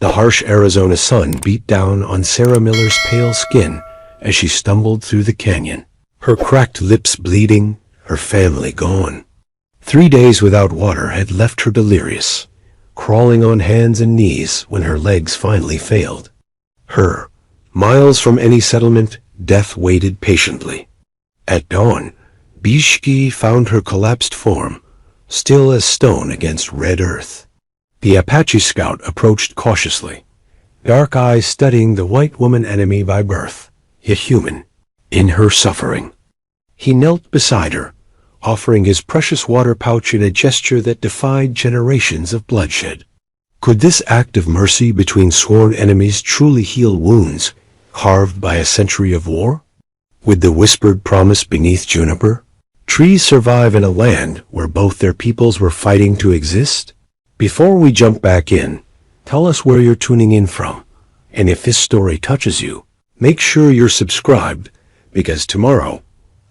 The harsh Arizona sun beat down on Sarah Miller's pale skin as she stumbled through the canyon, her cracked lips bleeding, her family gone. 3 days without water had left her delirious, crawling on hands and knees when her legs finally failed. Miles from any settlement, death waited patiently. At dawn, Bishki found her collapsed form, still as stone against red earth. The Apache scout approached cautiously, dark eyes studying the white woman enemy by birth, yet human, in her suffering. He knelt beside her, offering his precious water pouch in a gesture that defied generations of bloodshed. Could this act of mercy between sworn enemies truly heal wounds carved by a century of war? Would the whispered promise beneath juniper trees survive in a land where both their peoples were fighting to exist? Before we jump back in, tell us where you're tuning in from, and if this story touches you, make sure you're subscribed, because tomorrow,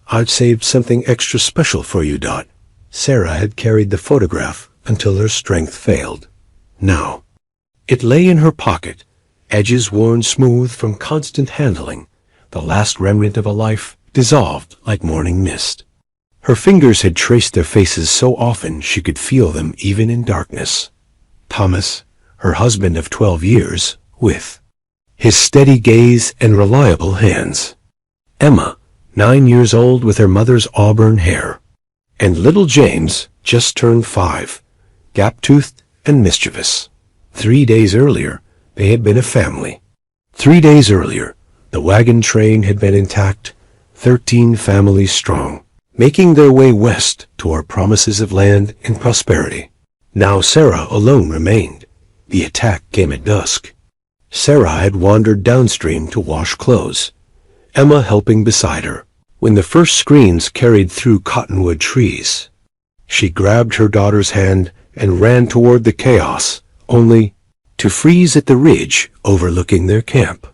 I've saved something extra special for you. Sarah had carried the photograph until her strength failed. Now, it lay in her pocket, edges worn smooth from constant handling, the last remnant of a life dissolved like morning mist. Her fingers had traced their faces so often she could feel them even in darkness. Thomas, her husband of 12 years, with his steady gaze and reliable hands. Emma, 9 years old with her mother's auburn hair. And little James, just turned 5, gap-toothed and mischievous. 3 days earlier, they had been a family. 3 days earlier, the wagon train had been intact, 13 families strong, making their way west toward promises of land and prosperity. Now Sarah alone remained. The attack came at dusk. Sarah had wandered downstream to wash clothes, Emma helping beside her, when the first screams carried through cottonwood trees. She grabbed her daughter's hand and ran toward the chaos, only to freeze at the ridge overlooking their camp.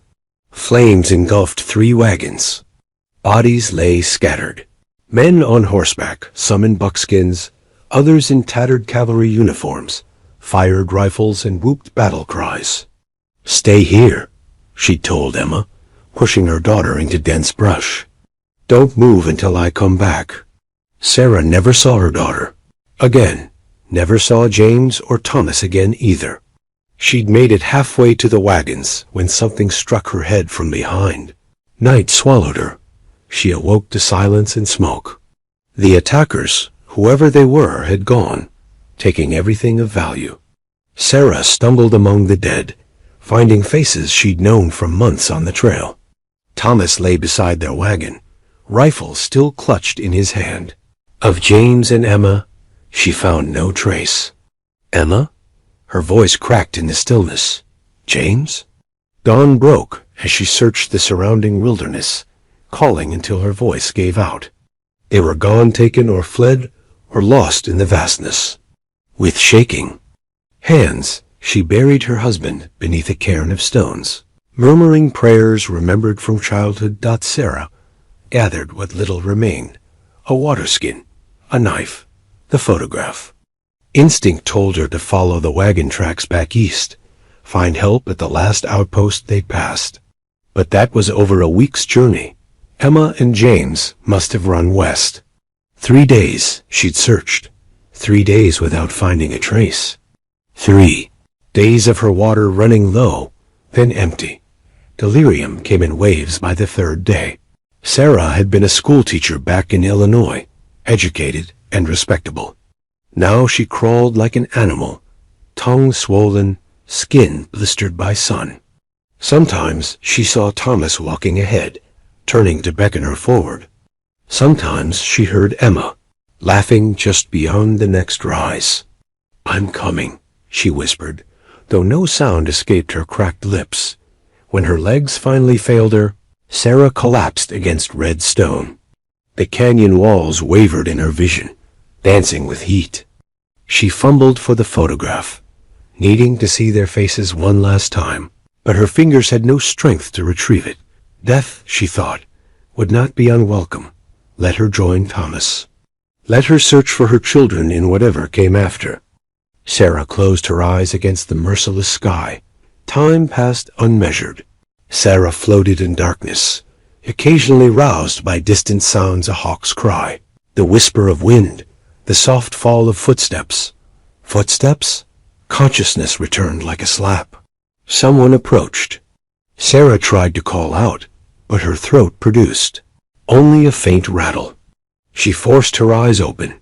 Flames engulfed 3 wagons. Bodies lay scattered. Men on horseback, some in buckskins, others in tattered cavalry uniforms, fired rifles and whooped battle cries. "Stay here," she told Emma, pushing her daughter into dense brush. "Don't move until I come back." Sarah never saw her daughter again, never saw James or Thomas again either. She'd made it halfway to the wagons when something struck her head from behind. Night swallowed her. She awoke to silence and smoke. The attackers, whoever they were, had gone, taking everything of value. Sarah stumbled among the dead, finding faces she'd known from months on the trail. Thomas lay beside their wagon, rifle still clutched in his hand. Of James and Emma, she found no trace. Emma? Her voice cracked in the stillness. James? Dawn broke as she searched the surrounding wilderness, calling until her voice gave out. They were gone, taken, or fled, or lost in the vastness. With shaking hands, she buried her husband beneath a cairn of stones, murmuring prayers remembered from childhood. Sarah gathered what little remained, a water skin, a knife, the photograph. Instinct told her to follow the wagon tracks back east, find help at the last outpost they passed. But that was over a week's journey. Emma and James must have run west. 3 days she'd searched. 3 days without finding a trace. 3 days of her water running low, then empty. Delirium came in waves by the 3rd day. Sarah had been a schoolteacher back in Illinois, educated and respectable. Now she crawled like an animal, tongue swollen, skin blistered by sun. Sometimes she saw Thomas walking ahead, turning to beckon her forward. Sometimes she heard Emma, laughing just beyond the next rise. "I'm coming," she whispered, though no sound escaped her cracked lips. When her legs finally failed her, Sarah collapsed against red stone. The canyon walls wavered in her vision, dancing with heat. She fumbled for the photograph, needing to see their faces one last time, but her fingers had no strength to retrieve it. Death, she thought, would not be unwelcome. Let her join Thomas. Let her search for her children in whatever came after. Sarah closed her eyes against the merciless sky, Time passed unmeasured. Sarah floated in darkness, occasionally roused by distant sounds, a hawk's cry, the whisper of wind, the soft fall of footsteps. Footsteps? Consciousness returned like a slap. Someone approached. Sarah tried to call out, but her throat produced only a faint rattle. She forced her eyes open.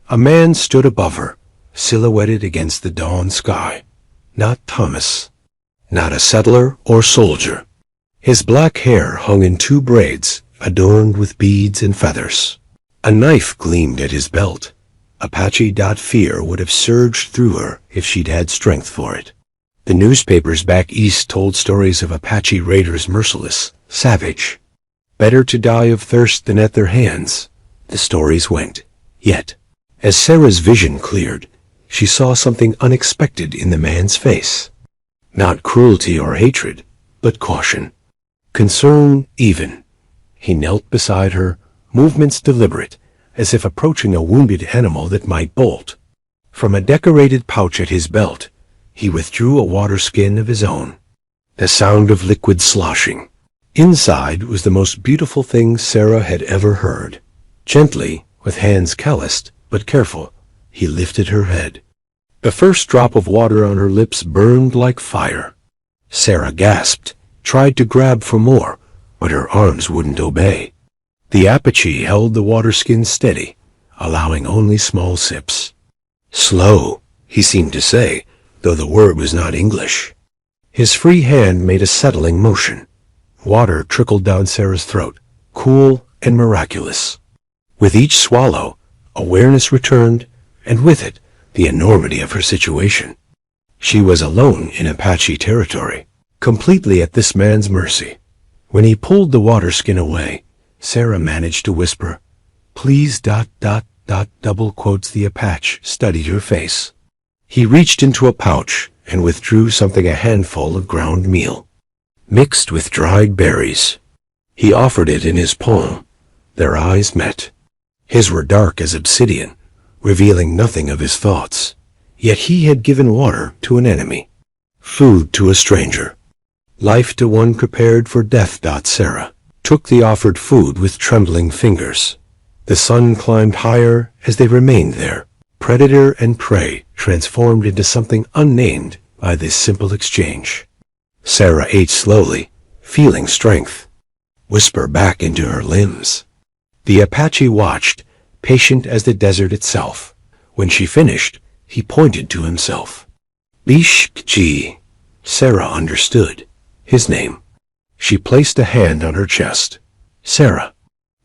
A man stood above her, silhouetted against the dawn sky. Not Thomas. Not a settler or soldier. His black hair hung in 2 braids, adorned with beads and feathers. A knife gleamed at his belt. Apache. Fear would have surged through her if she'd had strength for it. The newspapers back east told stories of Apache raiders, merciless, savage. Better to die of thirst than at their hands, the stories went. Yet, as Sarah's vision cleared, she saw something unexpected in the man's face. Not cruelty or hatred, but caution. Concern even. He knelt beside her, movements deliberate, as if approaching a wounded animal that might bolt. From a decorated pouch at his belt, he withdrew a water skin of his own. The sound of liquid sloshing. Inside was the most beautiful thing Sarah had ever heard. Gently, with hands calloused but careful, he lifted her head. The first drop of water on her lips burned like fire. Sarah gasped, tried to grab for more, but her arms wouldn't obey. The Apache held the water skin steady, allowing only small sips. Slow, he seemed to say, though the word was not English. His free hand made a settling motion. Water trickled down Sarah's throat, cool and miraculous. With each swallow, awareness returned, and with it, the enormity of her situation. She was alone in Apache territory, completely at this man's mercy. When he pulled the water skin away, Sarah managed to whisper, "Please ... double quotes." The Apache studied her face. He reached into a pouch and withdrew something, a handful of ground meal, mixed with dried berries. He offered it in his palm. Their eyes met. His were dark as obsidian, revealing nothing of his thoughts. Yet he had given water to an enemy, food to a stranger, life to one prepared for death. Sarah took the offered food with trembling fingers. The sun climbed higher as they remained there, predator and prey transformed into something unnamed by this simple exchange. Sarah ate slowly, feeling strength whisper back into her limbs. The Apache watched, patient as the desert itself. When she finished, he pointed to himself. Bishk. Sarah understood. His name. She placed a hand on her chest. Sarah.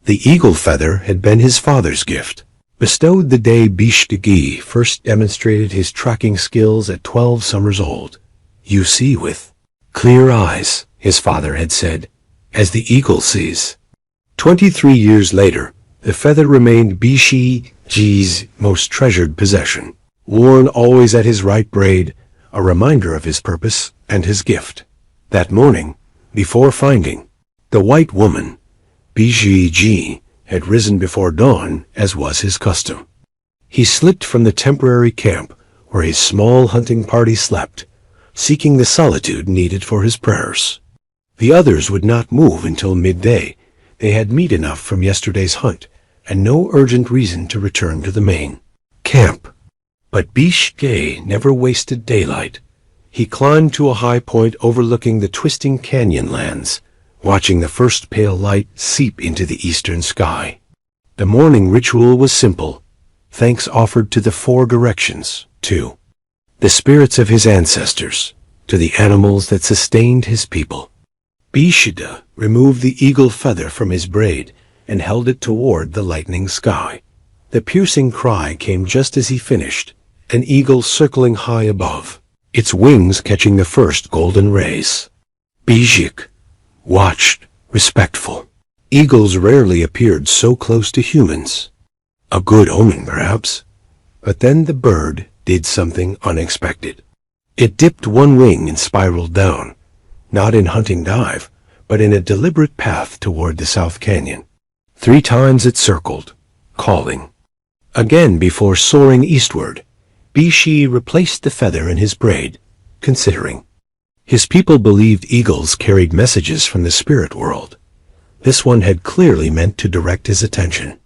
The eagle feather had been his father's gift, bestowed the day Bishk first demonstrated his tracking skills at 12 summers old. "You see with clear eyes," his father had said, "as the eagle sees." 23 years later, the feather remained Bishk's most treasured possession, worn always at his right braid, a reminder of his purpose and his gift. That morning, before finding the white woman, Bishk had risen before dawn, as was his custom. He slipped from the temporary camp where his small hunting party slept, seeking the solitude needed for his prayers. The others would not move until midday. They had meat enough from yesterday's hunt, and no urgent reason to return to the main camp. But Bishk never wasted daylight. He climbed to a high point overlooking the twisting canyon lands, watching the first pale light seep into the eastern sky. The morning ritual was simple. Thanks offered to the 4 directions, to the spirits of his ancestors, to the animals that sustained his people. Bishk removed the eagle feather from his braid and held it toward the lightening sky. The piercing cry came just as he finished, an eagle circling high above, its wings catching the first golden rays. Bishk watched, respectful. Eagles rarely appeared so close to humans. A good omen, perhaps. But then the bird did something unexpected. It dipped one wing and spiraled down, not in hunting dive, but in a deliberate path toward the South Canyon. 3 times it circled, calling. Again, before soaring eastward, Bishk replaced the feather in his braid, considering. His people believed eagles carried messages from the spirit world. This one had clearly meant to direct his attention.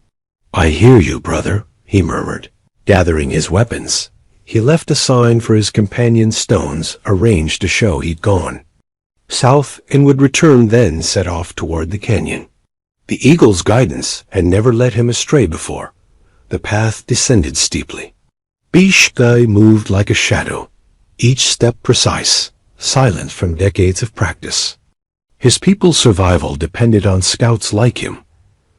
"I hear you, brother," he murmured. Gathering his weapons, he left a sign for his companion's stones arranged to show he'd gone south and would return, then set off toward the canyon. The eagle's guidance had never led him astray before. The path descended steeply. Bishkai moved like a shadow, each step precise, silent from decades of practice. His people's survival depended on scouts like him,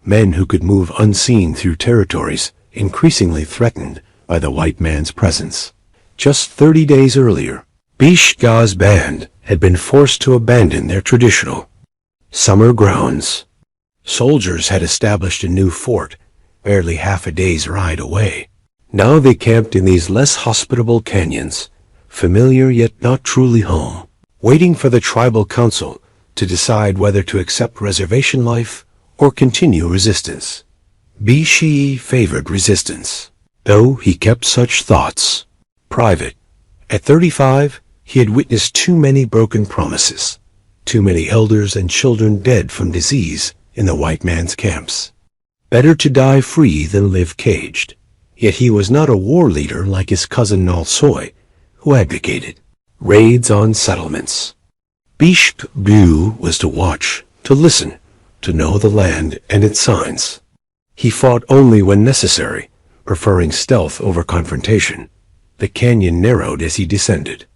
men who could move unseen through territories increasingly threatened by the white man's presence. Just 30 days earlier, Bishka's band had been forced to abandon their traditional summer grounds. Soldiers had established a new fort barely half a day's ride away. Now they camped in these less hospitable canyons, familiar yet not truly home, waiting for the tribal council to decide whether to accept reservation life or continue resistance. Bishi favored resistance, though he kept such thoughts private. At 35, he had witnessed too many broken promises, too many elders and children dead from disease in the white man's camps. Better to die free than live caged. Yet he was not a war leader like his cousin Nalsoy, who advocated raids on settlements. Bishbu was to watch, to listen, to know the land and its signs. He fought only when necessary, preferring stealth over confrontation. The canyon narrowed as he descended.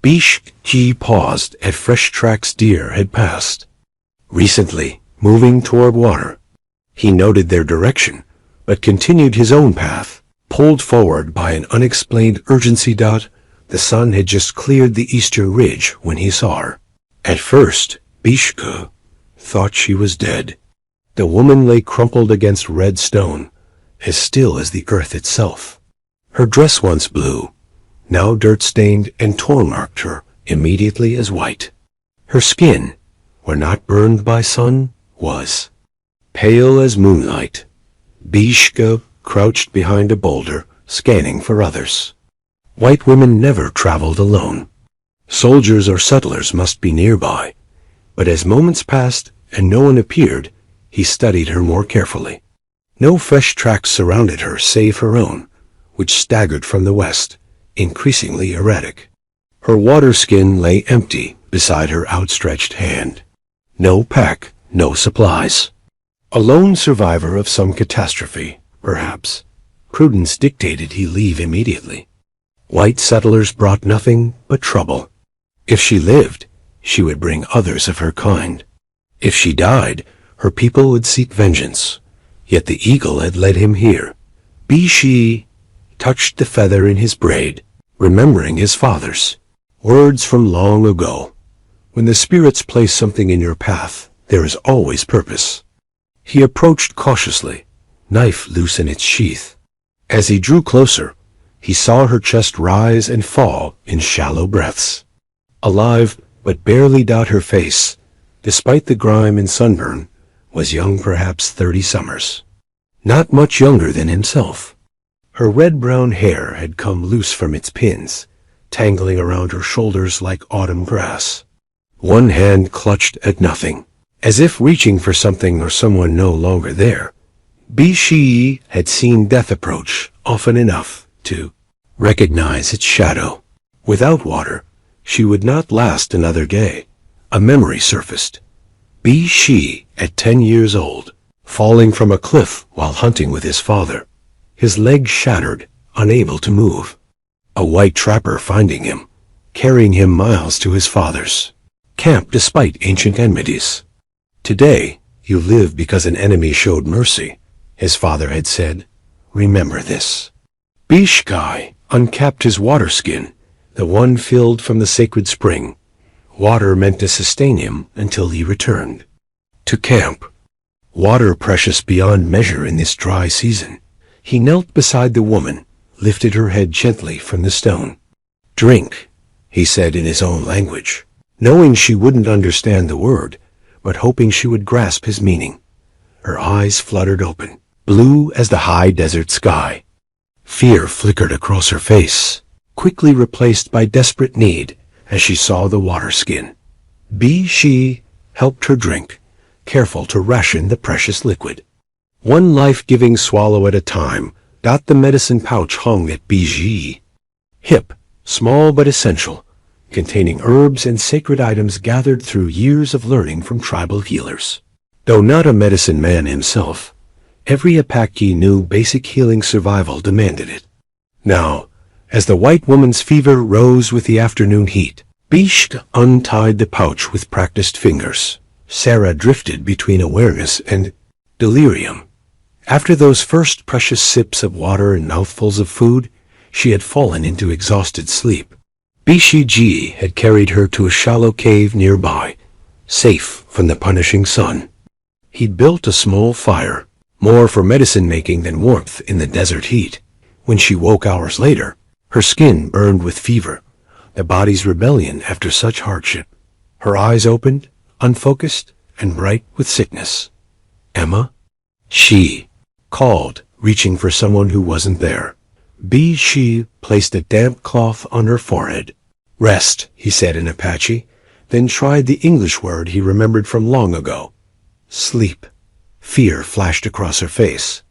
Bishji paused at fresh tracks deer had passed, recently moving toward water. He noted their direction, but continued his own path, pulled forward by an unexplained urgency. The sun had just cleared the eastern ridge when he saw her. At first, Bishka thought she was dead. The woman lay crumpled against red stone, as still as the earth itself. Her dress, once blue, now dirt-stained and torn, marked her immediately as white. Her skin, where not burned by sun, was pale as moonlight. Bishka crouched behind a boulder, scanning for others. White women never traveled alone. Soldiers or settlers must be nearby. But as moments passed and no one appeared, he studied her more carefully. No fresh tracks surrounded her save her own, which staggered from the west, increasingly erratic. Her water skin lay empty beside her outstretched hand. No pack, no supplies. A lone survivor of some catastrophe, perhaps. Prudence dictated he leave immediately. White settlers brought nothing but trouble. If she lived, she would bring others of her kind. If she died, her people would seek vengeance. Yet the eagle had led him here. Bishi touched the feather in his braid, remembering his father's words from long ago. When the spirits place something in your path, there is always purpose. He approached cautiously, knife loose in its sheath. As he drew closer, he saw her chest rise and fall in shallow breaths. Alive, but barely her face, despite the grime and sunburn, was young, perhaps 30 summers. Not much younger than himself. Her red-brown hair had come loose from its pins, tangling around her shoulders like autumn grass. One hand clutched at nothing, as if reaching for something or someone no longer there. Bishi had seen death approach often enough to recognize its shadow. Without water, she would not last another day. A memory surfaced. Bishi, at 10 years old, falling from a cliff while hunting with his father. His legs shattered, unable to move. A white trapper finding him, carrying him miles to his father's camp despite ancient enmities. Today, you live because an enemy showed mercy, his father had said. Remember this. Bishkai uncapped his water skin, the one filled from the sacred spring. Water meant to sustain him until he returned to camp. Water precious beyond measure in this dry season. He knelt beside the woman, lifted her head gently from the stone. Drink, he said in his own language, knowing she wouldn't understand the word, but hoping she would grasp his meaning. Her eyes fluttered open, blue as the high desert sky. Fear flickered across her face, quickly replaced by desperate need as she saw the water skin. She helped her drink, careful to ration the precious liquid. One life-giving swallow at a time. The medicine pouch hung at Bij's hip, small but essential, containing herbs and sacred items gathered through years of learning from tribal healers. Though not a medicine man himself, every Apache knew basic healing survival demanded it. Now, as the white woman's fever rose with the afternoon heat, Bish untied the pouch with practiced fingers. Sarah drifted between awareness and delirium. After those first precious sips of water and mouthfuls of food, she had fallen into exhausted sleep. Bishiji had carried her to a shallow cave nearby, safe from the punishing sun. He'd built a small fire, more for medicine-making than warmth in the desert heat. When she woke hours later, her skin burned with fever, the body's rebellion after such hardship. Her eyes opened, unfocused, and bright with sickness. "Emma?" She called, reaching for someone who wasn't there. She placed a damp cloth on her forehead. "Rest," he said in Apache, then tried the English word he remembered from long ago. "Sleep." Fear flashed across her face.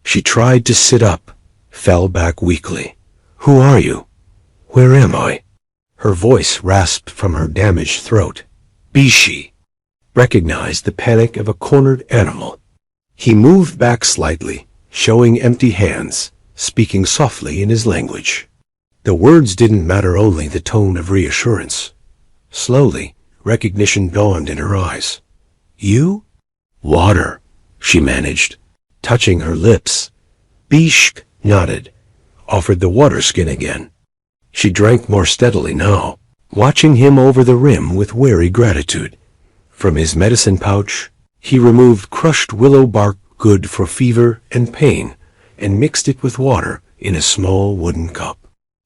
She tried to sit up, fell back weakly. "Who are you? Where am I?" Her voice rasped from her damaged throat. Bishi recognized the panic of a cornered animal. He moved back slightly, showing empty hands, speaking softly in his language. The words didn't matter, only the tone of reassurance. Slowly, recognition dawned in her eyes. "You?" "Water," she managed, touching her lips. Bishk nodded, offered the water skin again. She drank more steadily now, watching him over the rim with wary gratitude. From his medicine pouch, he removed crushed willow bark, good for fever and pain, and mixed it with water in a small wooden cup.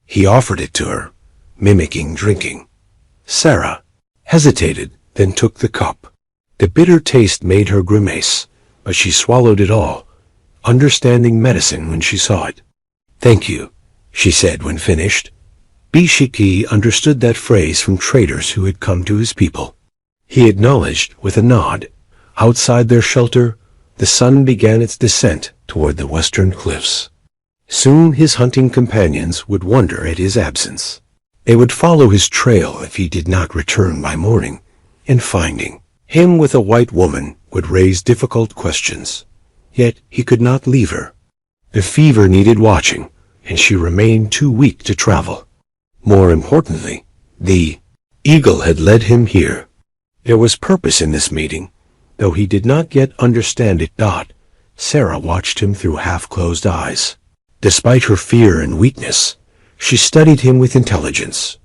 He offered it to her, mimicking drinking. Sarah hesitated, then took the cup. The bitter taste made her grimace, but she swallowed it all, understanding medicine when she saw it. "Thank you," she said when finished. Bishiki understood that phrase from traders who had come to his people. He acknowledged with a nod. Outside their shelter, the sun began its descent toward the western cliffs. Soon his hunting companions would wonder at his absence. They would follow his trail if he did not return by morning, and finding him with a white woman would raise difficult questions. Yet he could not leave her. The fever needed watching, and she remained too weak to travel. More importantly, the eagle had led him here. There was purpose in this meeting, though he did not yet understand it. Sarah watched him through half-closed eyes. Despite her fear and weakness, she studied him with intelligence.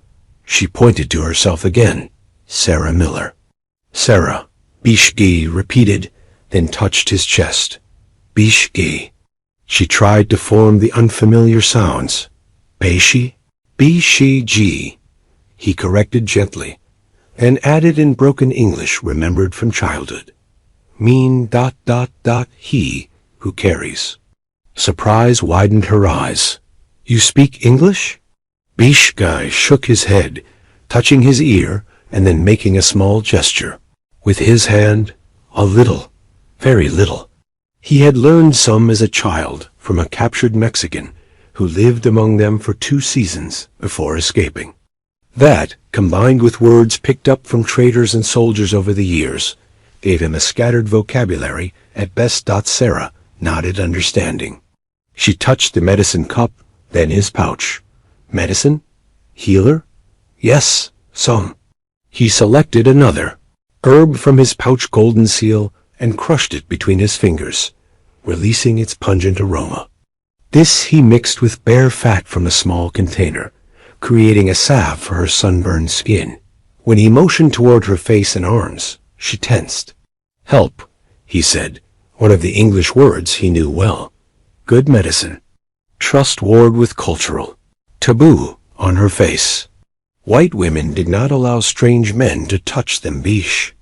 She pointed to herself again. "Sarah Miller." "Sarah," Bishgi repeated, then touched his chest. "Bishgi." She tried to form the unfamiliar sounds. "Beishi?" "Bishigi," he corrected gently, and added in broken English remembered from childhood. "Mean ... he who carries." Surprise widened her eyes. "You speak English?" Bishgai shook his head, touching his ear and then making a small gesture. With his hand, a little, very little. He had learned some as a child from a captured Mexican who lived among them for 2 seasons before escaping. That, combined with words picked up from traders and soldiers over the years, gave him a scattered vocabulary at best. Sarah nodded understanding. She touched the medicine cup, then his pouch. "Medicine? Healer?" "Yes, some." He selected another herb from his pouch, golden seal, and crushed it between his fingers, releasing its pungent aroma. This he mixed with bear fat from a small container, creating a salve for her sunburned skin. When he motioned toward her face and arms, she tensed. "Help," he said, one of the English words he knew well. Good medicine. Trust warred with cultural taboo on her face. White women did not allow strange men to touch them. Bish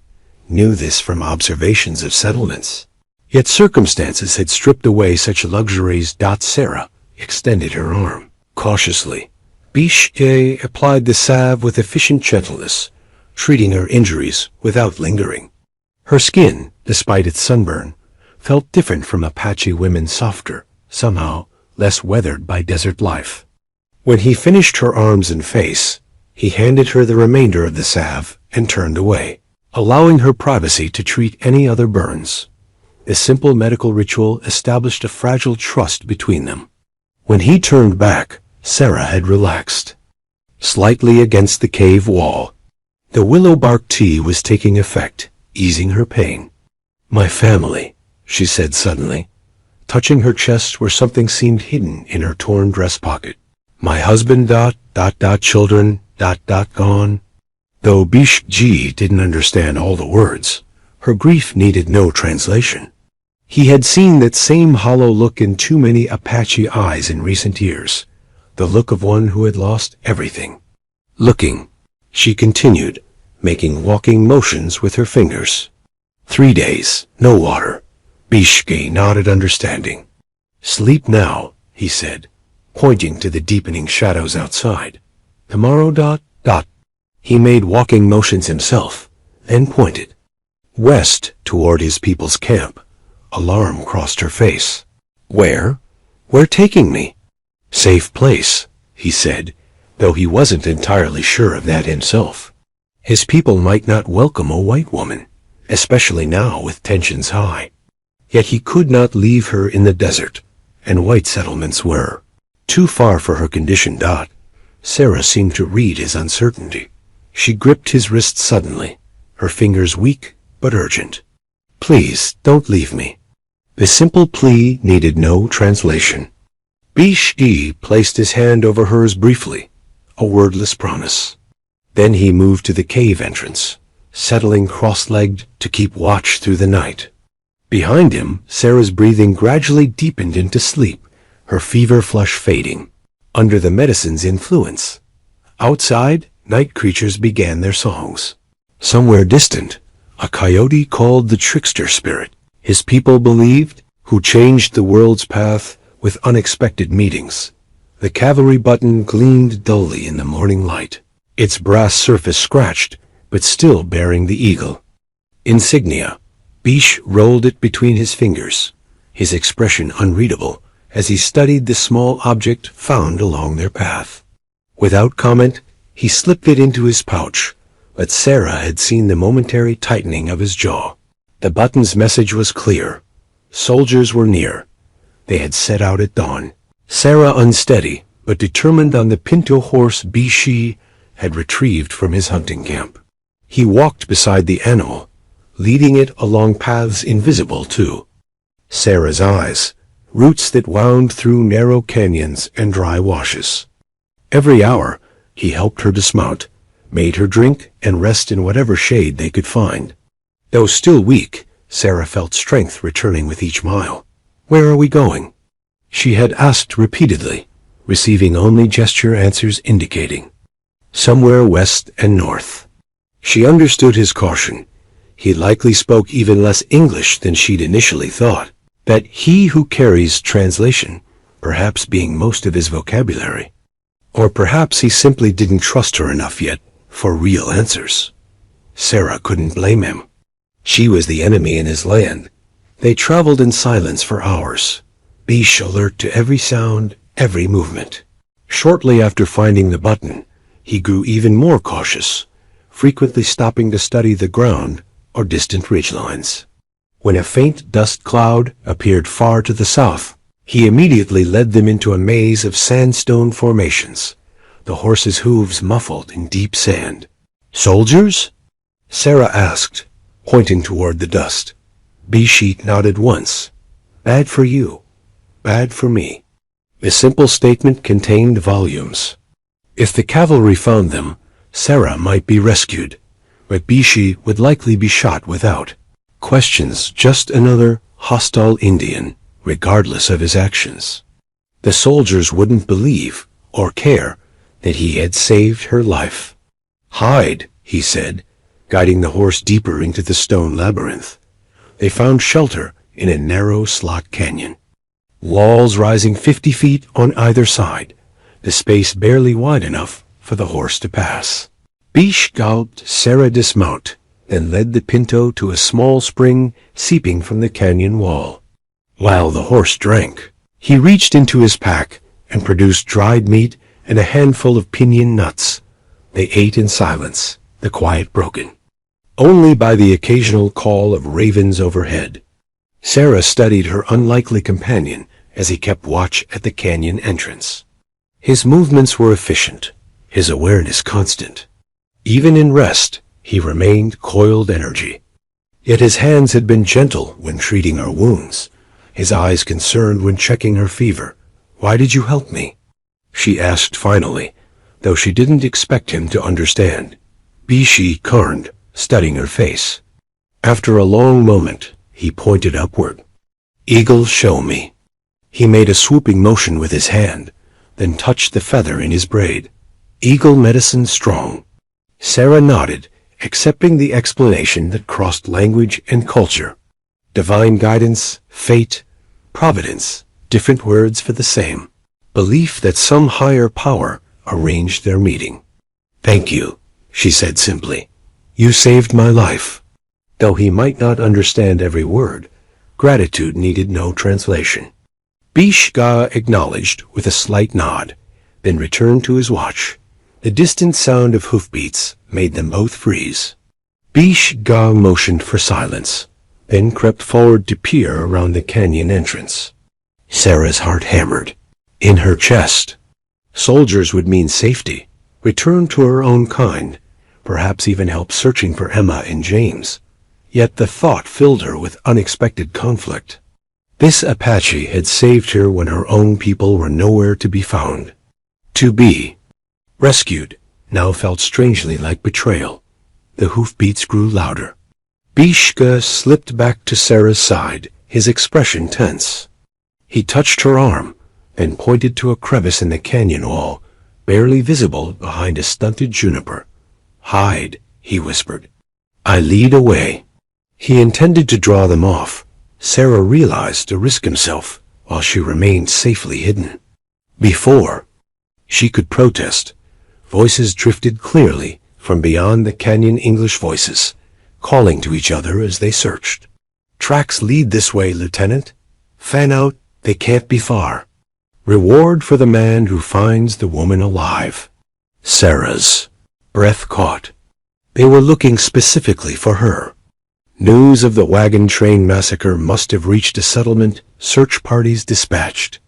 knew this from observations of settlements. Yet circumstances had stripped away such luxuries. Sarah extended her arm cautiously, Biche applied the salve with efficient gentleness, treating her injuries without lingering. Her skin, despite its sunburn, felt different from Apache women, softer, somehow less weathered by desert life. When he finished her arms and face, he handed her the remainder of the salve and turned away, allowing her privacy to treat any other burns. The simple medical ritual established a fragile trust between them. When he turned back, Sarah had relaxed. Slightly against the cave wall, the willow bark tea was taking effect, easing her pain. "My family," she said suddenly, touching her chest where something seemed hidden in her torn dress pocket. "My husband, children, gone." Though Biche didn't understand all the words, her grief needed no translation. He had seen that same hollow look in too many Apache eyes in recent years, the look of one who had lost everything. "Looking," she continued, making walking motions with her fingers. 3 days, no water." Biche nodded understanding. "Sleep now," he said, pointing to the deepening shadows outside. "Tomorrow, He made walking motions himself, then pointed west toward his people's camp. Alarm crossed her face. "Where? Where taking me?" "Safe place," he said, though he wasn't entirely sure of that himself. His people might not welcome a white woman, especially now with tensions high. Yet he could not leave her in the desert, and white settlements were too far for her condition. Sarah seemed to read his uncertainty. She gripped his wrist suddenly, her fingers weak but urgent. "Please, don't leave me." The simple plea needed no translation. Biche placed his hand over hers briefly, a wordless promise. Then he moved to the cave entrance, settling cross-legged to keep watch through the night. Behind him, Sarah's breathing gradually deepened into sleep, her fever flush fading under the medicine's influence. Outside, night creatures began their songs. Somewhere distant, a coyote called the trickster spirit, his people believed, who changed the world's path with unexpected meetings. The cavalry button gleamed dully in the morning light, its brass surface scratched, but still bearing the eagle insignia. Biche rolled it between his fingers, his expression unreadable as he studied the small object found along their path. Without comment, he slipped it into his pouch, but Sarah had seen the momentary tightening of his jaw. The button's message was clear. Soldiers were near. They had set out at dawn. Sarah, unsteady but determined on the pinto horse Biche had retrieved from his hunting camp. He walked beside the animal, leading it along paths invisible to Sarah's eyes, roots that wound through narrow canyons and dry washes. Every hour, he helped her dismount, made her drink and rest in whatever shade they could find. Though still weak, Sarah felt strength returning with each mile. "Where are we going?" she had asked repeatedly, receiving only gesture answers indicating somewhere west and north. She understood his caution. He likely spoke even less English than she'd initially thought. That he who carries translation, perhaps being most of his vocabulary. Or perhaps he simply didn't trust her enough yet for real answers. Sarah couldn't blame him. She was the enemy in his land. They traveled in silence for hours, Biche alert to every sound, every movement. Shortly after finding the button, he grew even more cautious, frequently stopping to study the ground or distant ridgelines. When a faint dust cloud appeared far to the south, he immediately led them into a maze of sandstone formations, the horse's hooves muffled in deep sand. "Soldiers?" Sarah asked, pointing toward the dust. Biche nodded once. "Bad for you, bad for me." The simple statement contained volumes. If the cavalry found them, Sarah might be rescued, but Biche would likely be shot without questions, just another hostile Indian, regardless of his actions. The soldiers wouldn't believe or care that he had saved her life. "Hide," he said, guiding the horse deeper into the stone labyrinth. They found shelter in a narrow slot canyon. Walls rising 50 feet on either side, the space barely wide enough for the horse to pass. Bish helped Sarah dismount, then led the pinto to a small spring seeping from the canyon wall. While the horse drank, he reached into his pack and produced dried meat and a handful of piñon nuts. They ate in silence, the quiet broken only by the occasional call of ravens overhead. Sarah studied her unlikely companion as he kept watch at the canyon entrance. His movements were efficient, his awareness constant. Even in rest, he remained coiled energy. Yet his hands had been gentle when treating her wounds, his eyes concerned when checking her fever. "Why did you help me?" she asked finally, though she didn't expect him to understand. Bishi turned, studying her face. After a long moment, he pointed upward. "Eagle, show me." He made a swooping motion with his hand, then touched the feather in his braid. "Eagle medicine strong." Sarah nodded, accepting the explanation that crossed language and culture. Divine guidance, fate, providence, different words for the same. Belief that some higher power arranged their meeting. "Thank you," she said simply. "You saved my life." Though he might not understand every word, gratitude needed no translation. Bishga acknowledged with a slight nod, then returned to his watch. The distant sound of hoofbeats made them both freeze. Bishga motioned for silence, then crept forward to peer around the canyon entrance. Sarah's heart hammered. In her chest. Soldiers would mean safety, return to her own kind, perhaps even help searching for Emma and James. Yet the thought filled her with unexpected conflict. This Apache had saved her when her own people were nowhere to be found. To be rescued now felt strangely like betrayal. The hoofbeats grew louder. Bishka slipped back to Sarah's side, his expression tense. He touched her arm, then pointed to a crevice in the canyon wall, barely visible behind a stunted juniper. "Hide," he whispered. "I lead away." He intended to draw them off, Sarah realized, to risk himself while she remained safely hidden. Before she could protest, voices drifted clearly from beyond the canyon, English voices, calling to each other as they searched. "Tracks lead this way, Lieutenant. Fan out, they can't be far. Reward for the man who finds the woman alive." Sarah's breath caught. They were looking specifically for her. News of the wagon train massacre must have reached a settlement, search parties dispatched.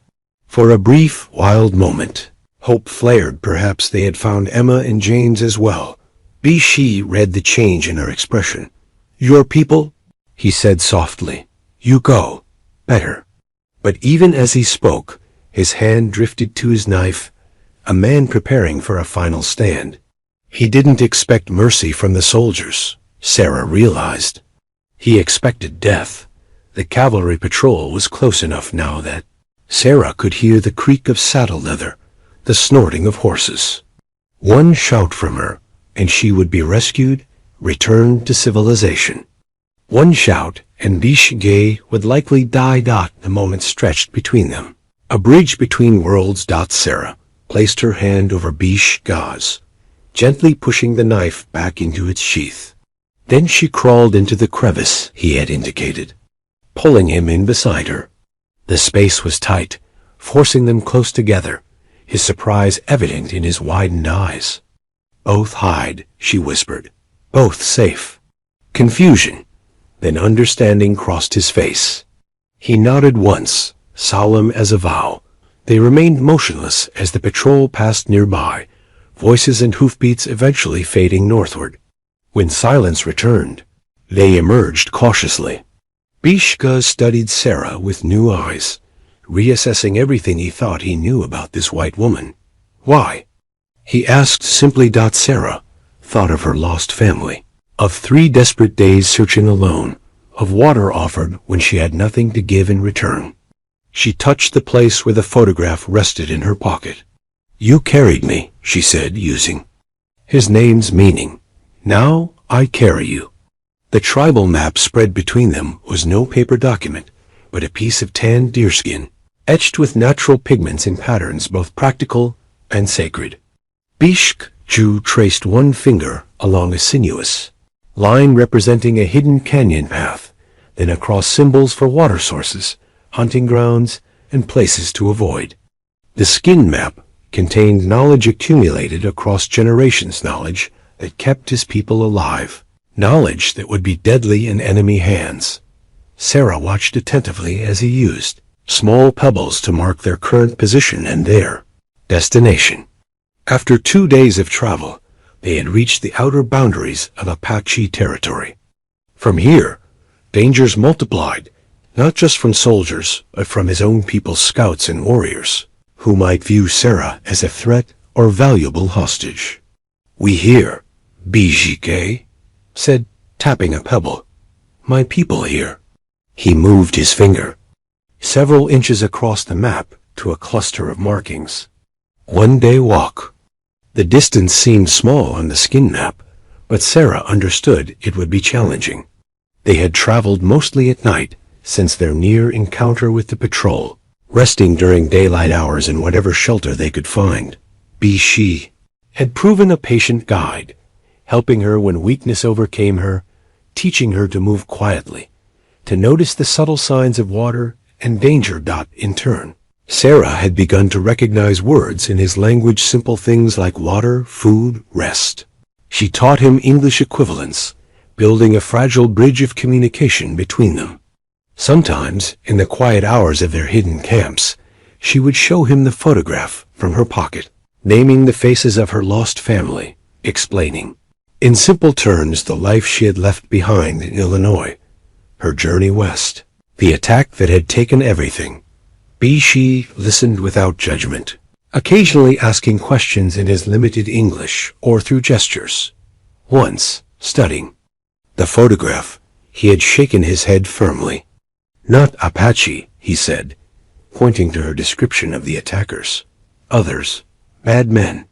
For a brief, wild moment, hope flared. Perhaps they had found Emma and James as well. Bishi read the change in her expression. "Your people?" he said softly. "You go. Better." But even as he spoke, his hand drifted to his knife, a man preparing for a final stand. He didn't expect mercy from the soldiers, Sarah realized. He expected death. The cavalry patrol was close enough now that Sarah could hear the creak of saddle leather, the snorting of horses. One shout from her, and she would be rescued, returned to civilization. One shout, and Bishge would likely die. The moment stretched between them. A bridge between worlds. Sarah placed her hand over Bishga's, gently pushing the knife back into its sheath. Then she crawled into the crevice he had indicated, pulling him in beside her. The space was tight, forcing them close together, his surprise evident in his widened eyes. "Both hide," she whispered. "Both safe." Confusion, then understanding crossed his face. He nodded once, solemn as a vow. They remained motionless as the patrol passed nearby, voices and hoofbeats eventually fading northward. When silence returned, they emerged cautiously. Bishka studied Sarah with new eyes, reassessing everything he thought he knew about this white woman. "Why?" he asked simply. Sarah thought of her lost family, of 3 desperate days searching alone, of water offered when she had nothing to give in return. She touched the place where the photograph rested in her pocket. "You carried me," she said, using his name's meaning. "Now I carry you." The tribal map spread between them was no paper document, but a piece of tanned deerskin, etched with natural pigments in patterns both practical and sacred. Bishk Ju traced one finger along a sinuous line representing a hidden canyon path, then across symbols for water sources, hunting grounds, and places to avoid. The skin map contained knowledge accumulated across generations, knowledge that kept his people alive, knowledge that would be deadly in enemy hands. Sarah watched attentively as he used small pebbles to mark their current position and their destination. After 2 days of travel, they had reached the outer boundaries of Apache territory. From here, dangers multiplied, not just from soldiers, but from his own people's scouts and warriors, who might view Sarah as a threat or valuable hostage. "We hear," BGK said, tapping a pebble. "My people here." He moved his finger several inches across the map to a cluster of markings. 1-day walk. The distance seemed small on the skin map, but Sarah understood it would be challenging. They had traveled mostly at night since their near encounter with the patrol, resting during daylight hours in whatever shelter they could find. Bishi had proven a patient guide, helping her when weakness overcame her, teaching her to move quietly, to notice the subtle signs of water and danger. In turn, Sarah had begun to recognize words in his language, simple things like water, food, rest. She taught him English equivalents, building a fragile bridge of communication between them. Sometimes, in the quiet hours of their hidden camps, she would show him the photograph from her pocket, naming the faces of her lost family, explaining, in simple terms, the life she had left behind in Illinois, her journey west, the attack that had taken everything. Bishi listened without judgment, occasionally asking questions in his limited English or through gestures. Once, studying the photograph, he had shaken his head firmly. "Not Apache," he said, pointing to her description of the attackers. "Others, bad men."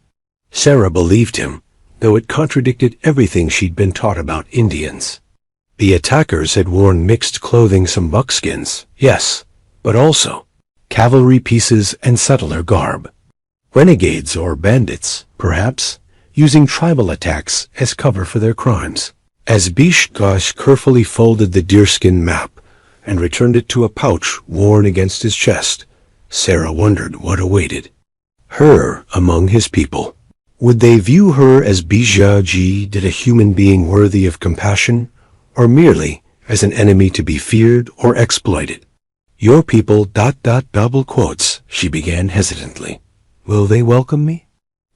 Sarah believed him, though it contradicted everything she'd been taught about Indians. The attackers had worn mixed clothing, some buckskins, yes, but also cavalry pieces and settler garb. Renegades or bandits, perhaps, using tribal attacks as cover for their crimes. As Bishkash carefully folded the deerskin map and returned it to a pouch worn against his chest, Sarah wondered what awaited her among his people. Would they view her as Bijaji, did a human being worthy of compassion, or merely as an enemy to be feared or exploited? "Your people, double quotes," she began hesitantly. "Will they welcome me?"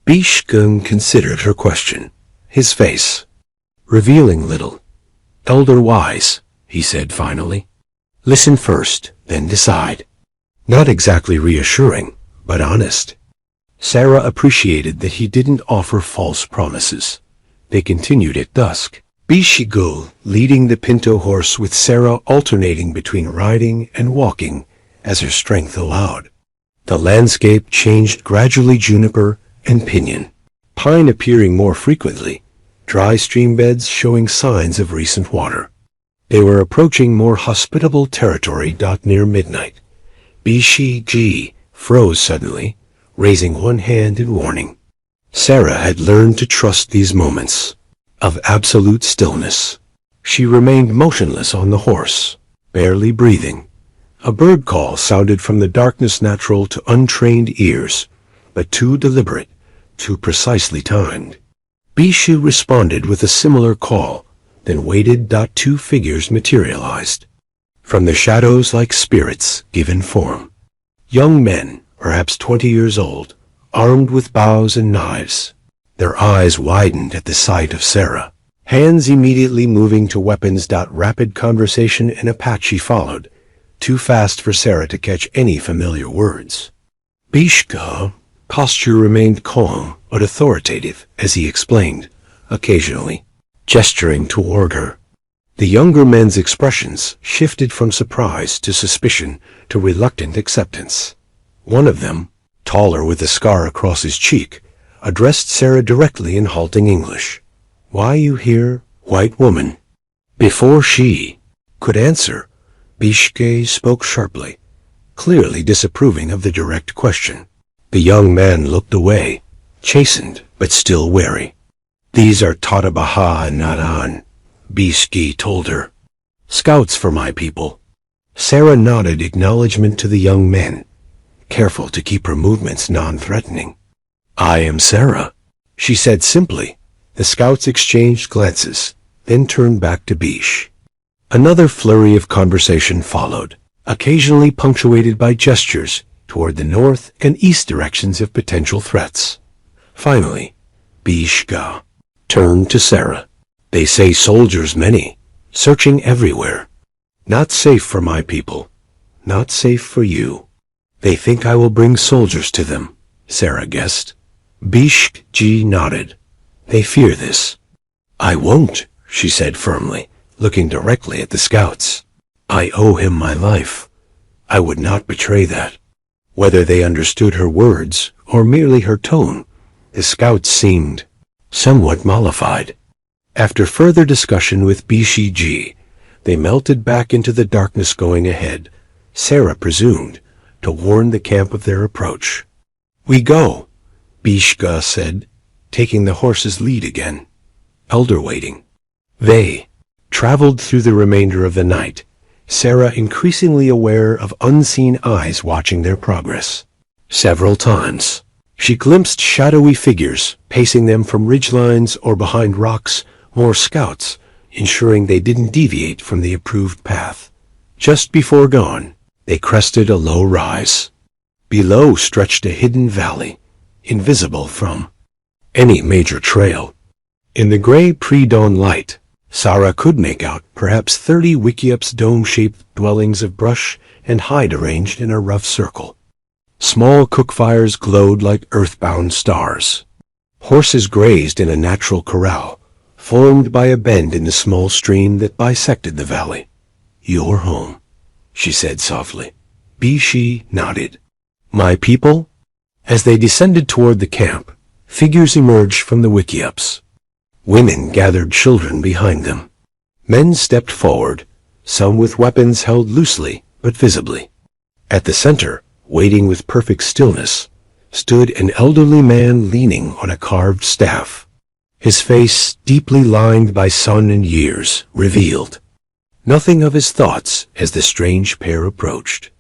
Bishkun considered her question, his face revealing little. "Elder wise," he said finally. "Listen first, then decide." Not exactly reassuring, but honest. Sarah appreciated that he didn't offer false promises. They continued at dusk, Bishigul leading the pinto horse with Sarah alternating between riding and walking as her strength allowed. The landscape changed gradually, juniper and pinyon, pine appearing more frequently, dry stream beds showing signs of recent water. They were approaching more hospitable territory. Near midnight, Bishiji froze suddenly, raising one hand in warning. Sarah had learned to trust these moments of absolute stillness. She remained motionless on the horse, barely breathing. A bird call sounded from the darkness, natural to untrained ears, but too deliberate, too precisely timed. Bishu responded with a similar call, then waited. 2 figures materialized from the shadows like spirits given form. Young men, perhaps 20 years old, armed with bows and knives. Their eyes widened at the sight of Sarah, hands immediately moving to weapons. Rapid conversation in Apache followed, too fast for Sarah to catch any familiar words. Bishka posture remained calm but authoritative as he explained, occasionally gesturing toward her. The younger men's expressions shifted from surprise to suspicion to reluctant acceptance. One of them, taller with a scar across his cheek, addressed Sarah directly in halting English. "Why you here, white woman?" Before she could answer, Bishke spoke sharply, clearly disapproving of the direct question. The young man looked away, chastened but still wary. These are Tatabaha and Nadan, Bishki told her. Scouts for my people. Sarah nodded acknowledgement to the young men, careful to keep her movements non-threatening. I am Sarah, she said simply. The scouts exchanged glances, then turned back to Bish. Another flurry of conversation followed, occasionally punctuated by gestures toward the north and east directions of potential threats. Finally, Bishka turned to Sarah. They say soldiers many, searching everywhere. Not safe for my people, not safe for you. They think I will bring soldiers to them, Sarah guessed. Bishk nodded. They fear this. I won't, she said firmly, looking directly at the scouts. I owe him my life. I would not betray that. Whether they understood her words or merely her tone, the scouts seemed somewhat mollified. After further discussion with Bishij, they melted back into the darkness going ahead, Sarah presumed, to warn the camp of their approach. We go, Bishka said, taking the horse's lead again. Elder waiting. They traveled through the remainder of the night, Sarah increasingly aware of unseen eyes watching their progress. Several times, she glimpsed shadowy figures, pacing them from ridgelines or behind rocks, more scouts, ensuring they didn't deviate from the approved path. Just before dawn, they crested a low rise. Below stretched a hidden valley, invisible from any major trail. In the gray pre-dawn light, Sarah could make out perhaps 30 Wikiup's dome-shaped dwellings of brush and hide arranged in a rough circle. Small cookfires glowed like earthbound stars. Horses grazed in a natural corral, formed by a bend in the small stream that bisected the valley. Your home, she said softly. Bishi nodded. My people? As they descended toward the camp, figures emerged from the Wikiups. Women gathered children behind them. Men stepped forward, some with weapons held loosely but visibly. At the center, waiting with perfect stillness, stood an elderly man leaning on a carved staff. His face, deeply lined by sun and years, revealed nothing of his thoughts as the strange pair approached.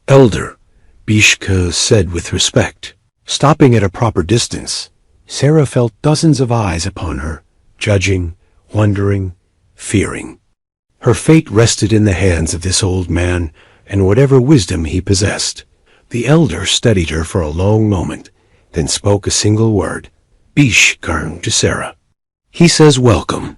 Elder, Bishka said with respect. Stopping at a proper distance, Sarah felt dozens of eyes upon her, judging, wondering, fearing. Her fate rested in the hands of this old man and whatever wisdom he possessed. The elder studied her for a long moment, then spoke a single word, Bishkarn, to Sarah. He says welcome.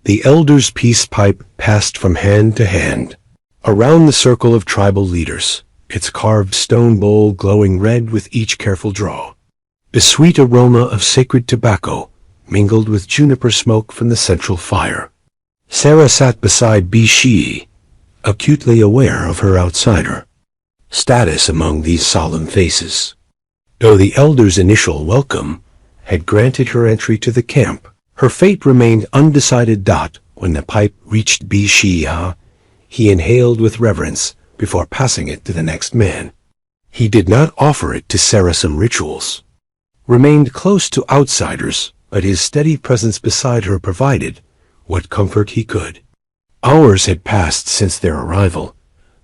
The elder's peace pipe passed from hand to hand, around the circle of tribal leaders, its carved stone bowl glowing red with each careful draw. The sweet aroma of sacred tobacco mingled with juniper smoke from the central fire. Sarah sat beside Bishi, acutely aware of her outsider status among these solemn faces. Though the elder's initial welcome had granted her entry to the camp, her fate remained undecided. When the pipe reached Bishi, he inhaled with reverence before passing it to the next man. He did not offer it to Sarah some rituals, remained close to outsiders, but his steady presence beside her provided what comfort he could. Hours had passed since their arrival,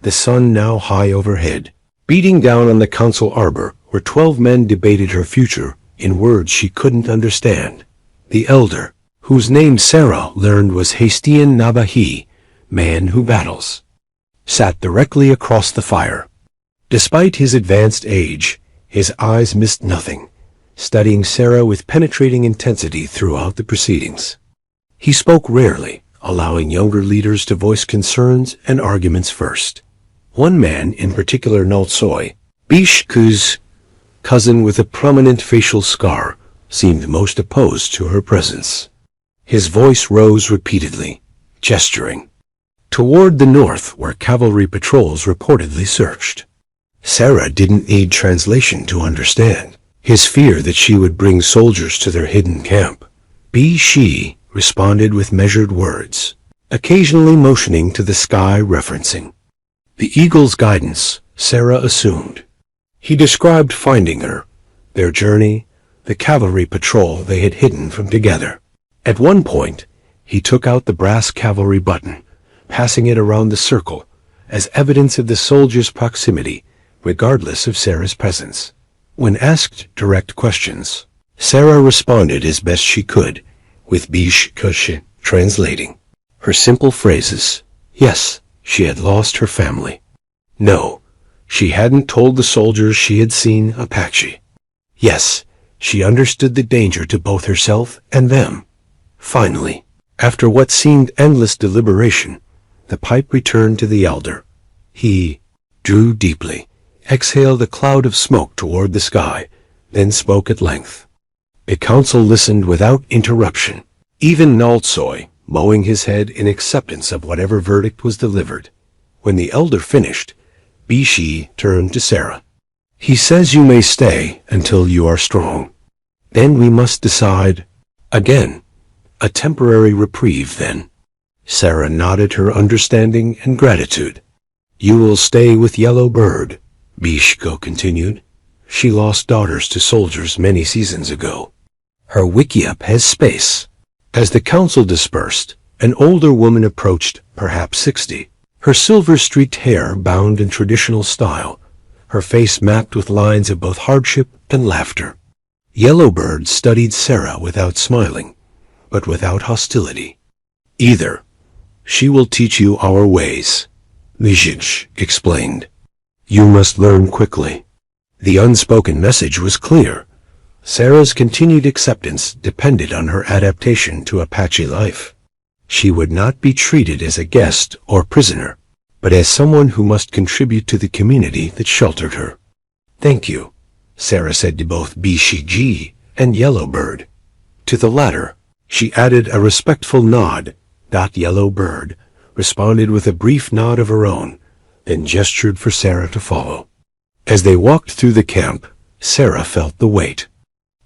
the sun now high overhead, beating down on the council arbor where 12 men debated her future in words she couldn't understand. The elder, whose name Sarah learned was Hastian Nabahi, man who battles, sat directly across the fire. Despite his advanced age, his eyes missed nothing, studying Sarah with penetrating intensity throughout the proceedings. He spoke rarely, allowing younger leaders to voice concerns and arguments first. One man in particular, Noltsoy, Bishku's cousin with a prominent facial scar, seemed most opposed to her presence. His voice rose repeatedly, gesturing toward the north where cavalry patrols reportedly searched. Sarah didn't need translation to understand his fear that she would bring soldiers to their hidden camp. Bishi responded with measured words, occasionally motioning to the sky, referencing the eagle's guidance, Sarah assumed. He described finding her, their journey, the cavalry patrol they had hidden from together. At one point, he took out the brass cavalry button, passing it around the circle as evidence of the soldiers' proximity, regardless of Sarah's presence. When asked direct questions, Sarah responded as best she could, with Bish Kush translating. Her simple phrases: yes, she had lost her family. No, she hadn't told the soldiers she had seen Apache. Yes, she understood the danger to both herself and them. Finally, after what seemed endless deliberation, the pipe returned to the elder. He drew deeply, exhaled a cloud of smoke toward the sky, then spoke at length. The council listened without interruption, even Naltsoy bowing his head in acceptance of whatever verdict was delivered. When the elder finished, Bishi turned to Sarah. He says you may stay until you are strong. Then we must decide. Again, a temporary reprieve then. Sarah nodded her understanding and gratitude. You will stay with Yellow Bird, Bishko continued. She lost daughters to soldiers many seasons ago. Her wickiup has space. As the council dispersed, an older woman approached, perhaps 60. Her silver-streaked hair bound in traditional style, her face mapped with lines of both hardship and laughter. Yellowbird studied Sarah without smiling, but without hostility. Either. She will teach you our ways, Mijij explained. You must learn quickly. The unspoken message was clear. Sarah's continued acceptance depended on her adaptation to Apache life. She would not be treated as a guest or prisoner, but as someone who must contribute to the community that sheltered her. Thank you, Sarah said to both Bishiji and Yellowbird. To the latter, she added a respectful nod. Yellowbird responded with a brief nod of her own, then gestured for Sarah to follow. As they walked through the camp, Sarah felt the weight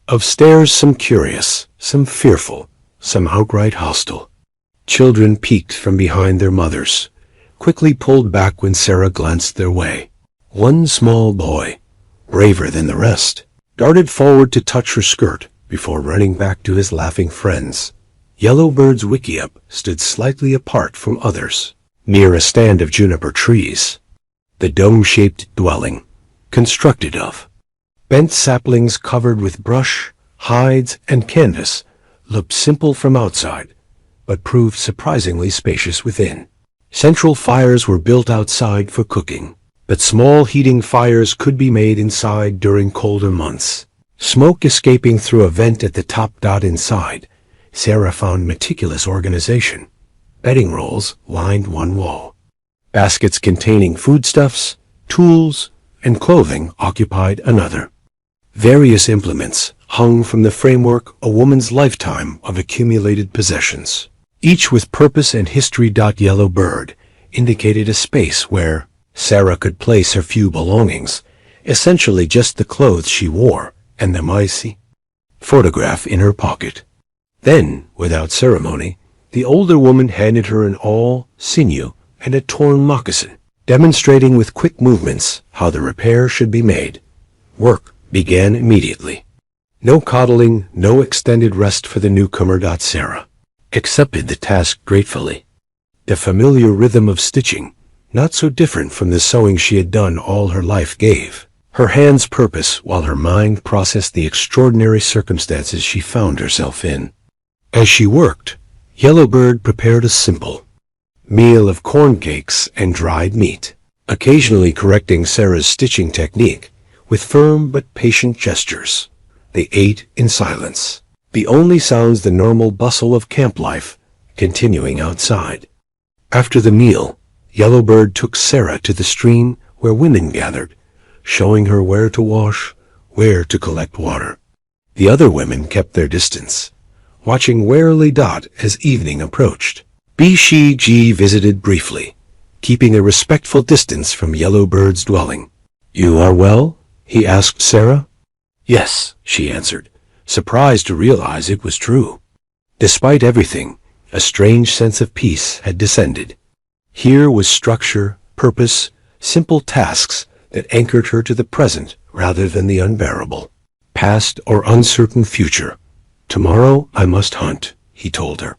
of stares, some curious, some fearful, some outright hostile. Children peeked from behind their mothers, quickly pulled back when Sarah glanced their way. One small boy, braver than the rest, darted forward to touch her skirt before running back to his laughing friends. Yellowbird's wickiup stood slightly apart from others, near a stand of juniper trees. The dome-shaped dwelling, constructed of bent saplings covered with brush, hides, and canvas, looked simple from outside, but proved surprisingly spacious within. Central fires were built outside for cooking, but small heating fires could be made inside during colder months. Smoke escaping through a vent at the top. Inside, Sarah found meticulous organization. Bedding rolls lined one wall. Baskets containing foodstuffs, tools, and clothing occupied another. Various implements hung from the framework, a woman's lifetime of accumulated possessions, each with purpose and history. Yellowbird indicated a space where Sarah could place her few belongings, essentially just the clothes she wore and the Maisi photograph in her pocket. Then, without ceremony, the older woman handed her an all sinew and a torn moccasin, demonstrating with quick movements how the repair should be made. Work began immediately. No coddling, no extended rest for the newcomer. Sarah accepted the task gratefully. The familiar rhythm of stitching, not so different from the sewing she had done all her life, gave her hands purpose while her mind processed the extraordinary circumstances she found herself in. As she worked, Yellowbird prepared a simple meal of corn cakes and dried meat, occasionally correcting Sarah's stitching technique with firm but patient gestures. They ate in silence, the only sounds the normal bustle of camp life continuing outside. After the meal, Yellowbird took Sarah to the stream where women gathered, showing her where to wash, where to collect water. The other women kept their distance, watching warily. As evening approached, Bishiji visited briefly, keeping a respectful distance from Yellowbird's dwelling. You are well? He asked Sarah. Yes, she answered, surprised to realize it was true. Despite everything, a strange sense of peace had descended. Here was structure, purpose, simple tasks that anchored her to the present rather than the unbearable past or uncertain future. Tomorrow I must hunt, he told her.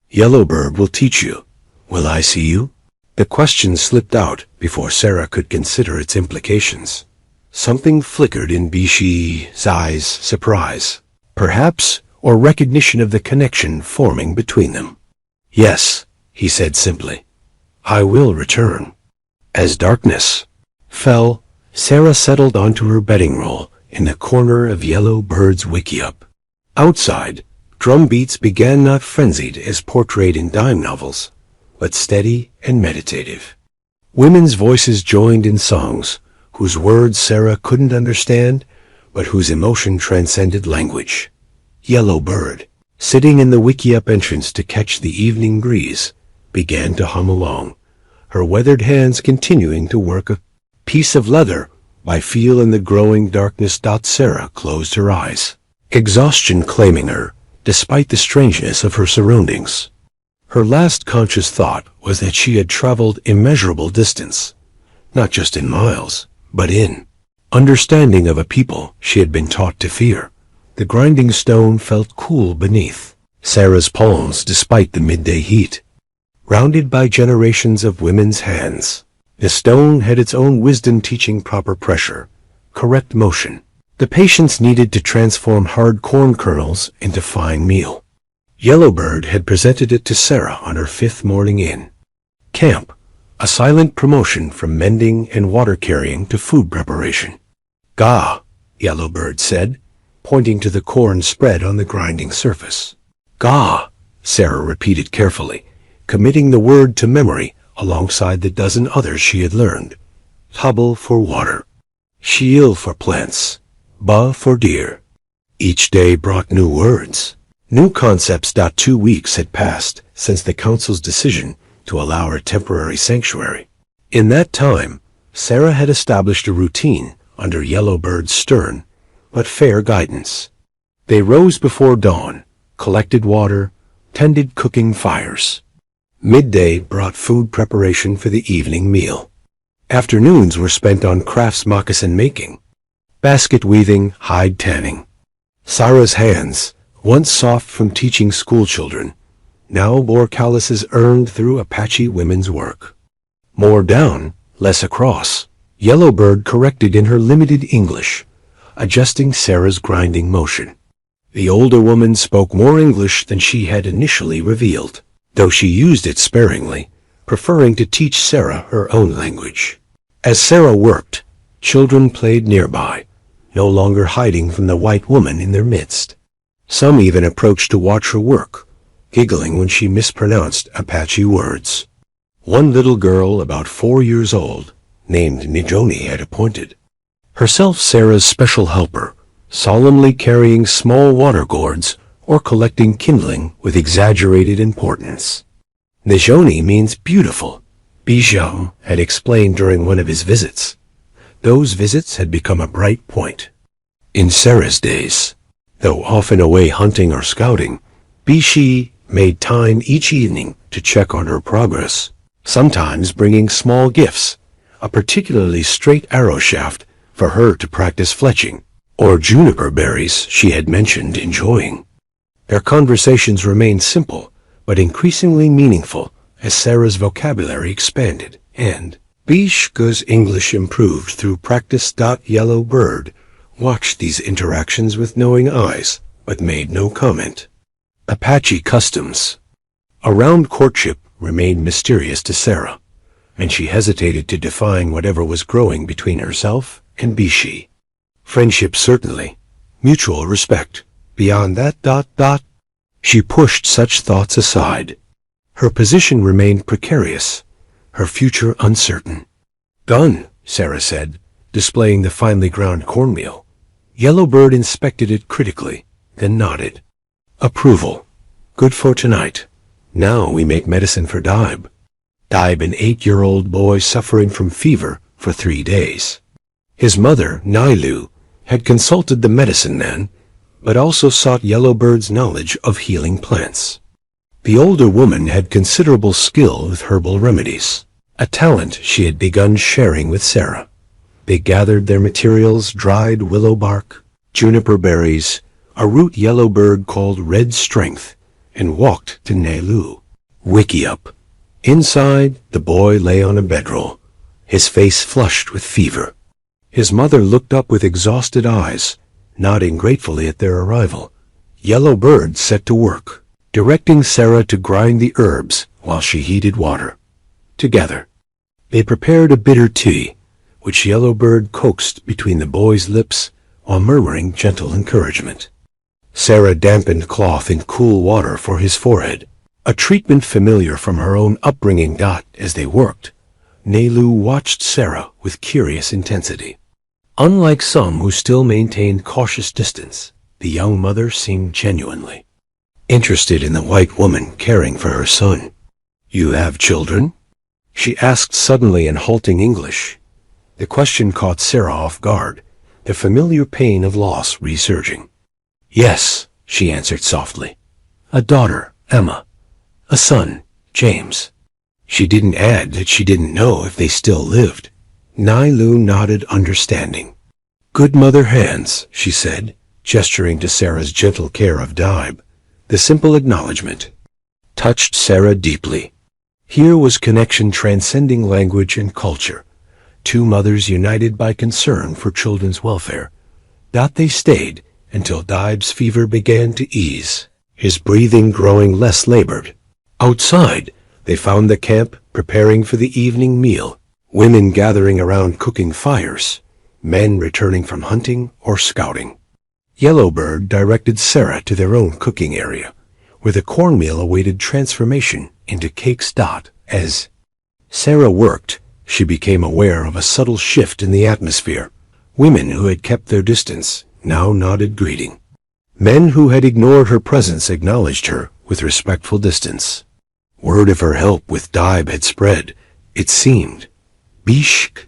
Yellowbird will teach you. Will I see you? The question slipped out before Sarah could consider its implications. Something flickered in Bishi's eyes, surprise, perhaps, or recognition of the connection forming between them. Yes, he said simply. I will return. As darkness fell, Sarah settled onto her bedding roll in the corner of Yellowbird's wickiup. Outside, drum beats began, not frenzied as portrayed in dime novels, but steady and meditative. Women's voices joined in songs whose words Sarah couldn't understand, but whose emotion transcended language. Yellowbird, sitting in the wickiup entrance to catch the evening breeze, began to hum along, her weathered hands continuing to work a piece of leather by feel in the growing darkness. Sarah closed her eyes, exhaustion claiming her, despite the strangeness of her surroundings. Her last conscious thought was that she had traveled immeasurable distance, not just in miles, but in understanding of a people she had been taught to fear. The grinding stone felt cool beneath Sarah's palms despite the midday heat. Rounded by generations of women's hands, the stone had its own wisdom, teaching proper pressure, correct motion, the patience needed to transform hard corn kernels into fine meal. Yellowbird had presented it to Sarah on her 5th morning in camp, a silent promotion from mending and water carrying to food preparation. Gah, Yellowbird said, pointing to the corn spread on the grinding surface. Gah, Sarah repeated carefully, committing the word to memory alongside the dozen others she had learned. Tabble for water, Shiel for plants, Ba for deer. Each day brought new words, new concepts. 2 weeks had passed since the council's decision to allow her temporary sanctuary. In that time, Sarah had established a routine under Yellowbird's stern but fair guidance. They rose before dawn, collected water, tended cooking fires. Midday brought food preparation for the evening meal. Afternoons were spent on crafts, moccasin making, basket weaving, hide tanning. Sarah's hands, once soft from teaching schoolchildren, now bore calluses earned through Apache women's work. More down, less across, Yellowbird corrected in her limited English, adjusting Sarah's grinding motion. The older woman spoke more English than she had initially revealed, though she used it sparingly, preferring to teach Sarah her own language. As Sarah worked, children played nearby, no longer hiding from the white woman in their midst. Some even approached to watch her work, giggling when she mispronounced Apache words. One little girl about 4 years old, named Nijoni, had appointed herself Sarah's special helper, solemnly carrying small water gourds or collecting kindling with exaggerated importance. Nijoni means beautiful, Bijou had explained during one of his visits. Those visits had become a bright point. In Sarah's days, though often away hunting or scouting, Bishi made time each evening to check on her progress, sometimes bringing small gifts, a particularly straight arrow shaft for her to practice fletching, or juniper berries she had mentioned enjoying. Their conversations remained simple, but increasingly meaningful as Sarah's vocabulary expanded, and Bishka's English improved through practice. Yellowbird watched these interactions with knowing eyes, but made no comment. Apache customs around courtship remained mysterious to Sarah, and she hesitated to define whatever was growing between herself and Bishi. Friendship certainly, mutual respect. Beyond that. She pushed such thoughts aside. Her position remained precarious, her future uncertain. Done, Sarah said, displaying the finely ground cornmeal. Yellowbird inspected it critically, then nodded. Approval. Good for tonight. Now we make medicine for Dibe. Dibe, an 8-year-old boy suffering from fever for 3 days. His mother, Nailu, had consulted the medicine man, but also sought Yellowbird's knowledge of healing plants. The older woman had considerable skill with herbal remedies, a talent she had begun sharing with Sarah. They gathered their materials, dried willow bark, juniper berries, a root yellow bird called Red Strength, and walked to Nelu. Wiki up. Inside, the boy lay on a bedroll, his face flushed with fever. His mother looked up with exhausted eyes, nodding gratefully at their arrival. Yellow Bird set to work, directing Sarah to grind the herbs while she heated water. Together, they prepared a bitter tea, which Yellow Bird coaxed between the boy's lips while murmuring gentle encouragement. Sarah dampened cloth in cool water for his forehead, a treatment familiar from her own upbringing. As they worked, Nelu watched Sarah with curious intensity. Unlike some who still maintained cautious distance, the young mother seemed genuinely interested in the white woman caring for her son. "You have children?" she asked suddenly in halting English. The question caught Sarah off guard, the familiar pain of loss resurging. "Yes," she answered softly. "A daughter, Emma. A son, James." She didn't add that she didn't know if they still lived. Nailu nodded understanding. "Good mother hands," she said, gesturing to Sarah's gentle care of Dibe. The simple acknowledgement touched Sarah deeply. Here was connection transcending language and culture. Two mothers united by concern for children's welfare. They stayed until Dibe's fever began to ease, his breathing growing less labored. Outside, they found the camp preparing for the evening meal, women gathering around cooking fires, men returning from hunting or scouting. Yellowbird directed Sarah to their own cooking area, where the cornmeal awaited transformation into cakes. As Sarah worked, she became aware of a subtle shift in the atmosphere. Women who had kept their distance now nodded greeting. Men who had ignored her presence acknowledged her with respectful distance. Word of her help with Dibe had spread, it seemed. Bishk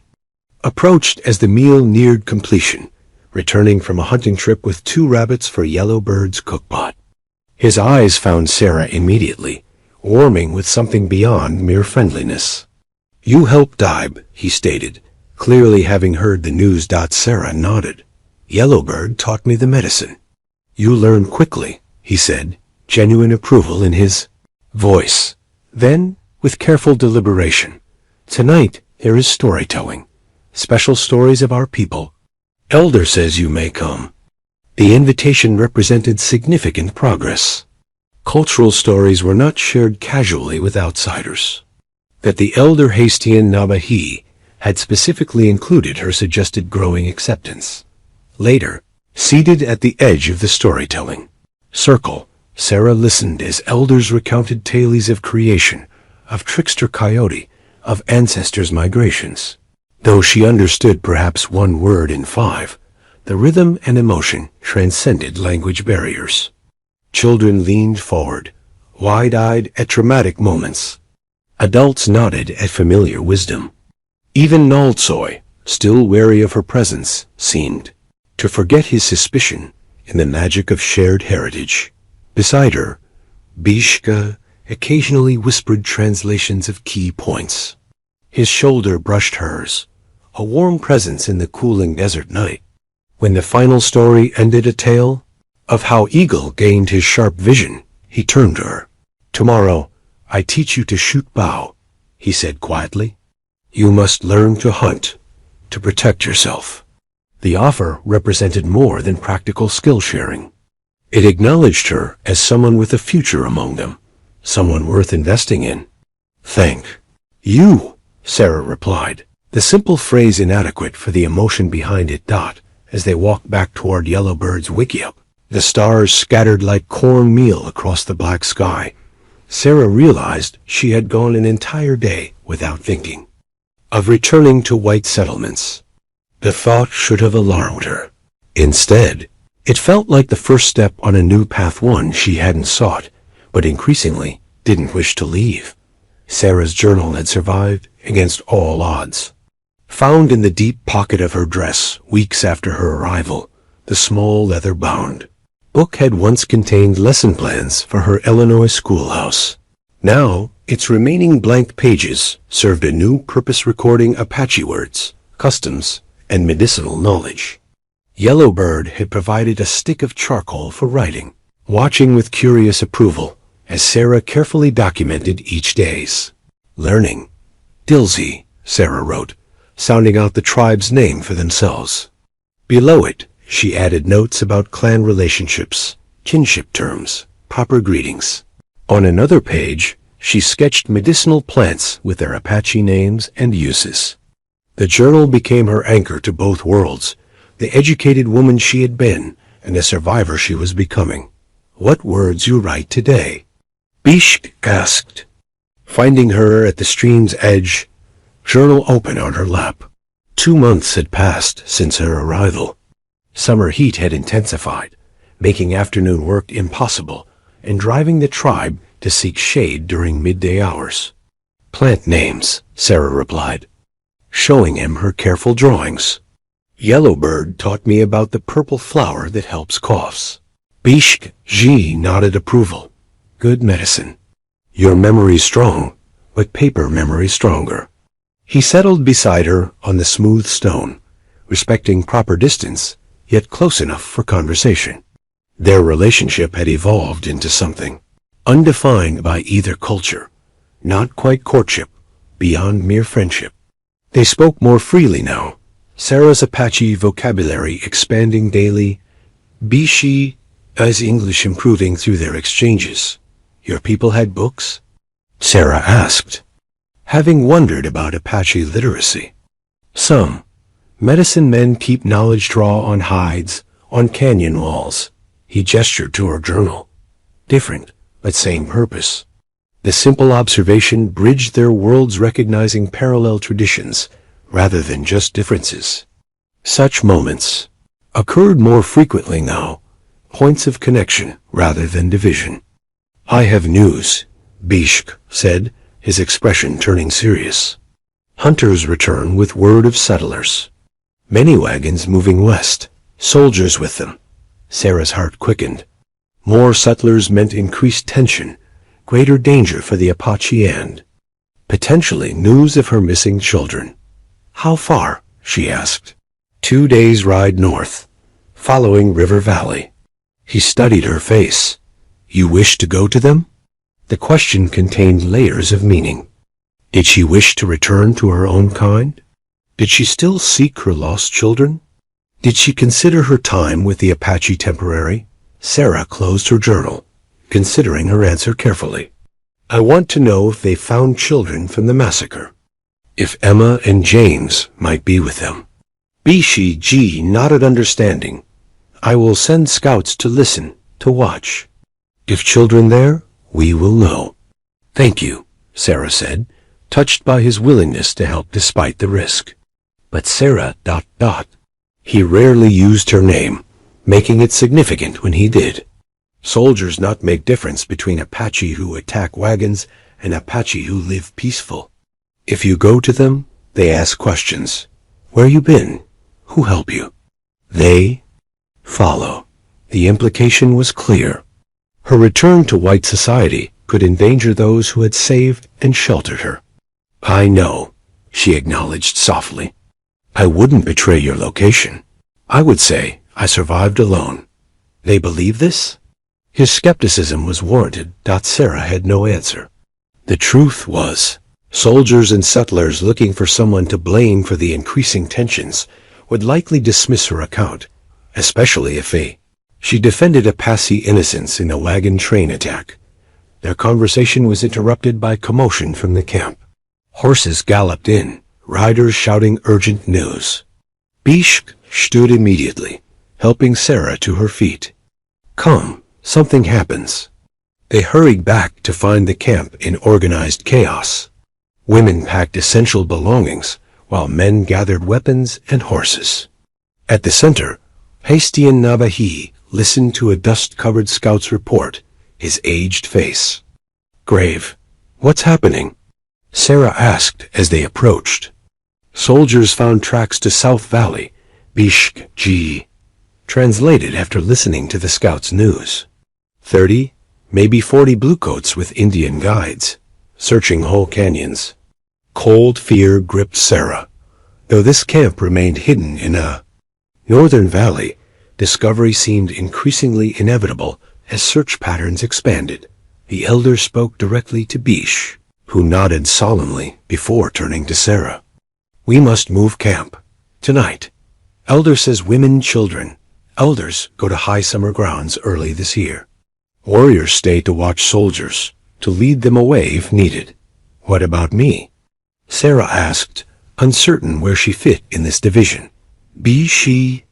approached as the meal neared completion, returning from a hunting trip with 2 rabbits for Yellowbird's cookpot. His eyes found Sarah immediately, warming with something beyond mere friendliness. "You helped Dibe," he stated, clearly having heard the news. Sarah nodded. "Yellowbird taught me the medicine." "You learn quickly," he said, genuine approval in his voice. Then, with careful deliberation, "Tonight there is storytelling, special stories of our people. Elder says you may come." The invitation represented significant progress. Cultural stories were not shared casually with outsiders. That the elder Hastian Nabahi had specifically included her suggested growing acceptance. Later, seated at the edge of the storytelling circle, Sarah listened as elders recounted tales of creation, of trickster coyote, of ancestors' migrations. Though she understood perhaps 1 word in 5, the rhythm and emotion transcended language barriers. Children leaned forward, wide-eyed at dramatic moments. Adults nodded at familiar wisdom. Even Naltsoy, still wary of her presence, seemed to forget his suspicion in the magic of shared heritage. Beside her, Bishka occasionally whispered translations of key points. His shoulder brushed hers, a warm presence in the cooling desert night. When the final story ended, a tale of how Eagle gained his sharp vision, he turned to her. "Tomorrow, I teach you to shoot bow," he said quietly. "You must learn to hunt, to protect yourself." The offer represented more than practical skill sharing. It acknowledged her as someone with a future among them, someone worth investing in. "Thank you," Sarah replied, the simple phrase inadequate for the emotion behind it. As they walked back toward Yellowbird's wickiup, the stars scattered like cornmeal across the black sky. Sarah realized she had gone an entire day without thinking of returning to white settlements. The thought should have alarmed her. Instead, it felt like the first step on a new path, one she hadn't sought, but increasingly didn't wish to leave. Sarah's journal had survived against all odds. Found in the deep pocket of her dress weeks after her arrival, the small leather-bound book had once contained lesson plans for her Illinois schoolhouse. Now, its remaining blank pages served a new purpose, recording Apache words, customs, and medicinal knowledge. Yellowbird had provided a stick of charcoal for writing, watching with curious approval as Sarah carefully documented each day's learning. Dilsey, Sarah wrote, sounding out the tribe's name for themselves. Below it, she added notes about clan relationships, kinship terms, proper greetings. On another page, she sketched medicinal plants with their Apache names and uses. The journal became her anchor to both worlds, the educated woman she had been and the survivor she was becoming. "What words you write today?" Bishk asked. Finding her at the stream's edge, journal open on her lap. 2 months had passed since her arrival. Summer heat had intensified, making afternoon work impossible and driving the tribe to seek shade during midday hours. "Plant names," Sarah replied, showing him her careful drawings. "Yellowbird taught me about the purple flower that helps coughs." Bishk Ji nodded approval. "Good medicine. Your memory's strong, but paper memory stronger." He settled beside her on the smooth stone, respecting proper distance, yet close enough for conversation. Their relationship had evolved into something undefined by either culture, not quite courtship, beyond mere friendship. They spoke more freely now, Sarah's Apache vocabulary expanding daily, Bishi's English improving through their exchanges. "Your people had books?" Sarah asked, having wondered about Apache literacy. "Some. Medicine men keep knowledge draw on hides, on canyon walls." He gestured to her journal. "Different, but same purpose." The simple observation bridged their worlds, recognizing parallel traditions rather than just differences. Such moments occurred more frequently now, points of connection rather than division. "I have news," Bishk said, his expression turning serious. "Hunters return with word of settlers. Many wagons moving west, soldiers with them." Sarah's heart quickened. More settlers meant increased tension, greater danger for the Apache and potentially news of her missing children. "How far?" she asked. 2 days' ride north, following River Valley. He studied her face. "You wish to go to them?" The question contained layers of meaning. Did she wish to return to her own kind? Did she still seek her lost children? Did she consider her time with the Apache temporary? Sarah closed her journal, considering her answer carefully. "I want to know if they found children from the massacre. If Emma and James might be with them." Bishi Ji nodded understanding. "I will send scouts to listen, to watch. If children there, we will know." "Thank you," Sarah said, touched by his willingness to help despite the risk. But Sarah ... He rarely used her name, making it significant when he did. Soldiers not make difference between Apache who attack wagons and Apache who live peaceful. If you go to them, they ask questions. "Where you been? Who help you?" They follow. The implication was clear. Her return to white society could endanger those who had saved and sheltered her. "I know," she acknowledged softly. "I wouldn't betray your location. I would say I survived alone." They believe this? His skepticism was warranted. Sarah had no answer. The truth was, soldiers and settlers looking for someone to blame for the increasing tensions would likely dismiss her account, especially if she defended Apache innocence in a wagon train attack. Their conversation was interrupted by commotion from the camp. Horses galloped in, riders shouting urgent news. Bishk stood immediately, helping Sarah to her feet. "Come, something happens." They hurried back to find the camp in organized chaos. Women packed essential belongings, while men gathered weapons and horses. At the center, Hastian Nabahi listened to a dust-covered scout's report, his aged face grave. "What's happening?" Sarah asked as they approached. "Soldiers found tracks to South Valley," Bishk Ji translated after listening to the scout's news. 30, maybe 40 bluecoats with Indian guides, searching whole canyons. Cold fear gripped Sarah, though this camp remained hidden in a Northern Valley, discovery seemed increasingly inevitable as search patterns expanded. The elder spoke directly to Bish, who nodded solemnly before turning to Sarah. "We must move camp. Tonight. Elder says women, children. Elders go to high summer grounds early this year. Warriors stay to watch soldiers, to lead them away if needed." "What about me?" Sarah asked, uncertain where she fit in this division. She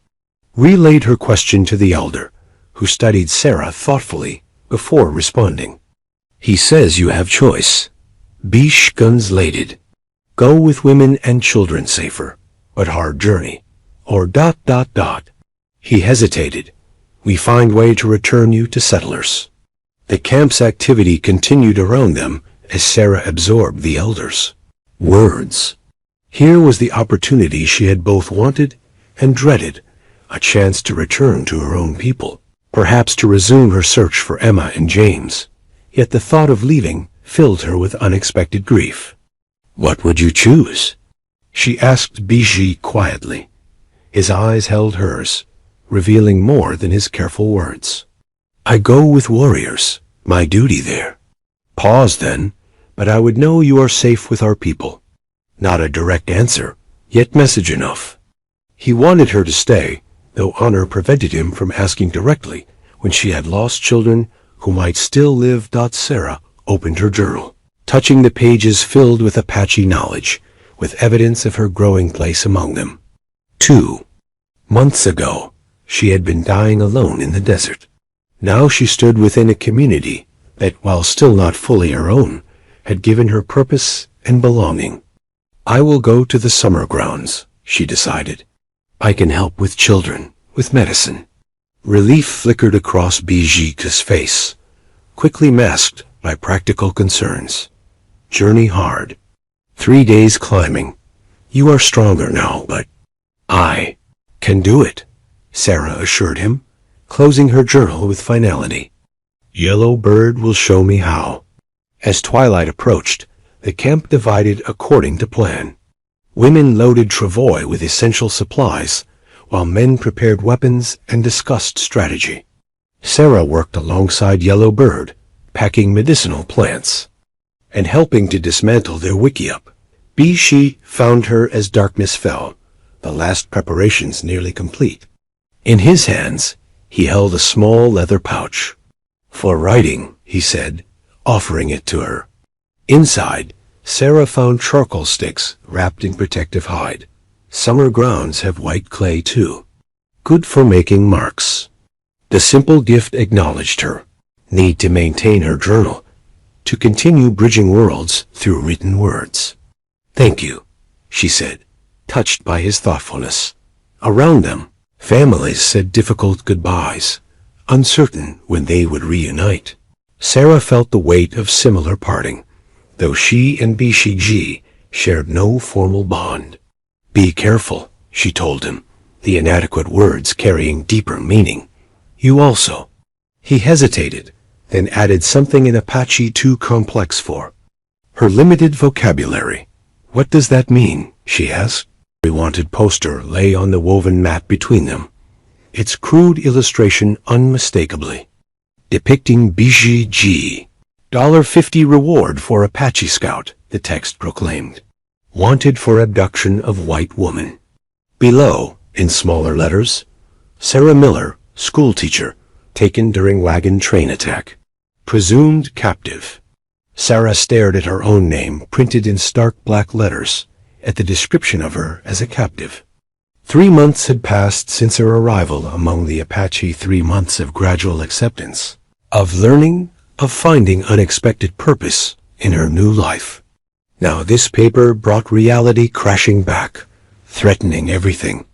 relayed her question to the elder, who studied Sarah thoughtfully before responding. "He says you have choice." Bish translated. "Go with women and children safer, but hard journey. Or ... He hesitated. "We find way to return you to settlers." The camp's activity continued around them as Sarah absorbed the elders' words. Here was the opportunity she had both wanted and dreaded, a chance to return to her own people, perhaps to resume her search for Emma and James. Yet the thought of leaving filled her with unexpected grief. "What would you choose?" she asked Bishi quietly. His eyes held hers, revealing more than his careful words. "I go with warriors, my duty there." Pause then, "But I would know you are safe with our people." Not a direct answer, yet message enough. He wanted her to stay, though honor prevented him from asking directly when she had lost children who might still live. Sarah opened her journal, touching the pages filled with Apache knowledge, with evidence of her growing place among them. 2 months ago, she had been dying alone in the desert. Now she stood within a community that, while still not fully her own, had given her purpose and belonging. "I will go to the summer grounds," she decided. "I can help with children, with medicine." Relief flickered across Bijika's face, quickly masked by practical concerns. "Journey hard. 3 days climbing. You are stronger now, but I can do it," Sarah assured him, closing her journal with finality. "Yellow Bird will show me how." As twilight approached, the camp divided according to plan. Women loaded travois with essential supplies, while men prepared weapons and discussed strategy. Sarah worked alongside Yellow Bird, packing medicinal plants and helping to dismantle their wickiup. Bishi found her as darkness fell, the last preparations nearly complete. In his hands, he held a small leather pouch. "For writing," he said, offering it to her. Inside, Sarah found charcoal sticks wrapped in protective hide. Summer grounds have white clay too. Good for making marks. The simple gift acknowledged her need to maintain her journal, to continue bridging worlds through written words. "Thank you," she said, touched by his thoughtfulness. Around them, families said difficult goodbyes, uncertain when they would reunite. Sarah felt the weight of similar parting, though she and Bishiji shared no formal bond. "Be careful," she told him, the inadequate words carrying deeper meaning. "You also." He hesitated, then added something in Apache too complex for her limited vocabulary. "What does that mean?" she asked. The wanted poster lay on the woven mat between them, its crude illustration unmistakably depicting Bishiji. $50 reward for Apache Scout, the text proclaimed. Wanted for abduction of white woman. Below, in smaller letters, Sarah Miller, schoolteacher, taken during wagon train attack. Presumed captive. Sarah stared at her own name printed in stark black letters, at the description of her as a captive. 3 months had passed since her arrival among the Apache, 3 months of gradual acceptance, of learning, of finding unexpected purpose in her new life. Now this paper brought reality crashing back, threatening everything.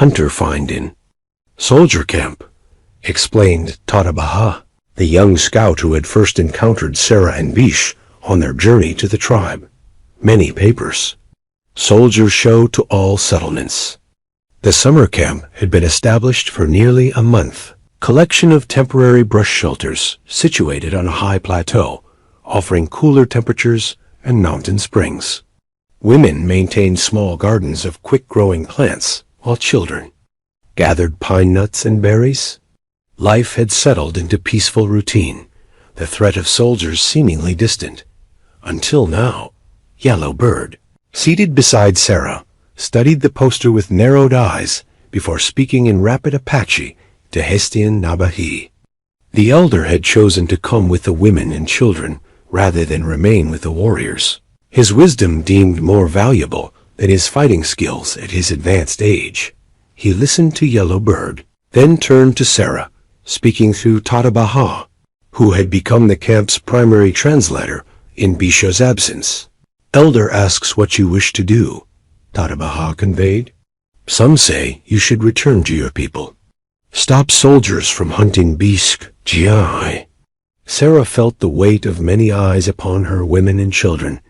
"Hunter find in soldier camp," explained Tatabaha, the young scout who had first encountered Sarah and Bish on their journey to the tribe. "Many papers. Soldiers show to all settlements." The summer camp had been established for nearly a month. Collection of temporary brush shelters situated on a high plateau, offering cooler temperatures and mountain springs. Women maintained small gardens of quick-growing plants, while children gathered pine nuts and berries. Life had settled into peaceful routine, the threat of soldiers seemingly distant. Until now, Yellow Bird, seated beside Sarah, studied the poster with narrowed eyes before speaking in rapid Apache to Hestian Nabahi. The elder had chosen to come with the women and children rather than remain with the warriors, his wisdom deemed more valuable than his fighting skills at his advanced age. He listened to Yellow Bird, then turned to Sarah, speaking through Tatabaha, who had become the camp's primary translator in Bisha's absence. Elder asks what you wish to do, Tatabaha conveyed. Some say you should return to your people. Stop soldiers from hunting Bisk Jiai. Sarah felt the weight of many eyes upon her, women and children,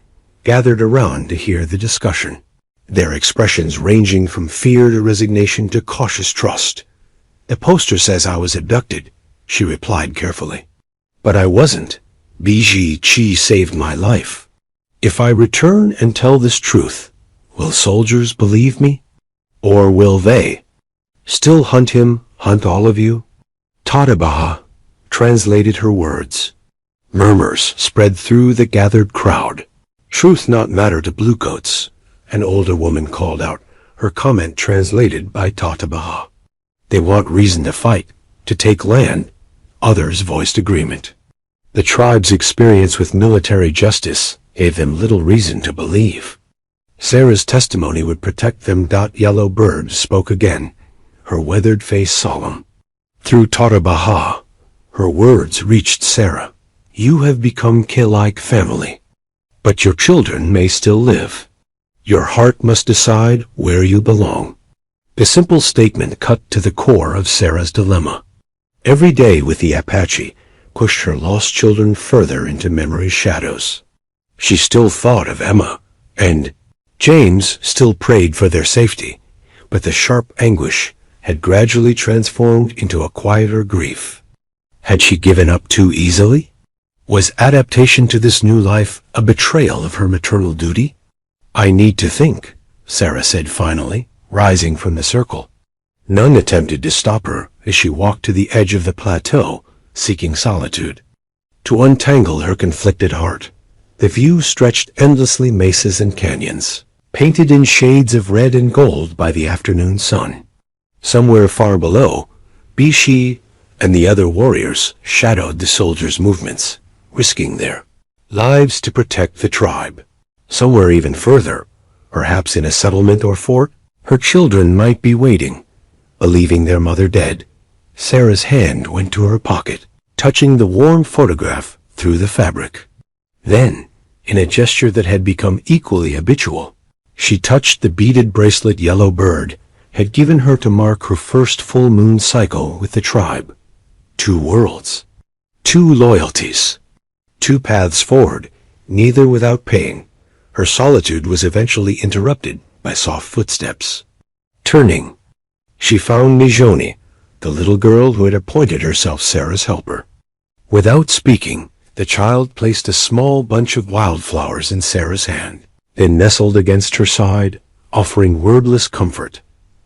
gathered around to hear the discussion, their expressions ranging from fear to resignation to cautious trust. The poster says I was abducted, she replied carefully. But I wasn't. Biji Chi saved my life. If I return and tell this truth, will soldiers believe me? Or will they still hunt him, hunt all of you? Tatabaha translated her words. Murmurs spread through the gathered crowd. Truth not matter to bluecoats, an older woman called out, her comment translated by Tatabaha. They want reason to fight, to take land. Others voiced agreement. The tribe's experience with military justice gave them little reason to believe. Sarah's testimony would protect them. Yellow Bird spoke again, her weathered face solemn. Through Tatabaha, her words reached Sarah. You have become K-like family, but your children may still live. Your heart must decide where you belong. The simple statement cut to the core of Sarah's dilemma. Every day with the Apache pushed her lost children further into memory's shadows. She still thought of Emma, and James still prayed for their safety, but the sharp anguish had gradually transformed into a quieter grief. Had she given up too easily? Was adaptation to this new life a betrayal of her maternal duty? I need to think, Sarah said finally, rising from the circle. None attempted to stop her as she walked to the edge of the plateau, seeking solitude. To untangle her conflicted heart, the view stretched endlessly, mesas and canyons, painted in shades of red and gold by the afternoon sun. Somewhere far below, Bishi and the other warriors shadowed the soldiers' movements, risking their lives to protect the tribe. Somewhere even further, perhaps in a settlement or fort, her children might be waiting, believing their mother dead. Sarah's hand went to her pocket, touching the worn photograph through the fabric. Then, in a gesture that had become equally habitual, she touched the beaded bracelet Yellow Bird had given her to mark her first full moon cycle with the tribe. 2 worlds, 2 loyalties, 2 paths forward, neither without paying. Her solitude was eventually interrupted by soft footsteps. Turning, she found Nijoni, the little girl who had appointed herself Sarah's helper. Without speaking, the child placed a small bunch of wildflowers in Sarah's hand, then nestled against her side, offering wordless comfort.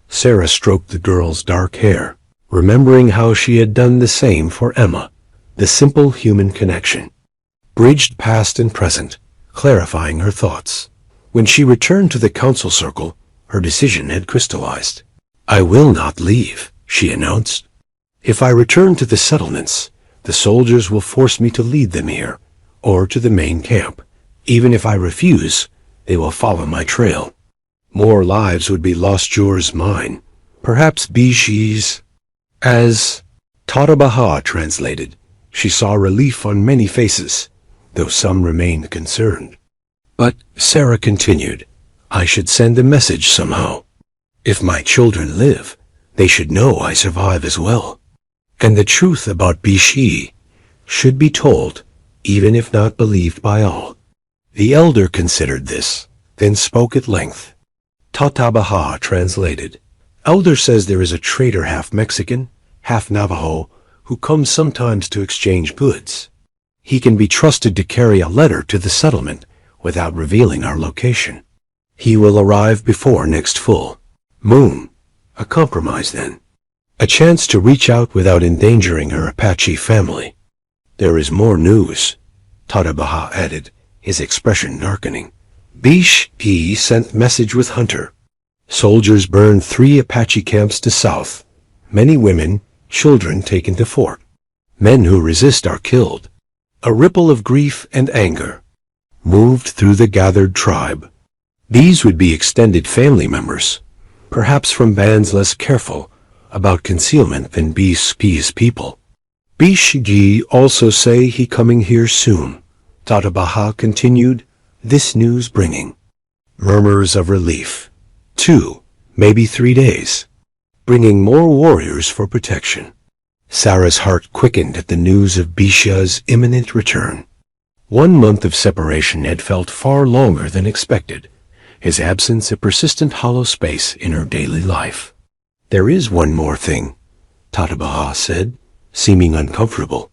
Sarah stroked the girl's dark hair, remembering how she had done the same for Emma. The simple human connection bridged past and present, clarifying her thoughts. When she returned to the council circle, her decision had crystallized. I will not leave, she announced. If I return to the settlements, the soldiers will force me to lead them here, or to the main camp. Even if I refuse, they will follow my trail. More lives would be lost, yours mine. Perhaps Bishi's. As Tatabaha translated, she saw relief on many faces, though some remained concerned. But Sarah continued, I should send a message somehow. If my children live, they should know I survive as well. And the truth about Bishi should be told, even if not believed by all. The elder considered this, then spoke at length. Tatabaha translated, Elder says there is a trader half Mexican, half Navajo, who comes sometimes to exchange goods. He can be trusted to carry a letter to the settlement without revealing our location. He will arrive before next full moon. A compromise then. A chance to reach out without endangering her Apache family. There is more news, Tatabaha added, his expression darkening. Bish-P sent message with Hunter. Soldiers burned 3 Apache camps to south. Many women, children taken to fort. Men who resist are killed. A ripple of grief and anger moved through the gathered tribe. These would be extended family members, perhaps from bands less careful about concealment than Bish-P's people. Bish-G also say he coming here soon, Tatabaha continued, this news bringing murmurs of relief. 2, maybe 3 days. Bringing more warriors for protection. Sarah's heart quickened at the news of Bisha's imminent return. 1 month of separation had felt far longer than expected, his absence a persistent hollow space in her daily life. There is one more thing, Tatabaha said, seeming uncomfortable.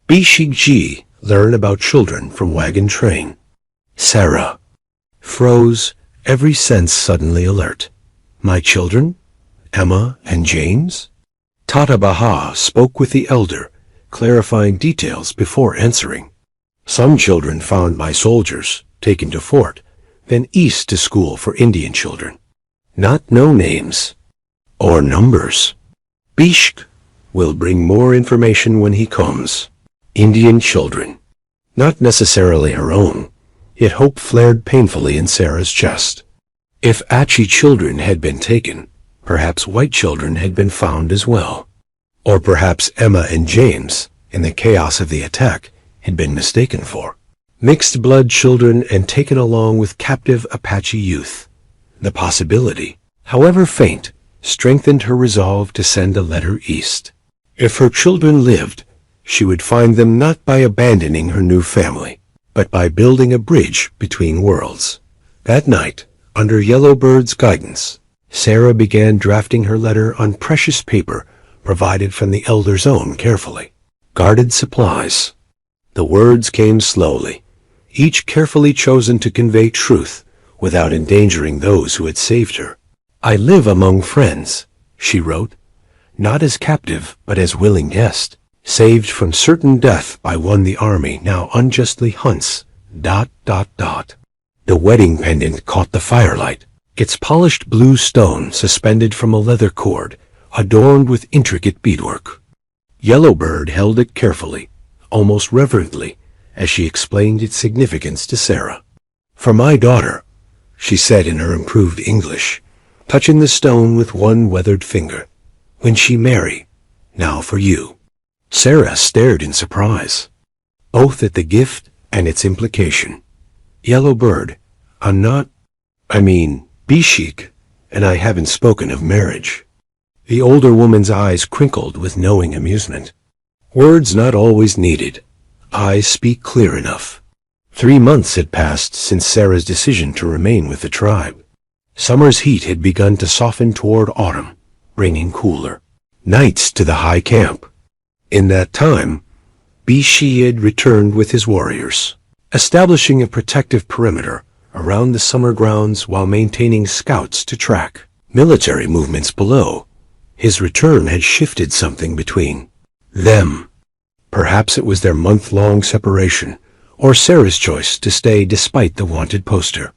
Bish-G learn about children from wagon train. Sarah froze, every sense suddenly alert. My children? Emma and James? Tatabaha spoke with the elder, clarifying details before answering. Some children found by soldiers, taken to fort, then east to school for Indian children. Not no names or numbers. Bishk will bring more information when he comes. Indian children. Not necessarily her own, yet hope flared painfully in Sarah's chest. If Apache children had been taken, perhaps white children had been found as well. Or perhaps Emma and James, in the chaos of the attack, had been mistaken for mixed-blood children and taken along with captive Apache youth. The possibility, however faint, strengthened her resolve to send a letter east. If her children lived, she would find them not by abandoning her new family, but by building a bridge between worlds. That night, under Yellowbird's guidance, Sarah began drafting her letter on precious paper provided from the elder's own carefully guarded supplies. The words came slowly, each carefully chosen to convey truth without endangering those who had saved her. I live among friends, she wrote, not as captive but as willing guest, saved from certain death by one the army now unjustly hunts, ... The wedding pendant caught the firelight, its polished blue stone suspended from a leather cord, adorned with intricate beadwork. Yellowbird held it carefully, almost reverently, as she explained its significance to Sarah. For my daughter, she said in her improved English, touching the stone with one weathered finger. When she marry, now for you. Sarah stared in surprise, both at the gift and its implication. Yellowbird, Bishik, and I haven't spoken of marriage. The older woman's eyes crinkled with knowing amusement. Words not always needed. Eyes speak clear enough. 3 months had passed since Sarah's decision to remain with the tribe. Summer's heat had begun to soften toward autumn, bringing cooler nights to the high camp. In that time, Bishi had returned with his warriors, establishing a protective perimeter around the summer grounds while maintaining scouts to track military movements below. His return had shifted something between them. Perhaps it was their month-long separation, or Sarah's choice to stay despite the wanted poster.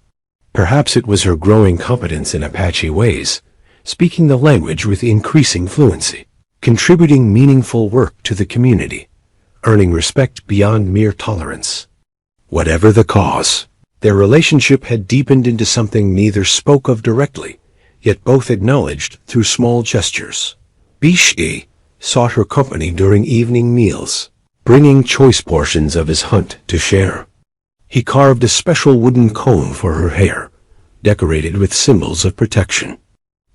Perhaps it was her growing competence in Apache ways, speaking the language with increasing fluency, contributing meaningful work to the community, earning respect beyond mere tolerance. Whatever the cause, their relationship had deepened into something neither spoke of directly, yet both acknowledged through small gestures. Bishi sought her company during evening meals, bringing choice portions of his hunt to share. He carved a special wooden comb for her hair, decorated with symbols of protection.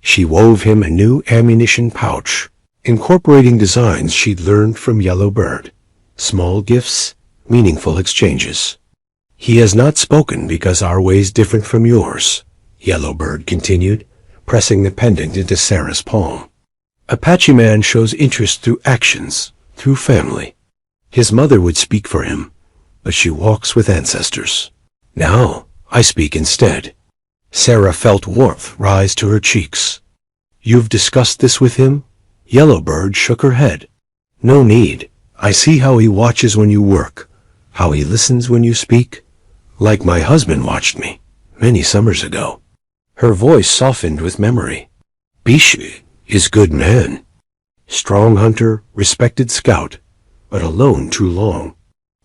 She wove him a new ammunition pouch, incorporating designs she'd learned from Yellowbird. Small gifts, meaningful exchanges. He has not spoken because our way's different from yours, Yellowbird continued, pressing the pendant into Sarah's palm. Apache man shows interest through actions, through family. His mother would speak for him, but she walks with ancestors. Now, I speak instead. Sarah felt warmth rise to her cheeks. You've discussed this with him? Yellowbird shook her head. No need. I see how he watches when you work, how he listens when you speak, like my husband watched me, many summers ago. Her voice softened with memory. Bishi is good man. Strong hunter, respected scout, but alone too long.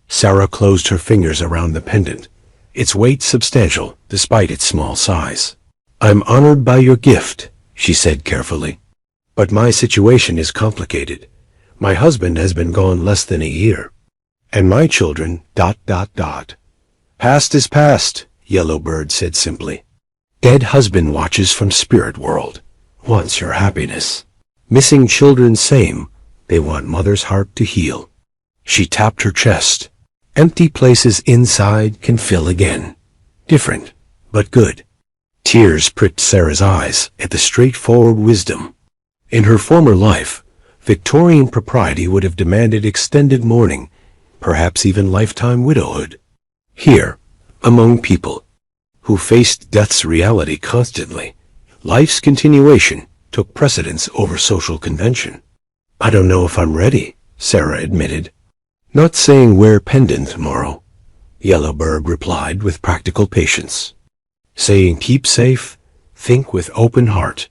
Sarah closed her fingers around the pendant, its weight substantial despite its small size. I'm honored by your gift, she said carefully. But my situation is complicated. My husband has been gone less than a year. And my children, ... Past is past, Yellowbird said simply. Dead husband watches from spirit world, wants your happiness. Missing children same, they want mother's heart to heal. She tapped her chest. Empty places inside can fill again. Different, but good. Tears pricked Sarah's eyes at the straightforward wisdom. In her former life, Victorian propriety would have demanded extended mourning, perhaps even lifetime widowhood. Here, among people who faced death's reality constantly, life's continuation took precedence over social convention. I don't know if I'm ready, Sarah admitted. Not saying wear pendant tomorrow, Yellowbird replied with practical patience. Saying keep safe, think with open heart.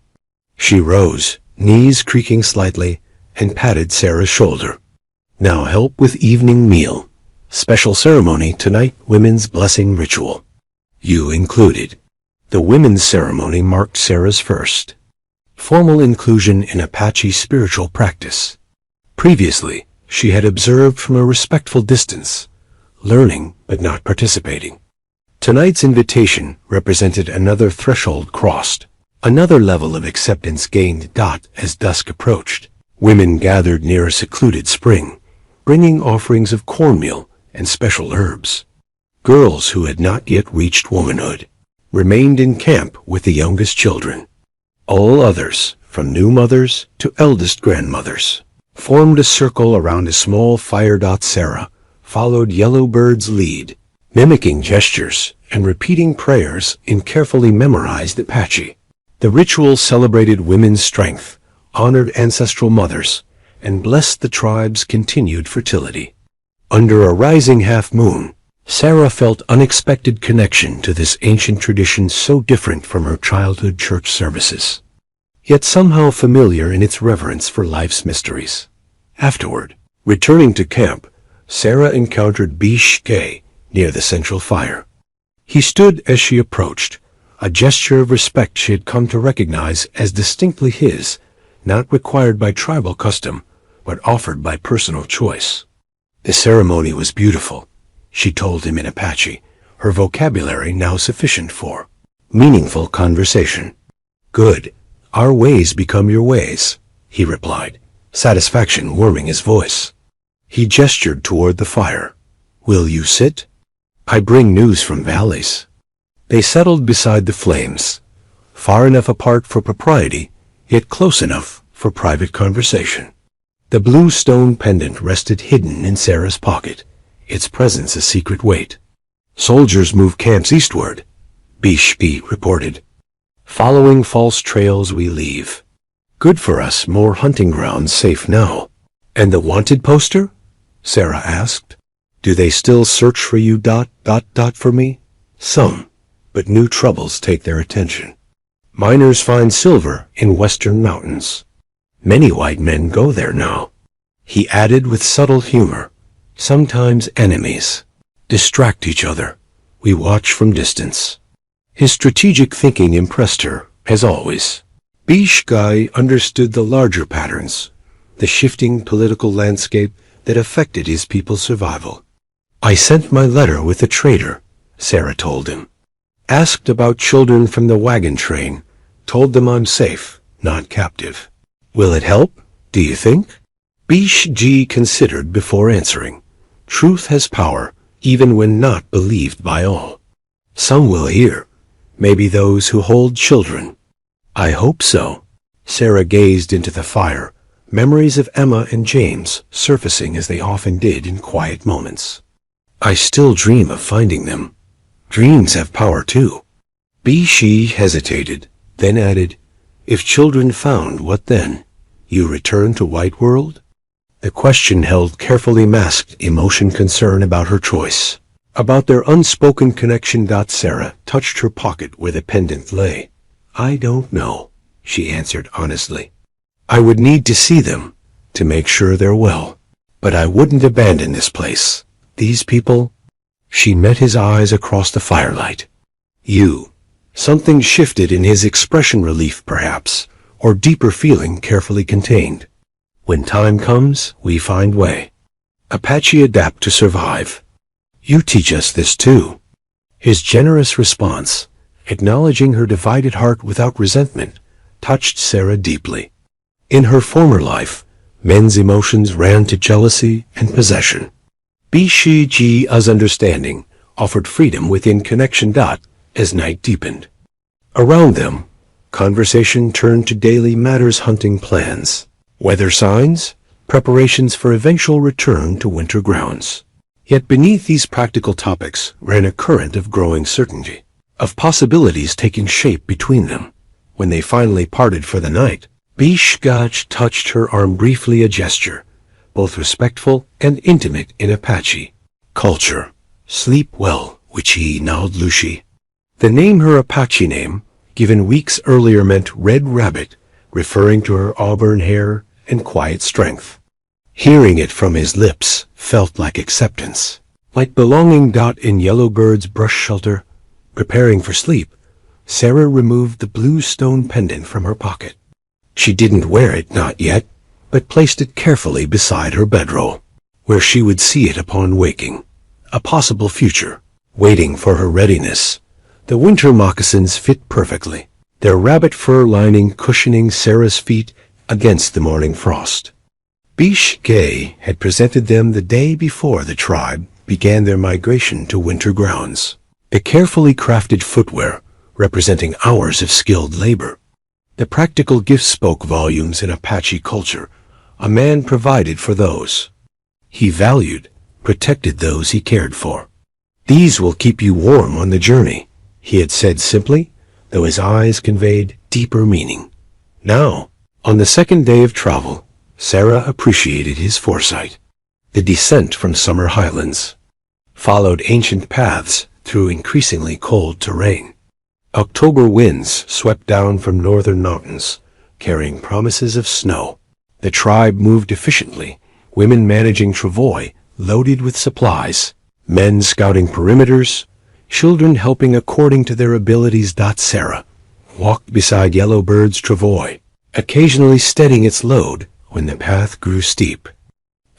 She rose, knees creaking slightly, and patted Sarah's shoulder. Now help with evening meal. Special ceremony tonight, women's blessing ritual. You included. The women's ceremony marked Sarah's first formal inclusion in Apache spiritual practice. Previously, she had observed from a respectful distance, learning but not participating. Tonight's invitation represented another threshold crossed, another level of acceptance gained. As dusk approached, women gathered near a secluded spring, bringing offerings of cornmeal and special herbs. Girls who had not yet reached womanhood remained in camp with the youngest children. All others, from new mothers to eldest grandmothers, formed a circle around a small fire. Sarah followed Yellowbird's lead, mimicking gestures and repeating prayers in carefully memorized Apache. The ritual celebrated women's strength, honored ancestral mothers, and blessed the tribe's continued fertility. Under a rising half-moon, Sarah felt unexpected connection to this ancient tradition so different from her childhood church services, yet somehow familiar in its reverence for life's mysteries. Afterward, returning to camp, Sarah encountered Bish near the central fire. He stood as she approached, a gesture of respect she had come to recognize as distinctly his, not required by tribal custom, but offered by personal choice. The ceremony was beautiful, she told him in Apache, her vocabulary now sufficient for meaningful conversation. Good. Our ways become your ways, he replied, satisfaction warming his voice. He gestured toward the fire. Will you sit? I bring news from valleys. They settled beside the flames, far enough apart for propriety, yet close enough for private conversation. The blue stone pendant rested hidden in Sarah's pocket, its presence a secret weight. Soldiers move camps eastward, Bish reported. Following false trails we leave. Good for us, more hunting grounds safe now. And the wanted poster? Sarah asked. Do they still search for you ... for me? Some, but new troubles take their attention. Miners find silver in western mountains. Many white men go there now. He added with subtle humor. Sometimes enemies distract each other. We watch from distance. His strategic thinking impressed her, as always. Bish understood the larger patterns, the shifting political landscape that affected his people's survival. I sent my letter with the trader, Sarah told him. Asked about children from the wagon train, told them I'm safe, not captive. Will it help, do you think? Bish considered before answering. Truth has power, even when not believed by all. Some will hear, maybe those who hold children. I hope so. Sarah gazed into the fire, memories of Emma and James surfacing as they often did in quiet moments. I still dream of finding them. Dreams have power too. Bishi hesitated, then added, if children found, what then? You return to White World? The question held carefully masked emotion concern about her choice. About their unspoken connection. Sarah touched her pocket where the pendant lay. I don't know, she answered honestly. I would need to see them, to make sure they're well. But I wouldn't abandon this place. These people... She met his eyes across the firelight. You. Something shifted in his expression, relief perhaps, or deeper feeling carefully contained. When time comes, we find way. Apache adapt to survive. You teach us this too. His generous response, acknowledging her divided heart without resentment, touched Sarah deeply. In her former life, men's emotions ran to jealousy and possession. Bishji's understanding offered freedom within connection. As night deepened. Around them, conversation turned to daily matters, hunting plans, weather signs, preparations for eventual return to winter grounds. Yet beneath these practical topics ran a current of growing certainty, of possibilities taking shape between them. When they finally parted for the night, Bishgaj touched her arm briefly, a gesture, both respectful and intimate in Apache culture. Sleep well, Wichi nod Lushi. The name, her Apache name, given weeks earlier, meant Red Rabbit, referring to her auburn hair and quiet strength. Hearing it from his lips felt like acceptance, like belonging. In Yellowbird's brush shelter, preparing for sleep, Sarah removed the blue stone pendant from her pocket. She didn't wear it, not yet, but placed it carefully beside her bedroll, where she would see it upon waking. A possible future, waiting for her readiness. The winter moccasins fit perfectly, their rabbit fur lining cushioning Sarah's feet against the morning frost. Bishgaj had presented them the day before the tribe began their migration to winter grounds. The carefully crafted footwear, representing hours of skilled labor. The practical gift spoke volumes in Apache culture. A man provided for those he valued, protected those he cared for. These will keep you warm on the journey, he had said simply, though his eyes conveyed deeper meaning. Now, on the second day of travel, Sarah appreciated his foresight. The descent from summer highlands followed ancient paths through increasingly cold terrain. October winds swept down from northern mountains, carrying promises of snow. The tribe moved efficiently, women managing travois loaded with supplies, men scouting perimeters, children helping according to their abilities. Sarah walked beside Yellowbird's travois, occasionally steadying its load when the path grew steep.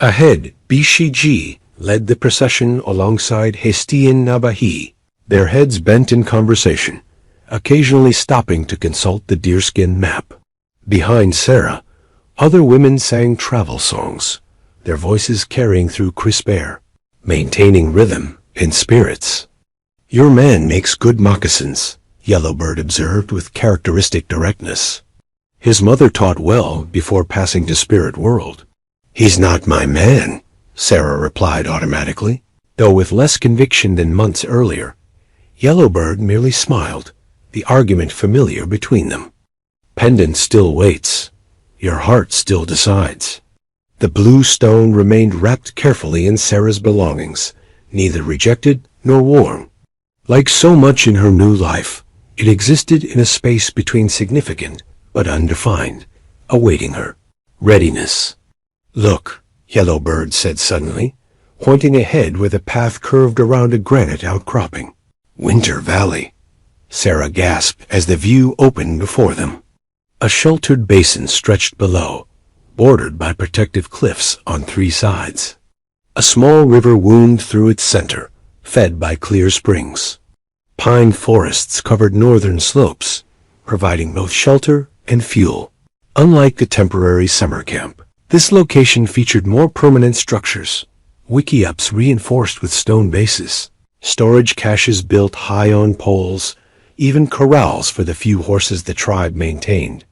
Ahead, Bishgaj led the procession alongside Hestian Nabahi, their heads bent in conversation, occasionally stopping to consult the deerskin map. Behind Sarah, other women sang travel songs, their voices carrying through crisp air, maintaining rhythm and spirits. Your man makes good moccasins, Yellowbird observed with characteristic directness. His mother taught well before passing to spirit world. He's not my man, Sarah replied automatically, though with less conviction than months earlier. Yellowbird merely smiled, the argument familiar between them. Pendant still waits. Your heart still decides. The blue stone remained wrapped carefully in Sarah's belongings, neither rejected nor worn. Like so much in her new life, it existed in a space between significant but undefined, awaiting her. Readiness. Look, Yellowbird said suddenly, pointing ahead where the path curved around a granite outcropping. Winter Valley. Sarah gasped as the view opened before them. A sheltered basin stretched below, bordered by protective cliffs on three sides. A small river wound through its center, fed by clear springs. Pine forests covered northern slopes, providing both shelter and fuel. Unlike the temporary summer camp, this location featured more permanent structures, wickiups reinforced with stone bases, storage caches built high on poles, even corrals for the few horses the tribe maintained.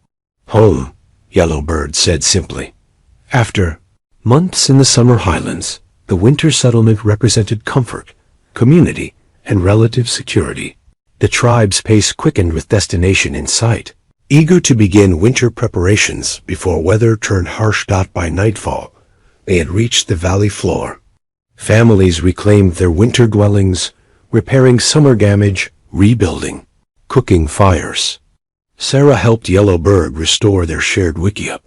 Home, Yellowbird said simply. After months in the summer highlands, the winter settlement represented comfort, community, and relative security. The tribe's pace quickened with destination in sight. Eager to begin winter preparations before weather turned harsh. By nightfall, they had reached the valley floor. Families reclaimed their winter dwellings, repairing summer damage, rebuilding, cooking fires. Sarah helped Yellowbird restore their shared wickiup,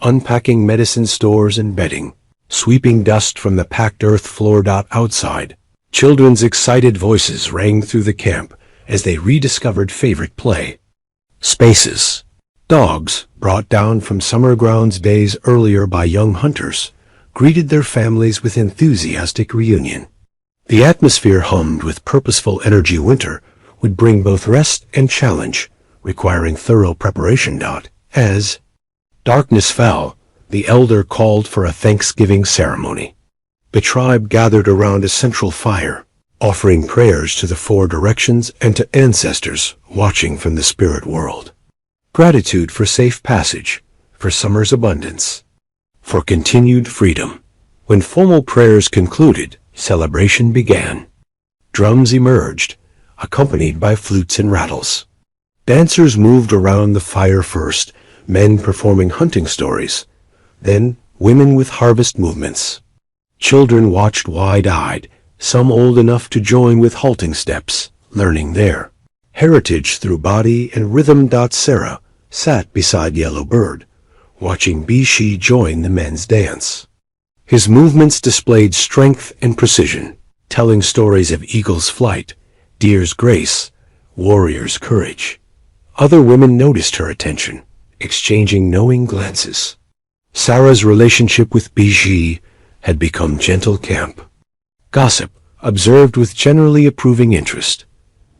unpacking medicine stores and bedding, sweeping dust from the packed earth floor. Outside, children's excited voices rang through the camp as they rediscovered favorite play spaces. Dogs, brought down from summer grounds days earlier by young hunters, greeted their families with enthusiastic reunion. The atmosphere hummed with purposeful energy. Winter would bring both rest and challenge, requiring thorough preparation. As darkness fell, the elder called for a Thanksgiving ceremony. The tribe gathered around a central fire, offering prayers to the four directions and to ancestors watching from the spirit world. Gratitude for safe passage, for summer's abundance, for continued freedom. When formal prayers concluded, celebration began. Drums emerged, accompanied by flutes and rattles. Dancers moved around the fire first, men performing hunting stories, then women with harvest movements. Children watched wide-eyed, some old enough to join with halting steps, learning their heritage through body and rhythm. Sarah sat beside Yellowbird, watching Bishi join the men's dance. His movements displayed strength and precision, telling stories of eagle's flight, deer's grace, warrior's courage. Other women noticed her attention, exchanging knowing glances. Sarah's relationship with Bishi had become gentle camp gossip, observed with generally approving interest.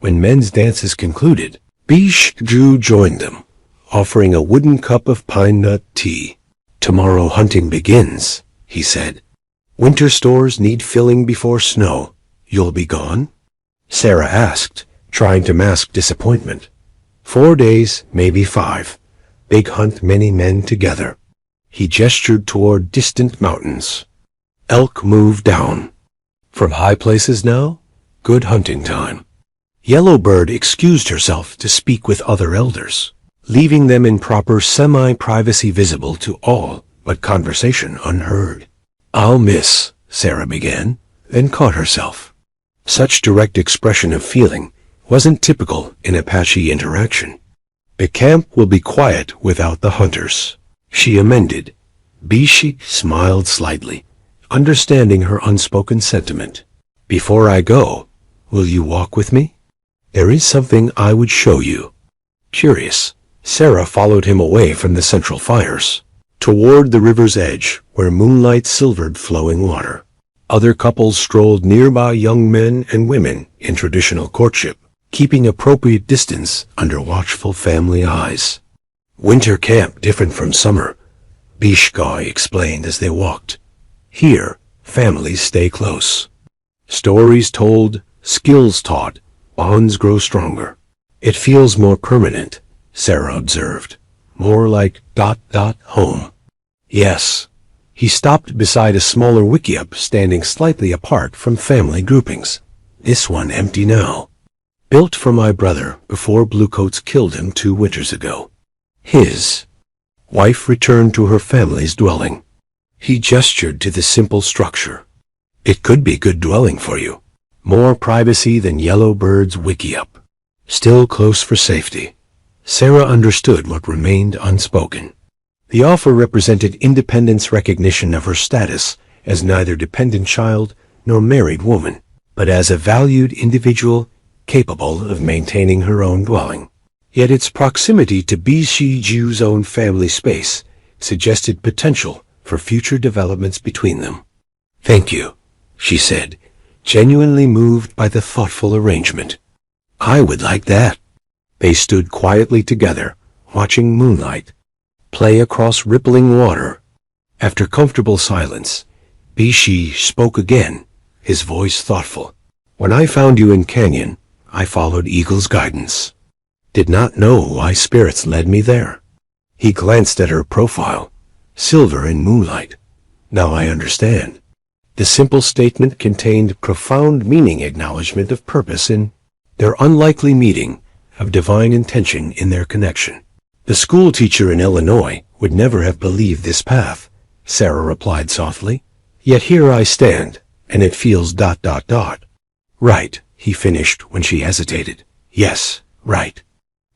When men's dances concluded, Bishi joined them, offering a wooden cup of pine nut tea. "Tomorrow hunting begins," he said. "Winter stores need filling before snow. You'll be gone?" Sarah asked, trying to mask disappointment. 4 days, maybe 5. Big hunt, many men together. He gestured toward distant mountains. Elk moved down. From high places now? Good hunting time. Yellowbird excused herself to speak with other elders, leaving them in proper semi-privacy visible to all, but conversation unheard. "I'll miss," Sarah began, then caught herself. Such direct expression of feeling wasn't typical in Apache interaction. "The camp will be quiet without the hunters," she amended. Bishi smiled slightly, understanding her unspoken sentiment. "Before I go, will you walk with me? There is something I would show you." Curious, Sarah followed him away from the central fires, toward the river's edge where moonlight silvered flowing water. Other couples strolled nearby, young men and women in traditional courtship, keeping appropriate distance under watchful family eyes. "Winter camp different from summer," Bishkai explained as they walked. "Here, families stay close. Stories told, skills taught, bonds grow stronger. It feels more permanent," Sarah observed. "More like ... home." "Yes." He stopped beside a smaller wickiup standing slightly apart from family groupings. "This one empty now. Built for my brother before bluecoats killed him 2 winters ago. His wife returned to her family's dwelling." He gestured to the simple structure. "It could be good dwelling for you. More privacy than Yellowbird's wickiup. Still close for safety." Sarah understood what remained unspoken. The offer represented independence, recognition of her status as neither dependent child nor married woman, but as a valued individual capable of maintaining her own dwelling. Yet its proximity to Bishiju's own family space suggested potential for future developments between them. "Thank you," she said, genuinely moved by the thoughtful arrangement. "I would like that." They stood quietly together, watching moonlight play across rippling water. After comfortable silence, Bishi spoke again, his voice thoughtful. "When I found you in Canyon, I followed Eagle's guidance. Did not know why spirits led me there." He glanced at her profile, silver in moonlight. "Now I understand." The simple statement contained profound meaning, acknowledgement of purpose in their unlikely meeting, of divine intention in their connection. The school teacher in Illinois would never have believed this path, Sarah replied softly. Yet here I stand, and it feels ... Right, he finished when she hesitated. Yes, right.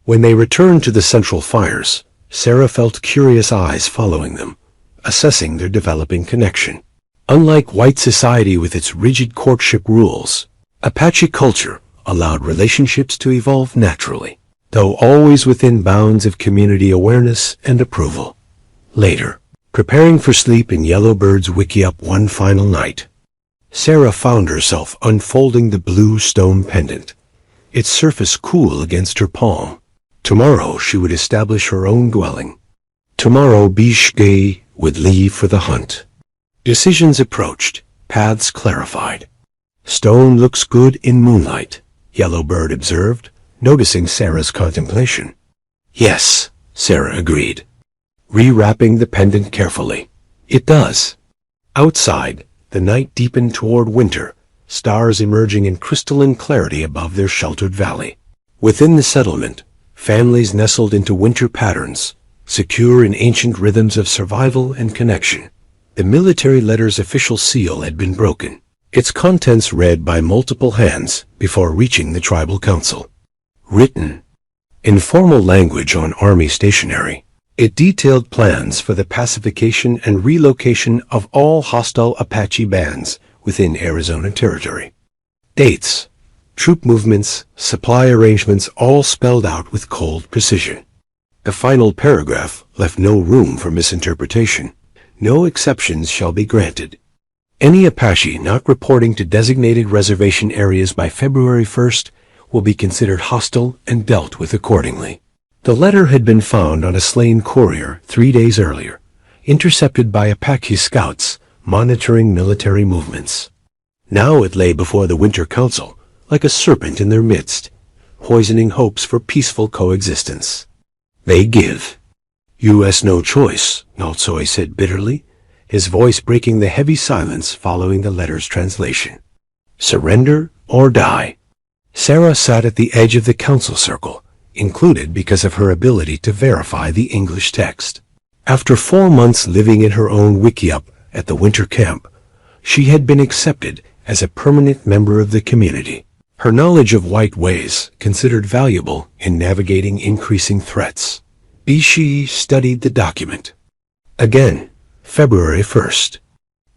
When they returned to the central fires, Sarah felt curious eyes following them, assessing their developing connection. Unlike white society with its rigid courtship rules, Apache culture allowed relationships to evolve naturally, though always within bounds of community awareness and approval. Later, preparing for sleep in Yellowbird's wickiup one final night, Sarah found herself unfolding the blue stone pendant, its surface cool against her palm. Tomorrow she would establish her own dwelling. Tomorrow Bishge would leave for the hunt. Decisions approached, paths clarified. Stone looks good in moonlight, Yellowbird observed, noticing Sarah's contemplation. Yes, Sarah agreed, rewrapping the pendant carefully. It does. Outside, the night deepened toward winter, stars emerging in crystalline clarity above their sheltered valley. Within the settlement, families nestled into winter patterns, secure in ancient rhythms of survival and connection. The military letter's official seal had been broken, its contents read by multiple hands before reaching the tribal council. Written in formal language on army stationery, it detailed plans for the pacification and relocation of all hostile Apache bands within Arizona territory. Dates, troop movements, supply arrangements all spelled out with cold precision. The final paragraph left no room for misinterpretation. No exceptions shall be granted. Any Apache not reporting to designated reservation areas by February 1st will be considered hostile and dealt with accordingly. The letter had been found on a slain courier 3 days earlier, intercepted by Apache scouts monitoring military movements. Now it lay before the Winter Council like a serpent in their midst, poisoning hopes for peaceful coexistence. They give U.S. no choice, Naltsoy said bitterly, his voice breaking the heavy silence following the letter's translation. Surrender or die. Sarah sat at the edge of the council circle, included because of her ability to verify the English text. After 4 months living in her own wickiup at the winter camp, she had been accepted as a permanent member of the community. Her knowledge of white ways considered valuable in navigating increasing threats. Bishi studied the document. Again, February 1st.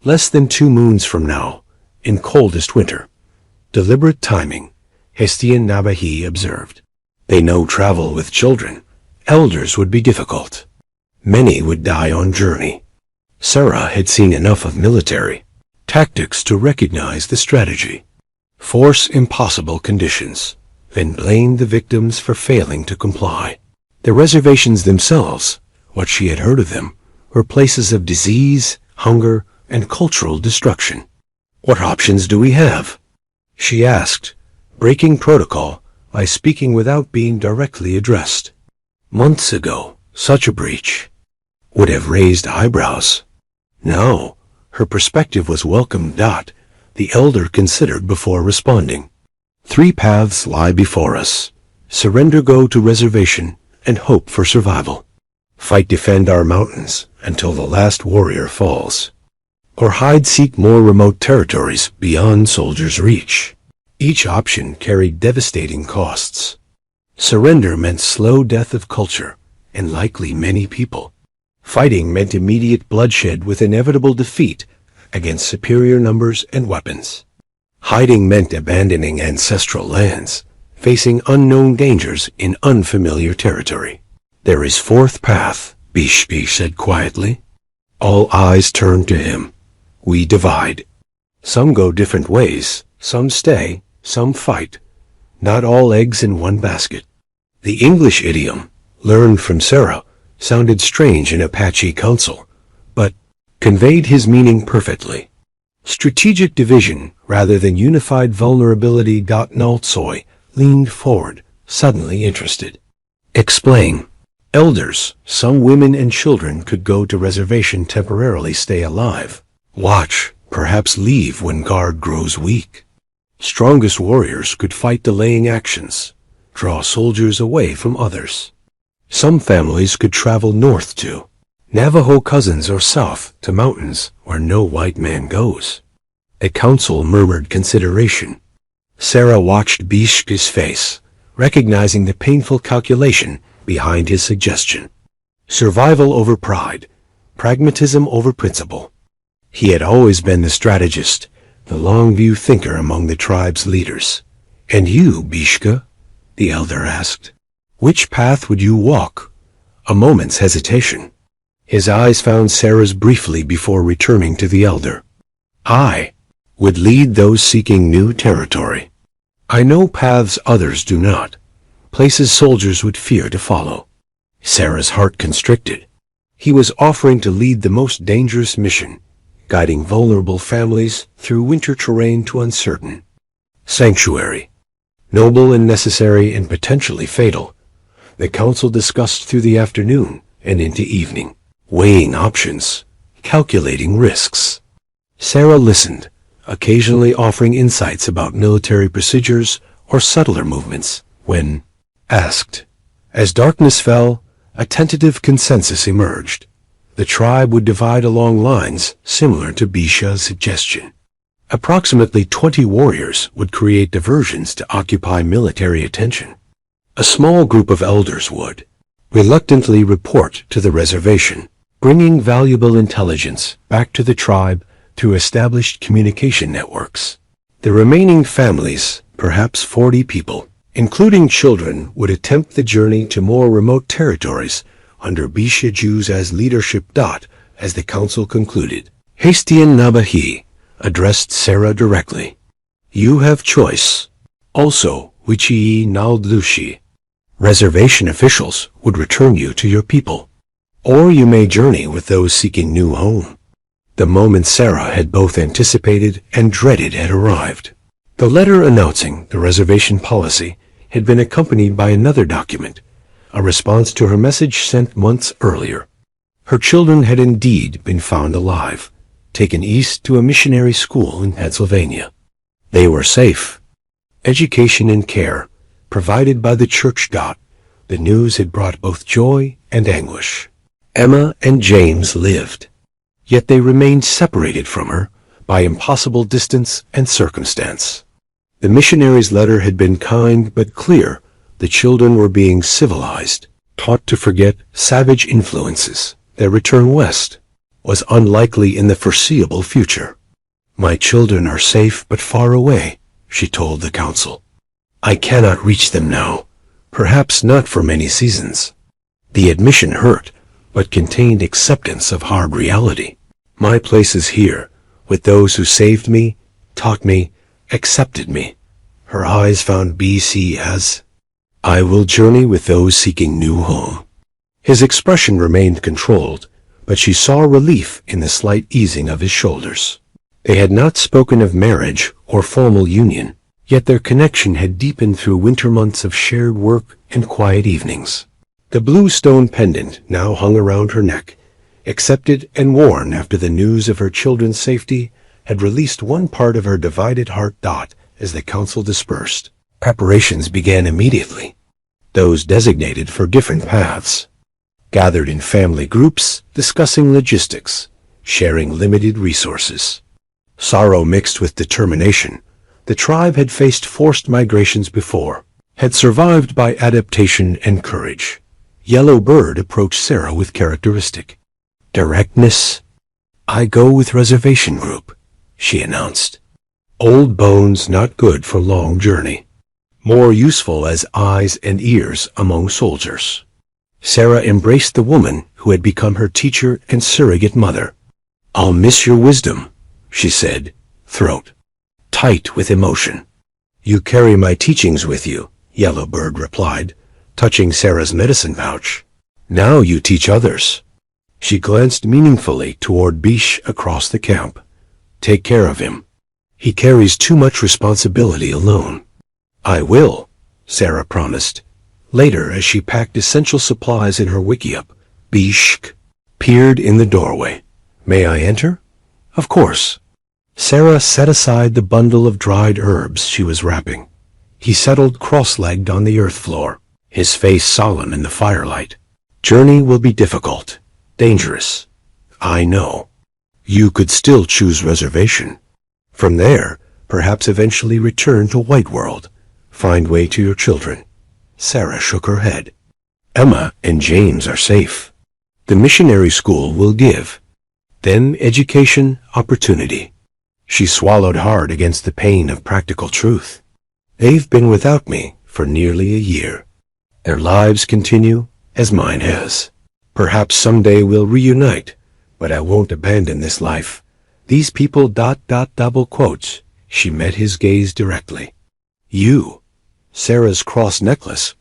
Less than 2 moons from now, in coldest winter. Deliberate timing, Hestian Nabahi observed. They know travel with children. Elders would be difficult. Many would die on journey. Sarah had seen enough of military tactics to recognize the strategy. Force impossible conditions, then blame the victims for failing to comply. The reservations themselves, what she had heard of them, were places of disease, hunger, and cultural destruction. What options do we have? She asked, breaking protocol by speaking without being directly addressed. Months ago, such a breach would have raised eyebrows. No, her perspective was welcome. The elder considered before responding. 3 paths lie before us. Surrender, go to reservation, and hope for survival. Fight, defend our mountains until the last warrior falls. Or hide, seek more remote territories beyond soldiers' reach. Each option carried devastating costs. Surrender meant slow death of culture, and likely many people. Fighting meant immediate bloodshed with inevitable defeat against superior numbers and weapons. Hiding meant abandoning ancestral lands, facing unknown dangers in unfamiliar territory. There is 4th path, Bishbi said quietly. All eyes turned to him. We divide. Some go different ways, some stay, some fight. Not all eggs in one basket. The English idiom, learned from Sarah, sounded strange in Apache council, but conveyed his meaning perfectly. Strategic division rather than unified vulnerability. Naltsoy leaned forward, suddenly interested. Explain. Elders, some women and children could go to reservation temporarily, stay alive. Watch, perhaps leave when guard grows weak. Strongest warriors could fight delaying actions, draw soldiers away from others. Some families could travel north to Navajo cousins or south to mountains where no white man goes. A council murmured consideration. Sarah watched Bishka's face, recognizing the painful calculation behind his suggestion. Survival over pride, pragmatism over principle. He had always been the strategist, the long-view thinker among the tribe's leaders. And you, Bishka? The elder asked. Which path would you walk? A moment's hesitation. His eyes found Sarah's briefly before returning to the elder. I would lead those seeking new territory. I know paths others do not, places soldiers would fear to follow. Sarah's heart constricted. He was offering to lead the most dangerous mission, guiding vulnerable families through winter terrain to uncertain sanctuary. Noble and necessary and potentially fatal. The council discussed through the afternoon and into evening, weighing options, calculating risks. Sarah listened, occasionally offering insights about military procedures or subtler movements, when asked. As darkness fell, a tentative consensus emerged. The tribe would divide along lines similar to Bisha's suggestion. Approximately 20 warriors would create diversions to occupy military attention. A small group of elders would reluctantly report to the reservation, bringing valuable intelligence back to the tribe through established communication networks. The remaining families, perhaps 40 people, including children, would attempt the journey to more remote territories under Bisha Jew's leadership. As the council concluded, Hastian Nabahi addressed Sarah directly. You have choice. Also, Wichii Naldlushi. Reservation officials would return you to your people. Or you may journey with those seeking new home. The moment Sarah had both anticipated and dreaded had arrived. The letter announcing the reservation policy had been accompanied by another document, a response to her message sent months earlier. Her children had indeed been found alive, taken east to a missionary school in Pennsylvania. They were safe. Education and care, provided by the church. The news had brought both joy and anguish. Emma and James lived, yet they remained separated from her by impossible distance and circumstance. The missionary's letter had been kind but clear. The children were being civilized, taught to forget savage influences. Their return west was unlikely in the foreseeable future. My children are safe but far away, she told the council. I cannot reach them now, perhaps not for many seasons. The admission hurt, but contained acceptance of hard reality. My place is here, with those who saved me, taught me, accepted me. Her eyes found BC as, I will journey with those seeking new home. His expression remained controlled, but she saw relief in the slight easing of his shoulders. They had not spoken of marriage or formal union, yet their connection had deepened through winter months of shared work and quiet evenings. The blue stone pendant now hung around her neck, accepted and worn after the news of her children's safety had released one part of her divided heart. As the council dispersed, preparations began immediately. Those designated for different paths gathered in family groups, discussing logistics, sharing limited resources. Sorrow mixed with determination. The tribe had faced forced migrations before, had survived by adaptation and courage. Yellow Bird approached Sarah with characteristic directness. I go with reservation group, she announced. Old bones not good for long journey. More useful as eyes and ears among soldiers. Sarah embraced the woman who had become her teacher and surrogate mother. I'll miss your wisdom, she said, throat tight with emotion. You carry my teachings with you, Yellow Bird replied, touching Sarah's medicine pouch. Now you teach others. She glanced meaningfully toward Bish across the camp. Take care of him. He carries too much responsibility alone. I will, Sarah promised. Later, as she packed essential supplies in her wickiup, Bishk peered in the doorway. May I enter? Of course. Sarah set aside the bundle of dried herbs she was wrapping. He settled cross-legged on the earth floor. his face solemn in the firelight. Journey will be difficult, dangerous. I know. You could still choose reservation. From there, perhaps eventually return to White World. Find way to your children. Sarah shook her head. Emma and James are safe. The missionary school will give them education, opportunity. She swallowed hard against the pain of practical truth. They've been without me for nearly a year. Their lives continue as mine has. Perhaps someday we'll reunite, but I won't abandon this life. These people ... double quotes. She met his gaze directly. You. Sarah's cross necklace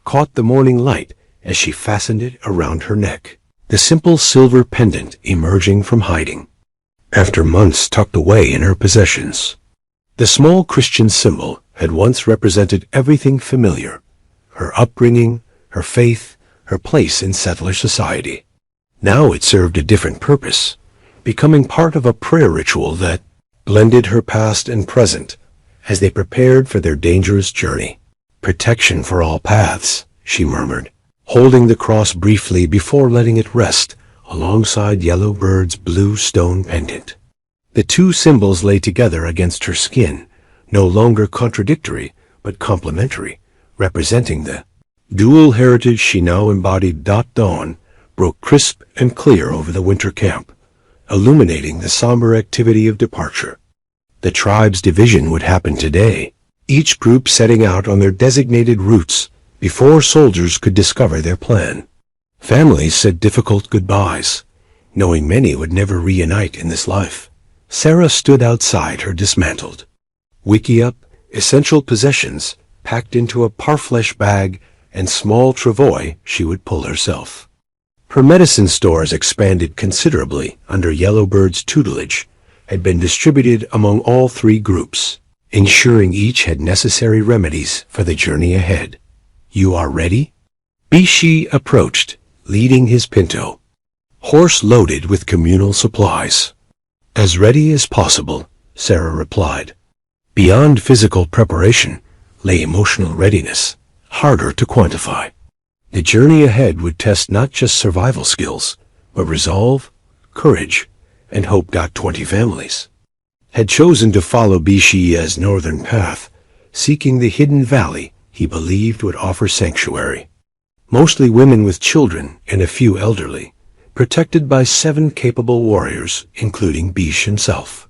caught the morning light as she fastened it around her neck, the simple silver pendant emerging from hiding. After months tucked away in her possessions, the small Christian symbol had once represented everything familiar, her upbringing, her faith, her place in settler society. Now it served a different purpose, becoming part of a prayer ritual that blended her past and present as they prepared for their dangerous journey. Protection for all paths, she murmured, holding the cross briefly before letting it rest alongside Yellowbird's blue stone pendant. The two symbols lay together against her skin, no longer contradictory but complementary, representing the dual heritage she now embodied. Dawn broke crisp and clear over the winter camp, illuminating the somber activity of departure. The tribe's division would happen today, each group setting out on their designated routes before soldiers could discover their plan. Families said difficult goodbyes, knowing many would never reunite in this life. Sarah stood outside her dismantled wickiup, essential possessions packed into a parfleche bag and small travois she would pull herself. Her medicine stores, expanded considerably under Yellowbird's tutelage, had been distributed among all three groups, ensuring each had necessary remedies for the journey ahead. You are ready? Bishi approached, leading his pinto, horse loaded with communal supplies. As ready as possible, Sarah replied. Beyond physical preparation lay emotional readiness, harder to quantify. The journey ahead would test not just survival skills, but resolve, courage, and hope. 20 families had chosen to follow Bishi's northern path, seeking the hidden valley he believed would offer sanctuary. Mostly women with children and a few elderly, protected by 7 capable warriors, including Bish himself.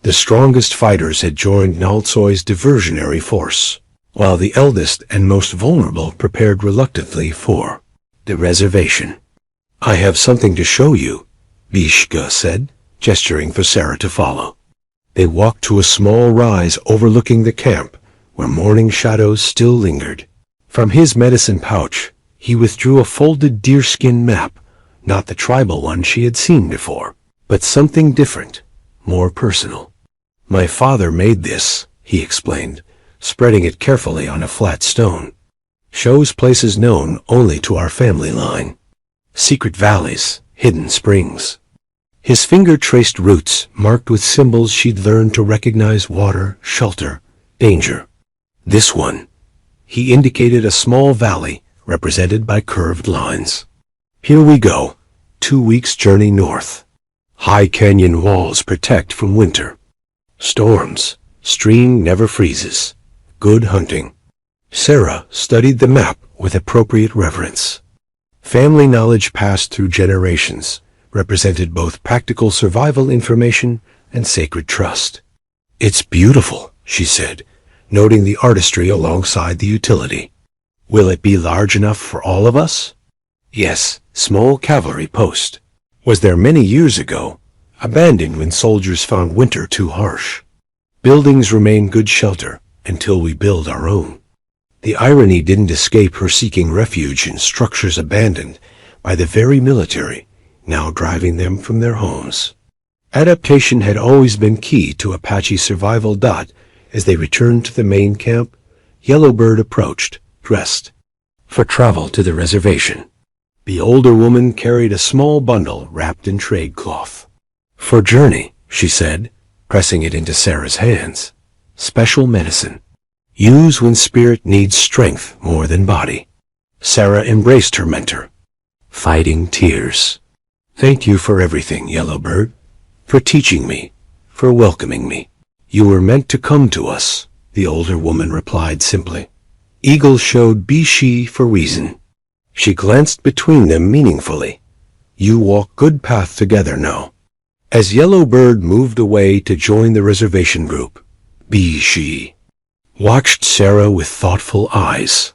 The strongest fighters had joined Naltsoy's diversionary force, while the eldest and most vulnerable prepared reluctantly for the reservation. I have something to show you, Bishka said, gesturing for Sarah to follow. They walked to a small rise overlooking the camp, where morning shadows still lingered. From his medicine pouch, he withdrew a folded deerskin map, not the tribal one she had seen before, but something different, more personal. My father made this, he explained, spreading it carefully on a flat stone. Shows places known only to our family line. Secret valleys, hidden springs. His finger traced routes marked with symbols she'd learned to recognize: water, shelter, danger. This one. He indicated a small valley represented by curved lines. Here we go. 2 weeks' journey north. High canyon walls protect from winter storms. Stream never freezes. Good hunting. Sarah studied the map with appropriate reverence. Family knowledge passed through generations, represented both practical survival information and sacred trust. It's beautiful, she said, noting the artistry alongside the utility. Will it be large enough for all of us? Yes, small cavalry post. Was there many years ago, abandoned when soldiers found winter too harsh. Buildings remain good shelter until we build our own. The irony didn't escape her, seeking refuge in structures abandoned by the very military, now driving them from their homes. Adaptation had always been key to Apache survival. As they returned to the main camp, Yellowbird approached, dressed for travel to the reservation. The older woman carried a small bundle wrapped in trade cloth. For journey, she said, pressing it into Sarah's hands. Special medicine. Use when spirit needs strength more than body. Sarah embraced her mentor, fighting tears. Thank you for everything, Yellowbird. For teaching me, for welcoming me. You were meant to come to us, the older woman replied simply. Eagle showed be she for reason. She glanced between them meaningfully. You walk good path together now. As Yellowbird moved away to join the reservation group, be she watched Sarah with thoughtful eyes.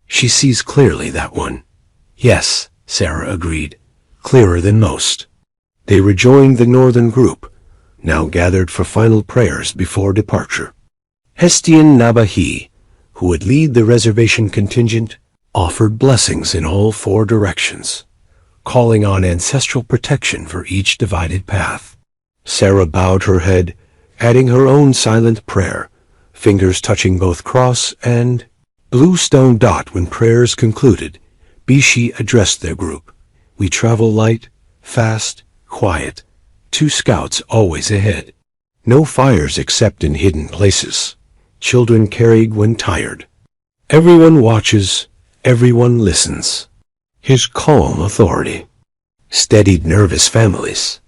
She sees clearly, that one. Yes, Sarah agreed, clearer than most. They rejoined the northern group, now gathered for final prayers before departure. Hestian Nabahi, who would lead the reservation contingent, offered blessings in all four directions, calling on ancestral protection for each divided path. Sarah bowed her head, adding her own silent prayer, fingers touching both cross and blue stone dot. When prayers concluded, Bishi addressed their group. We travel light, fast, quiet. 2 scouts always ahead. No fires except in hidden places. Children carried when tired. Everyone watches, everyone listens. His calm authority steadied nervous families.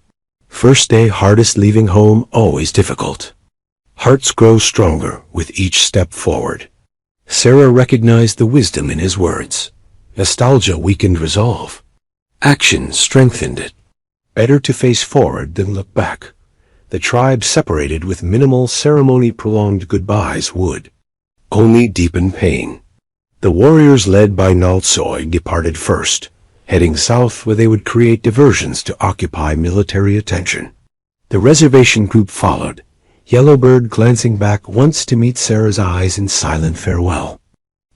First day hardest, leaving home always difficult. Hearts grow stronger with each step forward. Sarah recognized the wisdom in his words. Nostalgia weakened resolve. Action strengthened it. Better to face forward than look back. The tribe separated with minimal ceremony. Prolonged goodbyes would only deepen pain. The warriors led by Naltsoy departed first, heading south where they would create diversions to occupy military attention. The reservation group followed, Yellowbird glancing back once to meet Sarah's eyes in silent farewell.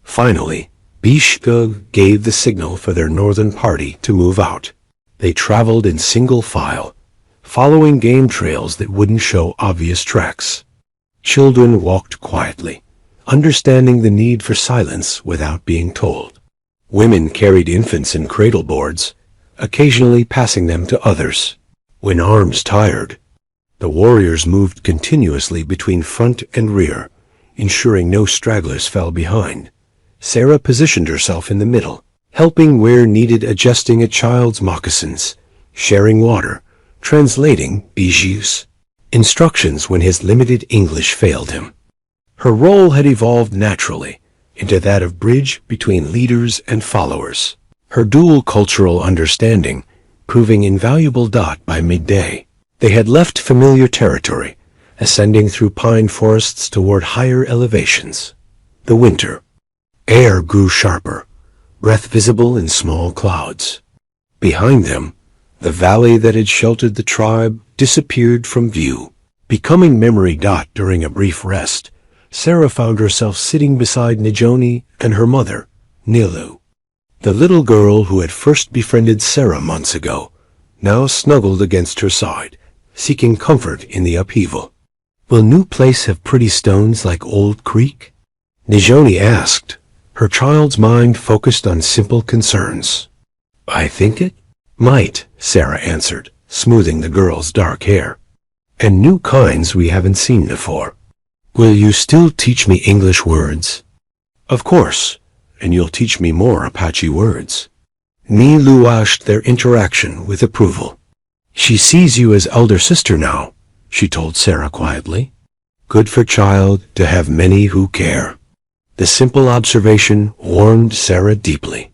Finally, Bishka gave the signal for their northern party to move out. They traveled in single file, following game trails that wouldn't show obvious tracks. Children walked quietly, understanding the need for silence without being told. Women carried infants in cradle boards, occasionally passing them to others. When arms tired, the warriors moved continuously between front and rear, ensuring no stragglers fell behind. Sarah positioned herself in the middle, helping where needed, adjusting a child's moccasins, sharing water, translating Biju's instructions when his limited English failed him. Her role had evolved naturally into that of bridge between leaders and followers, her dual cultural understanding proving invaluable. By midday, they had left familiar territory, ascending through pine forests toward higher elevations. The winter air grew sharper, breath visible in small clouds. Behind them, the valley that had sheltered the tribe disappeared from view, becoming memory. During a brief rest, Sarah found herself sitting beside Nijoni and her mother, Nilu. The little girl who had first befriended Sarah months ago now snuggled against her side, seeking comfort in the upheaval. Will new place have pretty stones like Old Creek? Nijoni asked, her child's mind focused on simple concerns. I think it might, Sarah answered, smoothing the girl's dark hair. And new kinds we haven't seen before. Will you still teach me English words? Of course, and you'll teach me more Apache words. Nilu watched their interaction with approval. She sees you as elder sister now, she told Sarah quietly. Good for child to have many who care. The simple observation warmed Sarah deeply.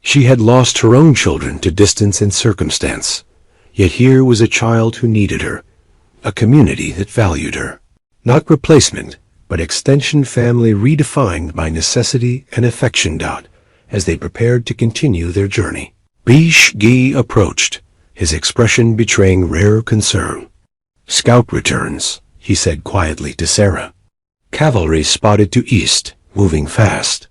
She had lost her own children to distance and circumstance, yet here was a child who needed her, a community that valued her. Not replacement, but extension, family redefined by necessity and affection. As they prepared to continue their journey, Bish-gi approached, his expression betraying rare concern. Scout returns, he said quietly to Sarah. Cavalry spotted to east, moving fast.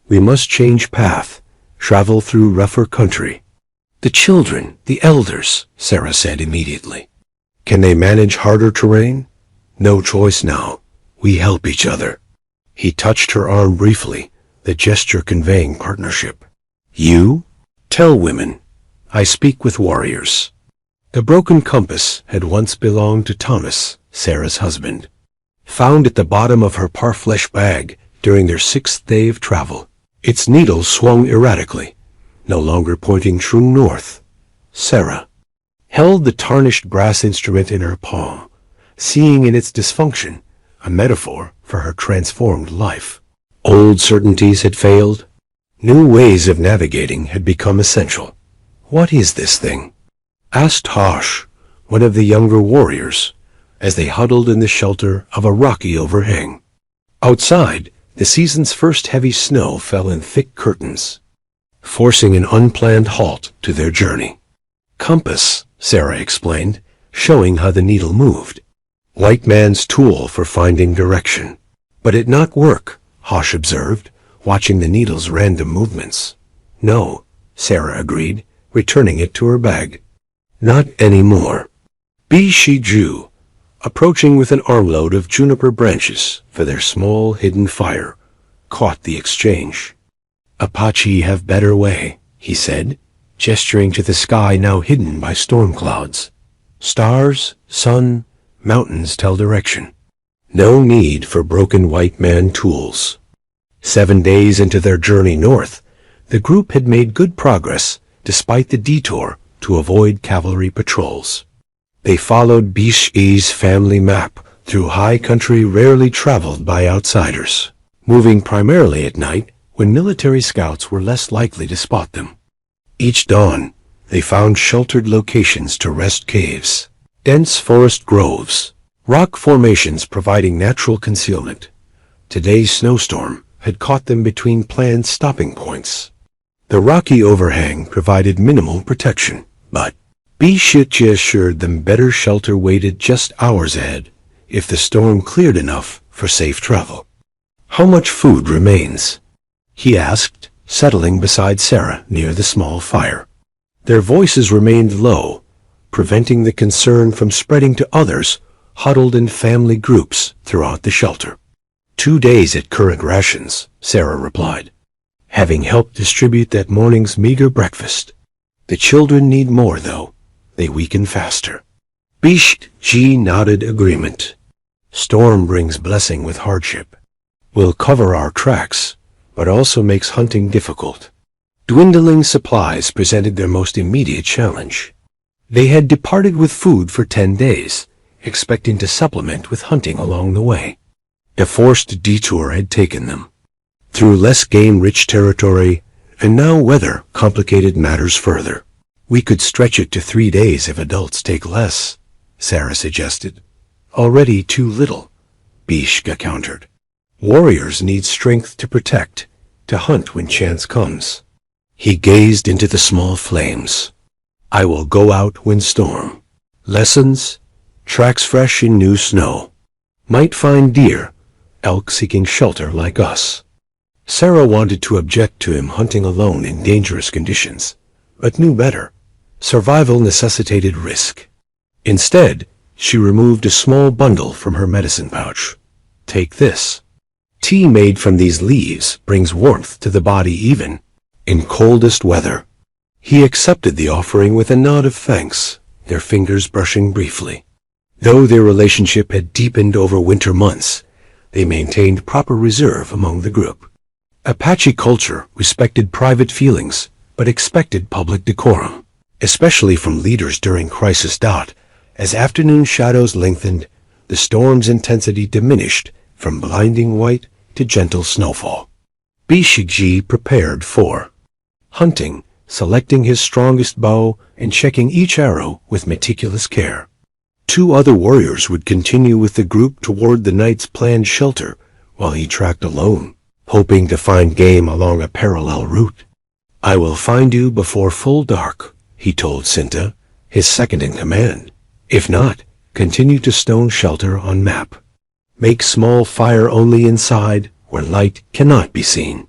We must change path, travel through rougher country. The children, the elders, Sarah said immediately. Can they manage harder terrain? No choice now. We help each other. He touched her arm briefly, the gesture conveying partnership. You? Tell women. I speak with warriors. The broken compass had once belonged to Thomas, Sarah's husband. Found at the bottom of her parfleche bag during their 6th day of travel. Its needle swung erratically, no longer pointing true north. Sarah held the tarnished brass instrument in her palm, seeing in its dysfunction a metaphor for her transformed life. Old certainties had failed. New ways of navigating had become essential. "What is this thing?" asked Hosh, one of the younger warriors, as they huddled in the shelter of a rocky overhang. Outside, the season's first heavy snow fell in thick curtains, forcing an unplanned halt to their journey. "Compass," Sarah explained, showing how the needle moved. "White man's tool for finding direction." "But it not work," Hosh observed, watching the needle's random movements. "No," Sarah agreed, returning it to her bag. "Not anymore." Bishiju, approaching with an armload of juniper branches for their small hidden fire, caught the exchange. "Apache have better way," he said, gesturing to the sky now hidden by storm clouds. "Stars, sun, mountains tell direction. No need for broken white man tools." 7 days into their journey north, the group had made good progress despite the detour to avoid cavalry patrols. They followed Bishi's family map through high country rarely traveled by outsiders, moving primarily at night when military scouts were less likely to spot them. Each dawn, they found sheltered locations to rest: caves, dense forest groves, rock formations providing natural concealment. Today's snowstorm had caught them between planned stopping points. The rocky overhang provided minimal protection, but Bishichi assured them better shelter waited just hours ahead if the storm cleared enough for safe travel. "How much food remains?" he asked, settling beside Sarah near the small fire. Their voices remained low, preventing the concern from spreading to others huddled in family groups throughout the shelter. 2 days at current rations, Sarah replied, having helped distribute that morning's meager breakfast. "The children need more, though. They weaken faster." Bish-ji nodded agreement. "Storm brings blessing with hardship. Will cover our tracks, but also makes hunting difficult." Dwindling supplies presented their most immediate challenge. They had departed with food for 10 days, expecting to supplement with hunting along the way. A forced detour had taken them through less game-rich territory, and now weather complicated matters further. "We could stretch it to 3 days if adults take less," Sarah suggested. "Already too little," Bishka countered. "Warriors need strength to protect, to hunt when chance comes." He gazed into the small flames. "I will go out when storm. Lessons, tracks fresh in new snow. Might find deer, elk seeking shelter like us." Sarah wanted to object to him hunting alone in dangerous conditions, but knew better. Survival necessitated risk. Instead, she removed a small bundle from her medicine pouch. "Take this. Tea made from these leaves brings warmth to the body even in coldest weather." He accepted the offering with a nod of thanks, their fingers brushing briefly. Though their relationship had deepened over winter months, they maintained proper reserve among the group. Apache culture respected private feelings, but expected public decorum, especially from leaders during crisis. As afternoon shadows lengthened, the storm's intensity diminished from blinding white to gentle snowfall. Bishigji prepared for hunting, selecting his strongest bow and checking each arrow with meticulous care. 2 other warriors would continue with the group toward the night's planned shelter, while he tracked alone, hoping to find game along a parallel route. "I will find you before full dark," he told Cinta, his second in command. "If not, continue to stone shelter on map. Make small fire only inside, where light cannot be seen."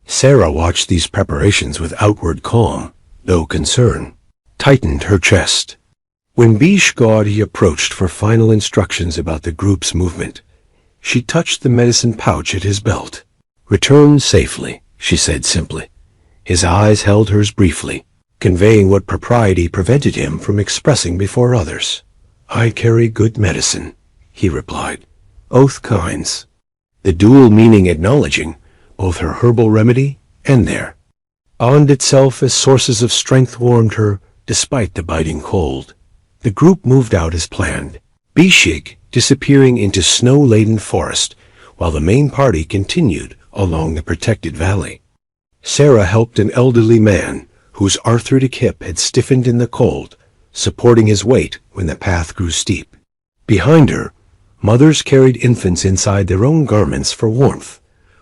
Sarah watched these preparations with outward calm, though concern tightened her chest. When Bishgaudy approached for final instructions about the group's movement, she touched the medicine pouch at his belt. "Return safely," she said simply. His eyes held hers briefly, conveying what propriety prevented him from expressing before others. "I carry good medicine," he replied. "Both kinds." The dual meaning acknowledging both her herbal remedy and there. Armed itself as sources of strength warmed her, despite the biting cold. The group moved out as planned, Bishig disappearing into snow-laden forest, while the main party continued along the protected valley. Sarah helped an elderly man, whose arthritic hip had stiffened in the cold, supporting his weight when the path grew steep. Behind her, mothers carried infants inside their own garments for warmth,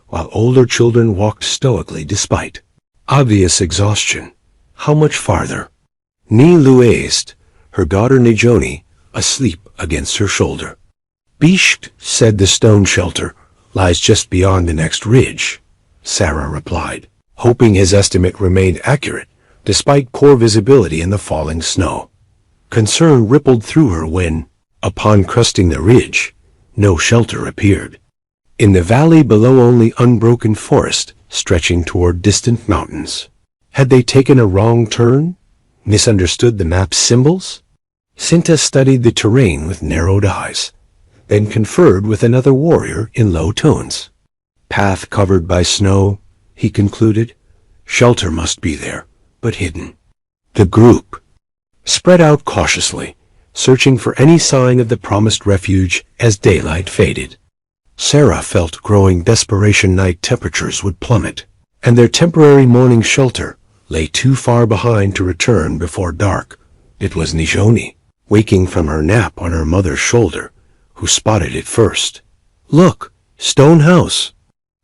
while older children walked stoically despite obvious exhaustion. How much farther? Ni Luaist, her daughter Nijoni, asleep against her shoulder. Bisht said the stone shelter lies just beyond the next ridge, Sarah replied, hoping his estimate remained accurate despite poor visibility in the falling snow. Concern rippled through her when, upon cresting the ridge, no shelter appeared. In the valley below, only unbroken forest stretching toward distant mountains. Had they taken a wrong turn? Misunderstood the map's symbols? Cinta studied the terrain with narrowed eyes, then conferred with another warrior in low tones. Path covered by snow, he concluded. Shelter must be there, but hidden. The group spread out cautiously, searching for any sign of the promised refuge as daylight faded. Sarah felt growing desperation. Night temperatures would plummet, and their temporary morning shelter lay too far behind to return before dark. It was Nijoni, waking from her nap on her mother's shoulder, who spotted it first. Look, stone house.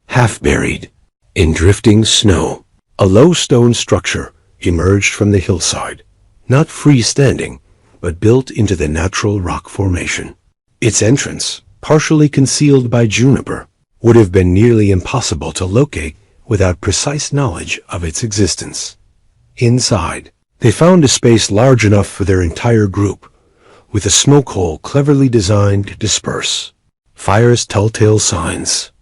Half buried in drifting snow, a low stone structure emerged from the hillside, not freestanding, but built into the natural rock formation. Its entrance, partially concealed by juniper, would have been nearly impossible to locate without precise knowledge of its existence. Inside, they found a space large enough for their entire group, with a smoke hole cleverly designed to disperse fire's telltale signs.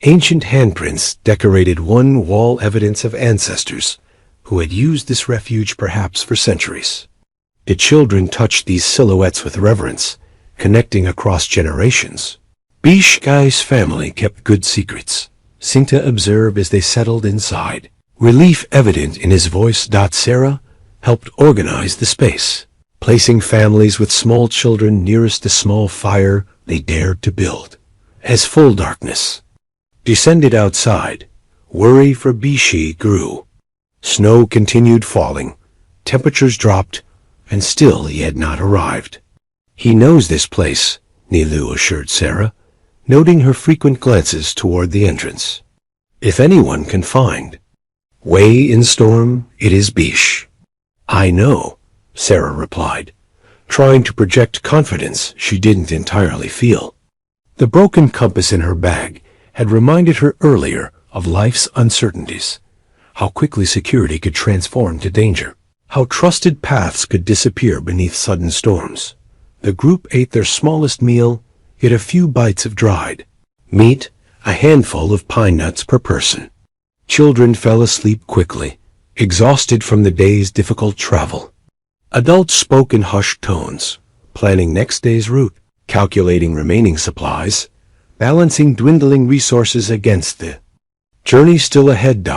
Ancient handprints decorated one wall, evidence of ancestors who had used this refuge perhaps for centuries. The children touched these silhouettes with reverence, connecting across generations. Bishgai's family kept good secrets, Cinta observed as they settled inside, relief evident in his voice. Sarah helped organize the space, placing families with small children nearest the small fire they dared to build. As full darkness descended outside, worry for Bishi grew. Snow continued falling, temperatures dropped, and still he had not arrived. He knows this place, Nilu assured Sarah, noting her frequent glances toward the entrance. If anyone can find way in storm, it is Bish. I know, Sarah replied, trying to project confidence she didn't entirely feel. The broken compass in her bag had reminded her earlier of life's uncertainties, how quickly security could transform to danger, how trusted paths could disappear beneath sudden storms. The group ate their smallest meal, yet a few bites of dried meat, a handful of pine nuts per person. Children fell asleep quickly, exhausted from the day's difficult travel. Adults spoke in hushed tones, planning next day's route, calculating remaining supplies, balancing dwindling resources against the journey still ahead.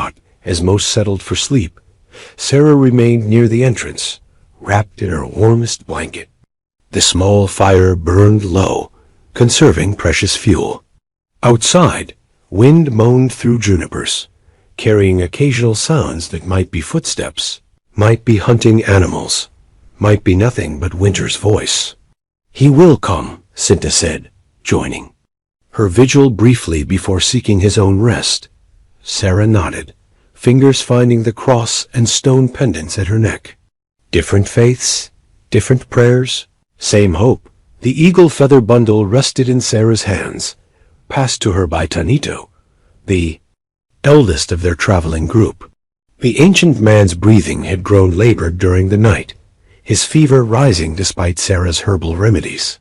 As most settled for sleep, Sarah remained near the entrance, wrapped in her warmest blanket. The small fire burned low, conserving precious fuel. Outside, wind moaned through junipers, carrying occasional sounds that might be footsteps, might be hunting animals, might be nothing but winter's voice. He will come, Cinta said, joining her vigil briefly before seeking his own rest. Sarah nodded, fingers finding the cross and stone pendants at her neck. Different faiths, different prayers, same hope. The eagle feather bundle rested in Sarah's hands, passed to her by Tanito, the eldest of their traveling group. The ancient man's breathing had grown labored during the night, his fever rising despite Sarah's herbal remedies.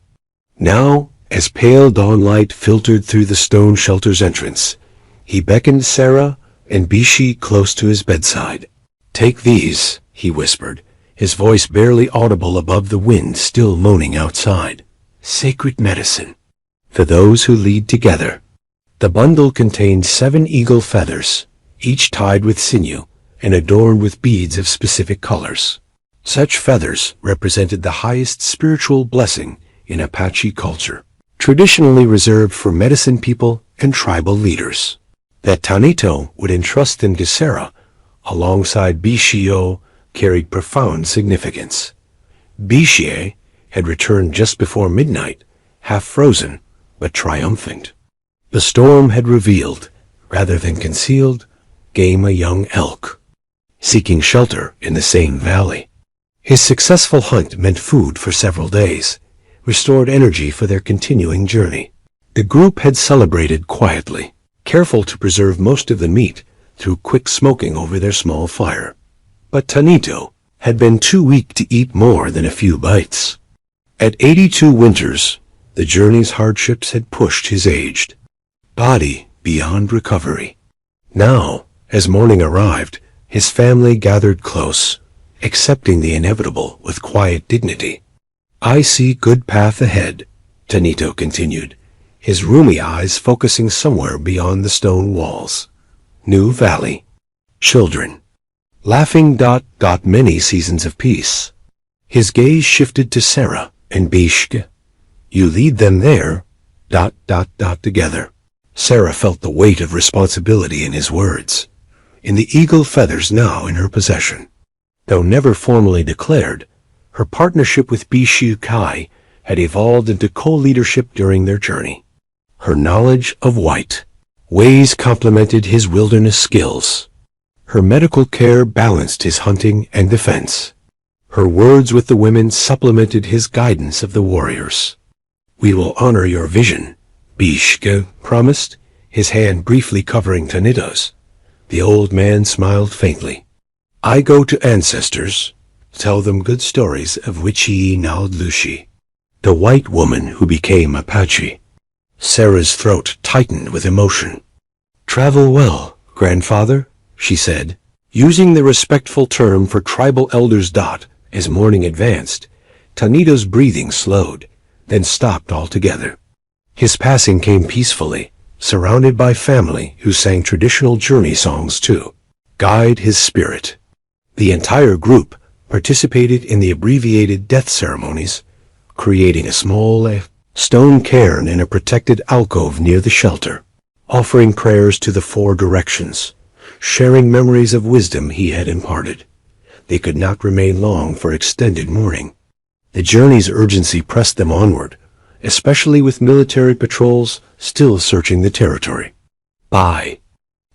Now, as pale dawnlight filtered through the stone shelter's entrance, he beckoned Sarah and Bishi close to his bedside. Take these, he whispered, his voice barely audible above the wind still moaning outside. Sacred medicine for those who lead together. The bundle contained 7 eagle feathers, each tied with sinew and adorned with beads of specific colors. Such feathers represented the highest spiritual blessing in Apache culture, traditionally reserved for medicine people and tribal leaders. That Tanito would entrust them to Sarah, alongside Bishio, carried profound significance. Bishie had returned just before midnight, half frozen, but triumphant. The storm had revealed, rather than concealed, game a young elk, seeking shelter in the same valley. His successful hunt meant food for several days, restored energy for their continuing journey. The group had celebrated quietly, careful to preserve most of the meat through quick smoking over their small fire. But Tanito had been too weak to eat more than a few bites. At 82 winters, the journey's hardships had pushed his aged body beyond recovery. Now, as morning arrived, his family gathered close, accepting the inevitable with quiet dignity. "I see good path ahead," Tanito continued, his rheumy eyes focusing somewhere beyond the stone walls. "New valley. Children. Laughing ... many seasons of peace." His gaze shifted to Sarah and Bishke. "You lead them there ... together." Sarah felt the weight of responsibility in his words, in the eagle feathers now in her possession. Though never formally declared, her partnership with Bishu Kai had evolved into co-leadership during their journey. Her knowledge of white ways complemented his wilderness skills. Her medical care balanced his hunting and defense. Her words with the women supplemented his guidance of the warriors. "We will honor your vision," Bishke promised, his hand briefly covering Tanito's. The old man smiled faintly. "I go to ancestors, tell them good stories of Wichi Naudlushi, the white woman who became Apache." Sarah's throat tightened with emotion. "Travel well, grandfather," she said, using the respectful term for tribal elders. As morning advanced, Tanito's breathing slowed, then stopped altogether. His passing came peacefully, surrounded by family who sang traditional journey songs to guide his spirit. The entire group participated in the abbreviated death ceremonies, creating a small stone cairn in a protected alcove near the shelter, offering prayers to the four directions, sharing memories of wisdom he had imparted. They could not remain long for extended mourning. The journey's urgency pressed them onward, especially with military patrols still searching the territory. By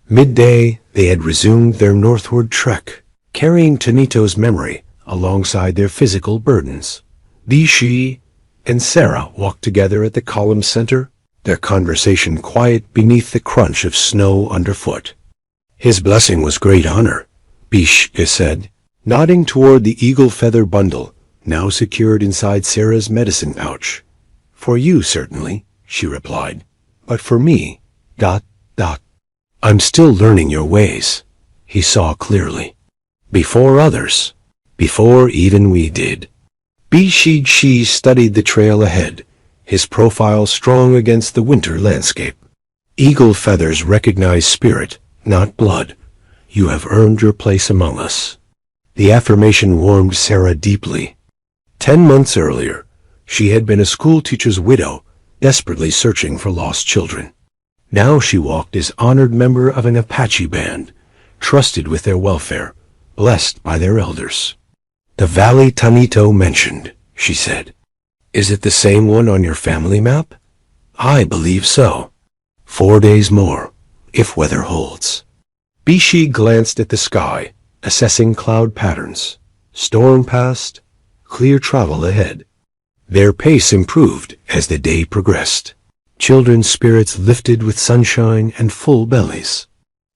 midday, they had resumed their northward trek, carrying Tanito's memory alongside their physical burdens. Bishi and Sarah walked together at the column center, their conversation quiet beneath the crunch of snow underfoot. "His blessing was great honor," Bishke said, nodding toward the eagle feather bundle, now secured inside Sarah's medicine pouch. "For you, certainly," she replied, "but for me, ... I'm still learning your ways." He saw clearly. Before others, before even we did. Bishi studied the trail ahead, his profile strong against the winter landscape. "Eagle feathers recognize spirit, not blood. You have earned your place among us." The affirmation warmed Sarah deeply. 10 months earlier, she had been a schoolteacher's widow, desperately searching for lost children. Now she walked as honored member of an Apache band, trusted with their welfare, blessed by their elders. "The valley Tanito mentioned," she said. "Is it the same one on your family map?" "I believe so. 4 days more, if weather holds." Bishi glanced at the sky, assessing cloud patterns. Storm past, clear travel ahead. Their pace improved as the day progressed. Children's spirits lifted with sunshine and full bellies.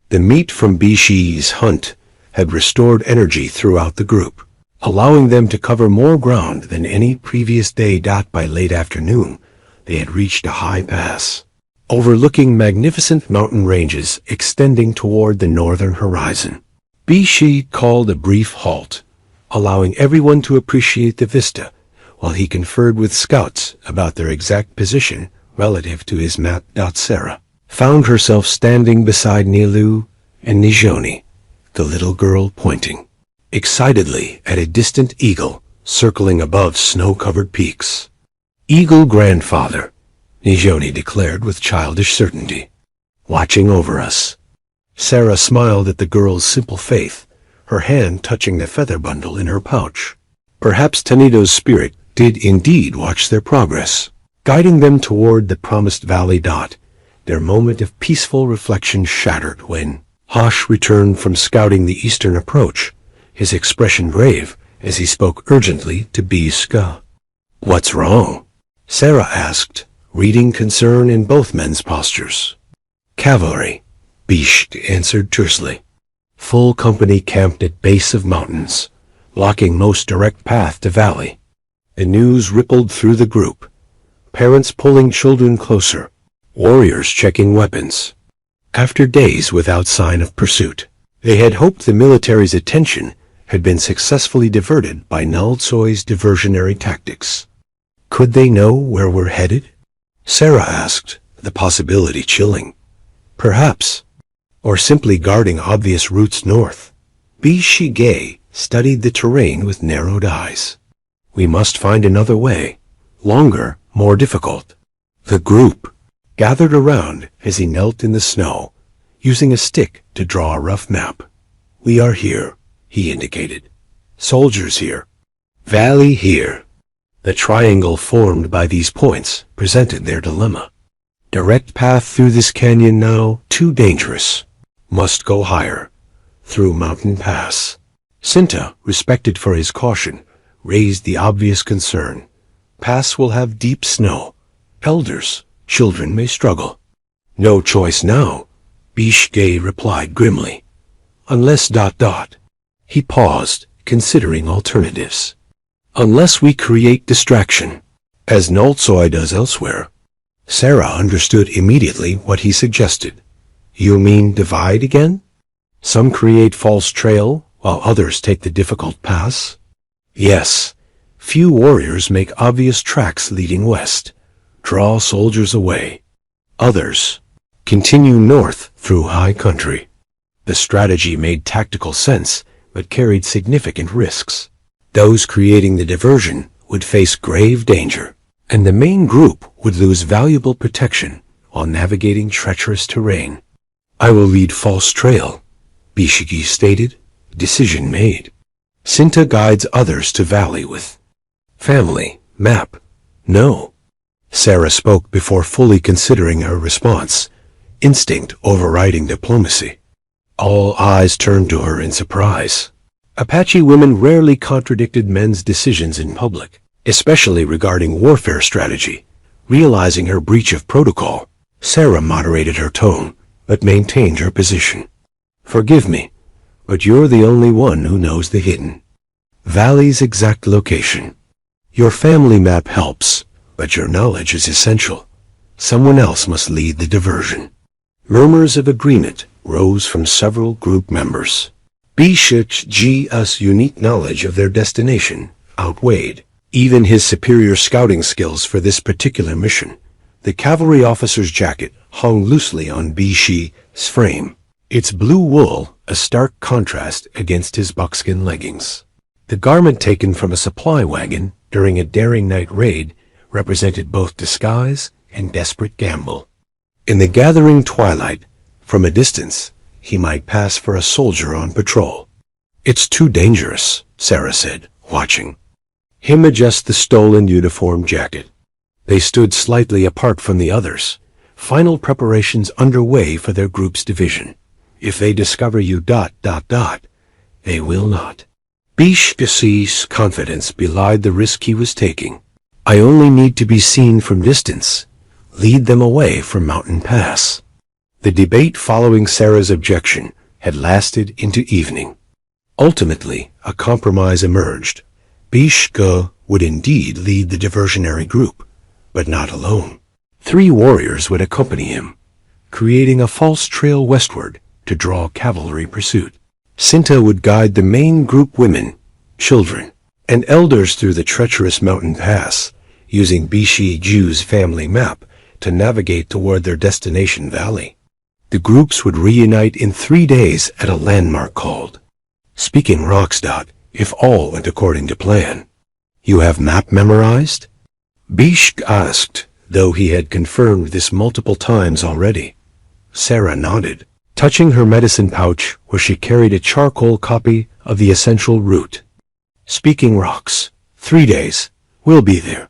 The meat from Bishi's hunt had restored energy throughout the group, allowing them to cover more ground than any previous day. By late afternoon, they had reached a high pass, overlooking magnificent mountain ranges extending toward the northern horizon. Bishi called a brief halt, allowing everyone to appreciate the vista, while he conferred with scouts about their exact position relative to his map. Sarah found herself standing beside Nilu, and Nijoni, the little girl pointing excitedly at a distant eagle circling above snow-covered peaks. Eagle grandfather, Nijoni declared with childish certainty, watching over us. Sarah smiled at the girl's simple faith, her hand touching the feather bundle in her pouch. Perhaps Tenido's spirit did indeed watch their progress, guiding them toward the promised valley. Their moment of peaceful reflection shattered when Hosh returned from scouting the eastern approach, his expression grave as he spoke urgently to Biska. "What's wrong?" Sarah asked, reading concern in both men's postures. "Cavalry," Bisk answered tersely. "Full company camped at base of mountains, blocking most direct path to valley." The news rippled through the group, parents pulling children closer, warriors checking weapons. After days without sign of pursuit, they had hoped the military's attention had been successfully diverted by Nultsoy's diversionary tactics. "Could they know where we're headed?" Sarah asked, the possibility chilling. "Perhaps. Or simply guarding obvious routes north." Bishige studied the terrain with narrowed eyes. "We must find another way, longer, more difficult." The group gathered around as he knelt in the snow, using a stick to draw a rough map. "We are here," he indicated. "Soldiers here. Valley here." The triangle formed by these points presented their dilemma. Direct path through this canyon now too dangerous. Must go higher, through mountain pass. Sinta, respected for his caution, raised the obvious concern. Pass will have deep snow. Elders, children may struggle. "No choice now," Bishge replied grimly. "Unless ... He paused, considering alternatives. "Unless we create distraction, as Nultsoy does elsewhere." Sarah understood immediately what he suggested. "You mean divide again? Some create false trail, while others take the difficult pass?" "Yes. Few warriors make obvious tracks leading west, draw soldiers away. Others continue north through high country." The strategy made tactical sense, but carried significant risks. Those creating the diversion would face grave danger, and the main group would lose valuable protection while navigating treacherous terrain. "I will lead false trail," Bishigi stated. Decision made. Sinta guides others to valley with family, map. "No." Sarah spoke before fully considering her response, instinct overriding diplomacy. All eyes turned to her in surprise. Apache women rarely contradicted men's decisions in public, especially regarding warfare strategy. Realizing her breach of protocol, Sarah moderated her tone, but maintained her position. "Forgive me, but you're the only one who knows the hidden valley's exact location. Your family map helps, but your knowledge is essential. Someone else must lead the diversion." Murmurs of agreement rose from several group members. Bishik's unique knowledge of their destination outweighed even his superior scouting skills for this particular mission. The cavalry officer's jacket hung loosely on Bishik's frame, its blue wool a stark contrast against his buckskin leggings. The garment taken from a supply wagon during a daring night raid represented both disguise and desperate gamble. In the gathering twilight, from a distance, he might pass for a soldier on patrol. "It's too dangerous," Sarah said, watching him adjust the stolen uniform jacket. They stood slightly apart from the others, final preparations underway for their group's division. "If they discover you ... they will not." Bishkasi's confidence belied the risk he was taking. "I only need to be seen from distance. Lead them away from Mountain Pass." The debate following Sarah's objection had lasted into evening. Ultimately, a compromise emerged. Bishka would indeed lead the diversionary group, but not alone. 3 warriors would accompany him, creating a false trail westward to draw cavalry pursuit. Sinta would guide the main group, women, children, and elders through the treacherous mountain pass, using Bishiju's family map to navigate toward their destination valley. The groups would reunite in 3 days at a landmark called Speaking Rocks. If all went according to plan. You have map memorized? Bishk asked, though he had confirmed this multiple times already. Sarah nodded, touching her medicine pouch where she carried a charcoal copy of the essential route. Speaking Rocks. 3 days. We'll be there.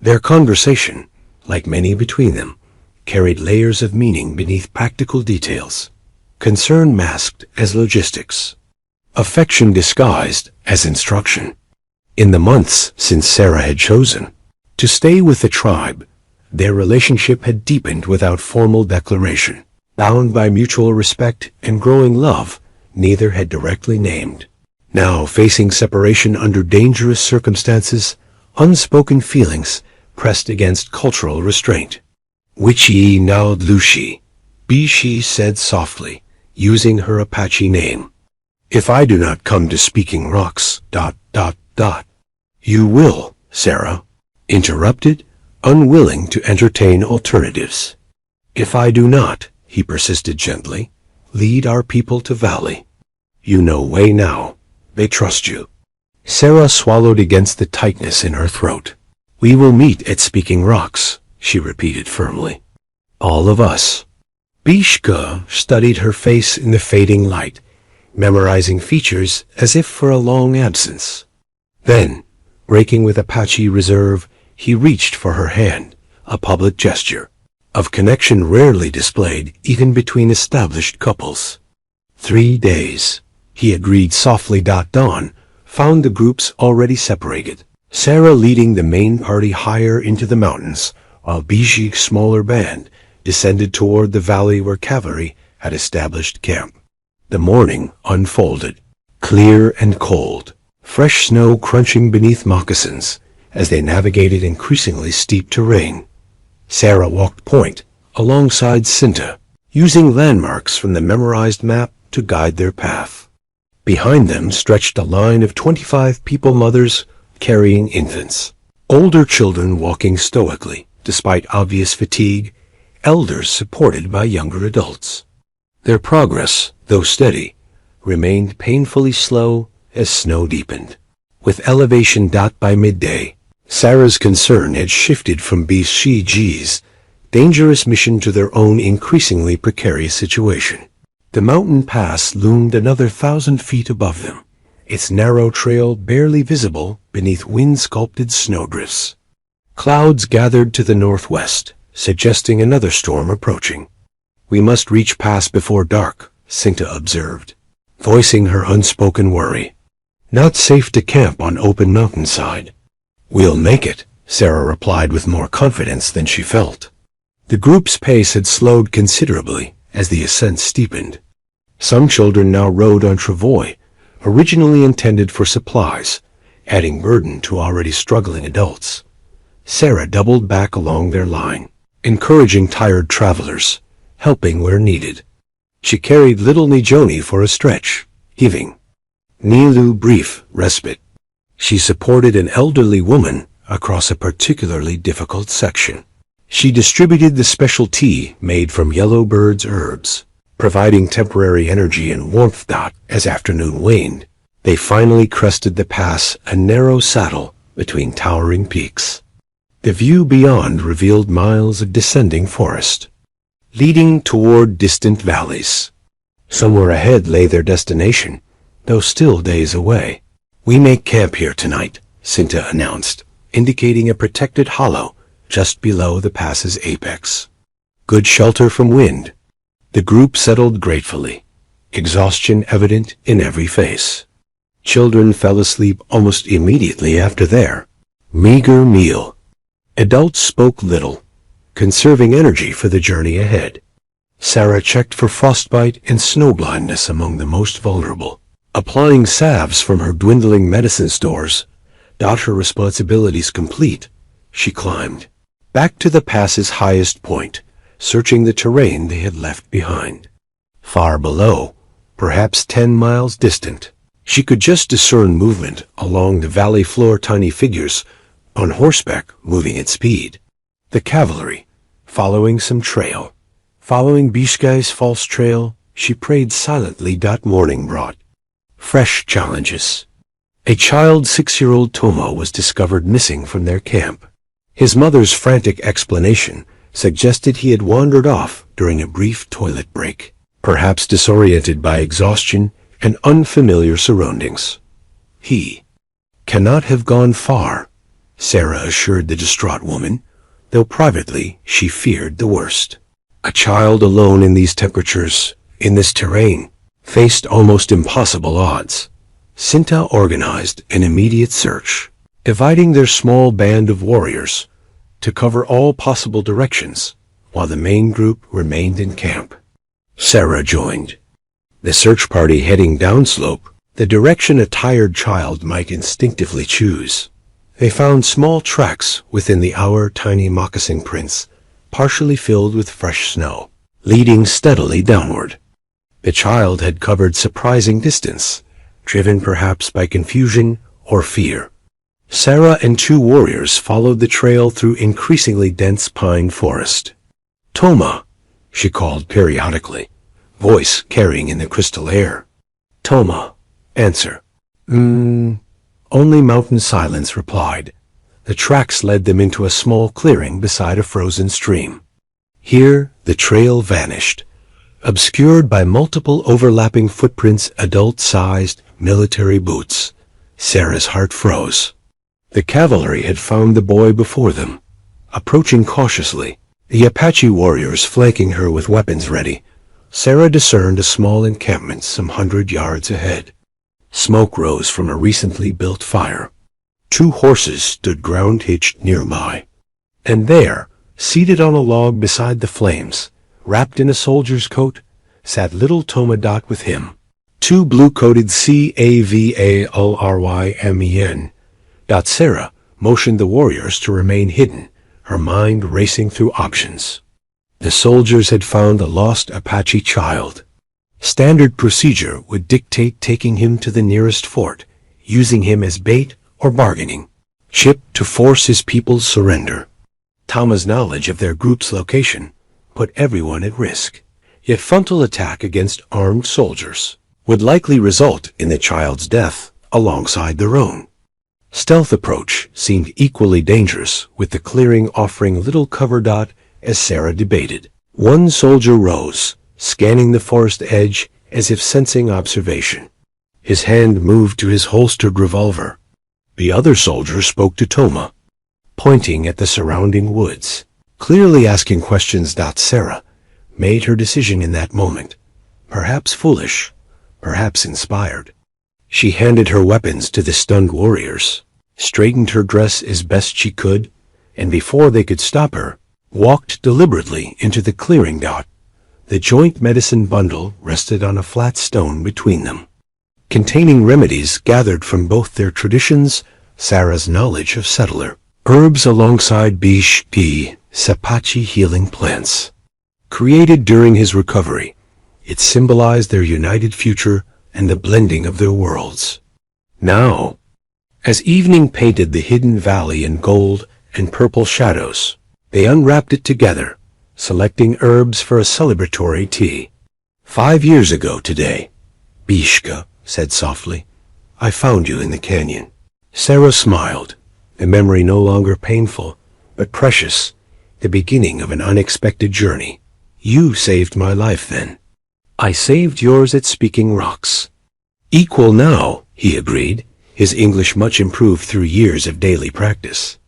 Their conversation, like many between them, carried layers of meaning beneath practical details. Concern masked as logistics. Affection disguised as instruction. In the months since Sarah had chosen to stay with the tribe, their relationship had deepened without formal declaration. Bound by mutual respect and growing love, neither had directly named. Now facing separation under dangerous circumstances, unspoken feelings pressed against cultural restraint. Wichi now Lushi, Bishi said softly, using her Apache name. If I do not come to Speaking Rocks, ... You will, Sarah, interrupted, unwilling to entertain alternatives. If I do not, he persisted gently, lead our people to valley. You know way now. They trust you. Sarah swallowed against the tightness in her throat. We will meet at Speaking Rocks, she repeated firmly. All of us. Bishka studied her face in the fading light, memorizing features as if for a long absence. Then, breaking with Apache reserve, he reached for her hand, a public gesture of connection rarely displayed even between established couples. 3 days, he agreed softly. Dawn found the groups already separated, Sarah leading the main party higher into the mountains, while Bijik's smaller band descended toward the valley where cavalry had established camp. The morning unfolded, clear and cold, fresh snow crunching beneath moccasins as they navigated increasingly steep terrain. Sarah walked point alongside Cinta, using landmarks from the memorized map to guide their path. Behind them stretched a line of 25 people, mothers carrying infants, older children walking stoically despite obvious fatigue, elders supported by younger adults. Their progress, though steady, remained painfully slow as snow deepened. With elevation. By midday, Sarah's concern had shifted from BCG's dangerous mission to their own increasingly precarious situation. The mountain pass loomed another 1,000 feet above them, its narrow trail barely visible beneath wind-sculpted snowdrifts. Clouds gathered to the northwest, suggesting another storm approaching. We must reach pass before dark, Cinta observed, voicing her unspoken worry. Not safe to camp on open mountainside. We'll make it, Sarah replied with more confidence than she felt. The group's pace had slowed considerably as the ascent steepened. Some children now rode on travois, originally intended for supplies, adding burden to already struggling adults. Sarah doubled back along their line, encouraging tired travelers, helping where needed. She carried little Nijoni for a stretch, giving Nilu brief respite. She supported an elderly woman across a particularly difficult section. She distributed the special tea made from yellowbird's herbs, providing temporary energy and warmth. As afternoon waned, they finally crested the pass, a narrow saddle between towering peaks. The view beyond revealed miles of descending forest, leading toward distant valleys. Somewhere ahead lay their destination, though still days away. We make camp here tonight, Cinta announced, indicating a protected hollow just below the pass's apex. Good shelter from wind. The group settled gratefully, exhaustion evident in every face. Children fell asleep almost immediately after their meager meal. Adults spoke little, conserving energy for the journey ahead. Sarah checked for frostbite and snow blindness among the most vulnerable, applying salves from her dwindling medicine stores. Her responsibilities complete, she climbed back to the pass's highest point, searching the terrain they had left behind. Far below, perhaps 10 miles distant, she could just discern movement along the valley floor, tiny figures on horseback moving at speed. The cavalry, following some trail, Following Bishkai's false trail, she prayed silently. Morning brought fresh challenges. A child 6-year-old Toma was discovered missing from their camp. His mother's frantic explanation suggested he had wandered off during a brief toilet break, perhaps disoriented by exhaustion and unfamiliar surroundings. He cannot have gone far, Sarah assured the distraught woman, though privately she feared the worst. A child alone in these temperatures, in this terrain, faced almost impossible odds. Sinta organized an immediate search, dividing their small band of warriors to cover all possible directions, while the main group remained in camp. Sarah joined the search party heading downslope, the direction a tired child might instinctively choose. They found small tracks within the hour-tiny moccasin prints, partially filled with fresh snow, leading steadily downward. The child had covered surprising distance, driven perhaps by confusion or fear. Sarah and 2 warriors followed the trail through increasingly dense pine forest. Toma, she called periodically, voice carrying in the crystal air. Toma, answer. Only mountain silence replied. The tracks led them into a small clearing beside a frozen stream. Here the trail vanished, obscured by multiple overlapping footprints, adult-sized military boots. Sarah's heart froze. The cavalry had found the boy before them, approaching cautiously, the Apache warriors flanking her with weapons ready. Sarah discerned a small encampment some 100 yards ahead. Smoke rose from a recently built fire. 2 horses stood ground-hitched nearby. And there, seated on a log beside the flames, wrapped in a soldier's coat, sat little Toma. With him, 2 blue-coated cavalrymen. Sarah motioned the warriors to remain hidden, her mind racing through options. The soldiers had found a lost Apache child. Standard procedure would dictate taking him to the nearest fort, using him as bait or bargaining chip to force his people's surrender. Toma's knowledge of their group's location put everyone at risk. Yet frontal attack against armed soldiers would likely result in the child's death alongside their own. Stealth approach seemed equally dangerous, with the clearing offering little cover. As Sarah debated, 1 soldier rose, scanning the forest edge as if sensing observation. His hand moved to his holstered revolver. The other soldier spoke to Toma, pointing at the surrounding woods, clearly asking questions. Sarah made her decision in that moment, perhaps foolish, perhaps inspired. She handed her weapons to the stunned warriors, straightened her dress as best she could, and before they could stop her, walked deliberately into the clearing. The joint medicine bundle rested on a flat stone between them, containing remedies gathered from both their traditions, Sarah's knowledge of settler herbs alongside Apache healing plants. Created during his recovery, it symbolized their united future and the blending of their worlds. Now, as evening painted the hidden valley in gold and purple shadows, they unwrapped it together, selecting herbs for a celebratory tea. 5 years ago today, Bishka said softly, I found you in the canyon. Sarah smiled, the memory no longer painful, but precious, the beginning of an unexpected journey. You saved my life then. I saved yours at Speaking Rocks. Equal now, he agreed, his English much improved through years of daily practice.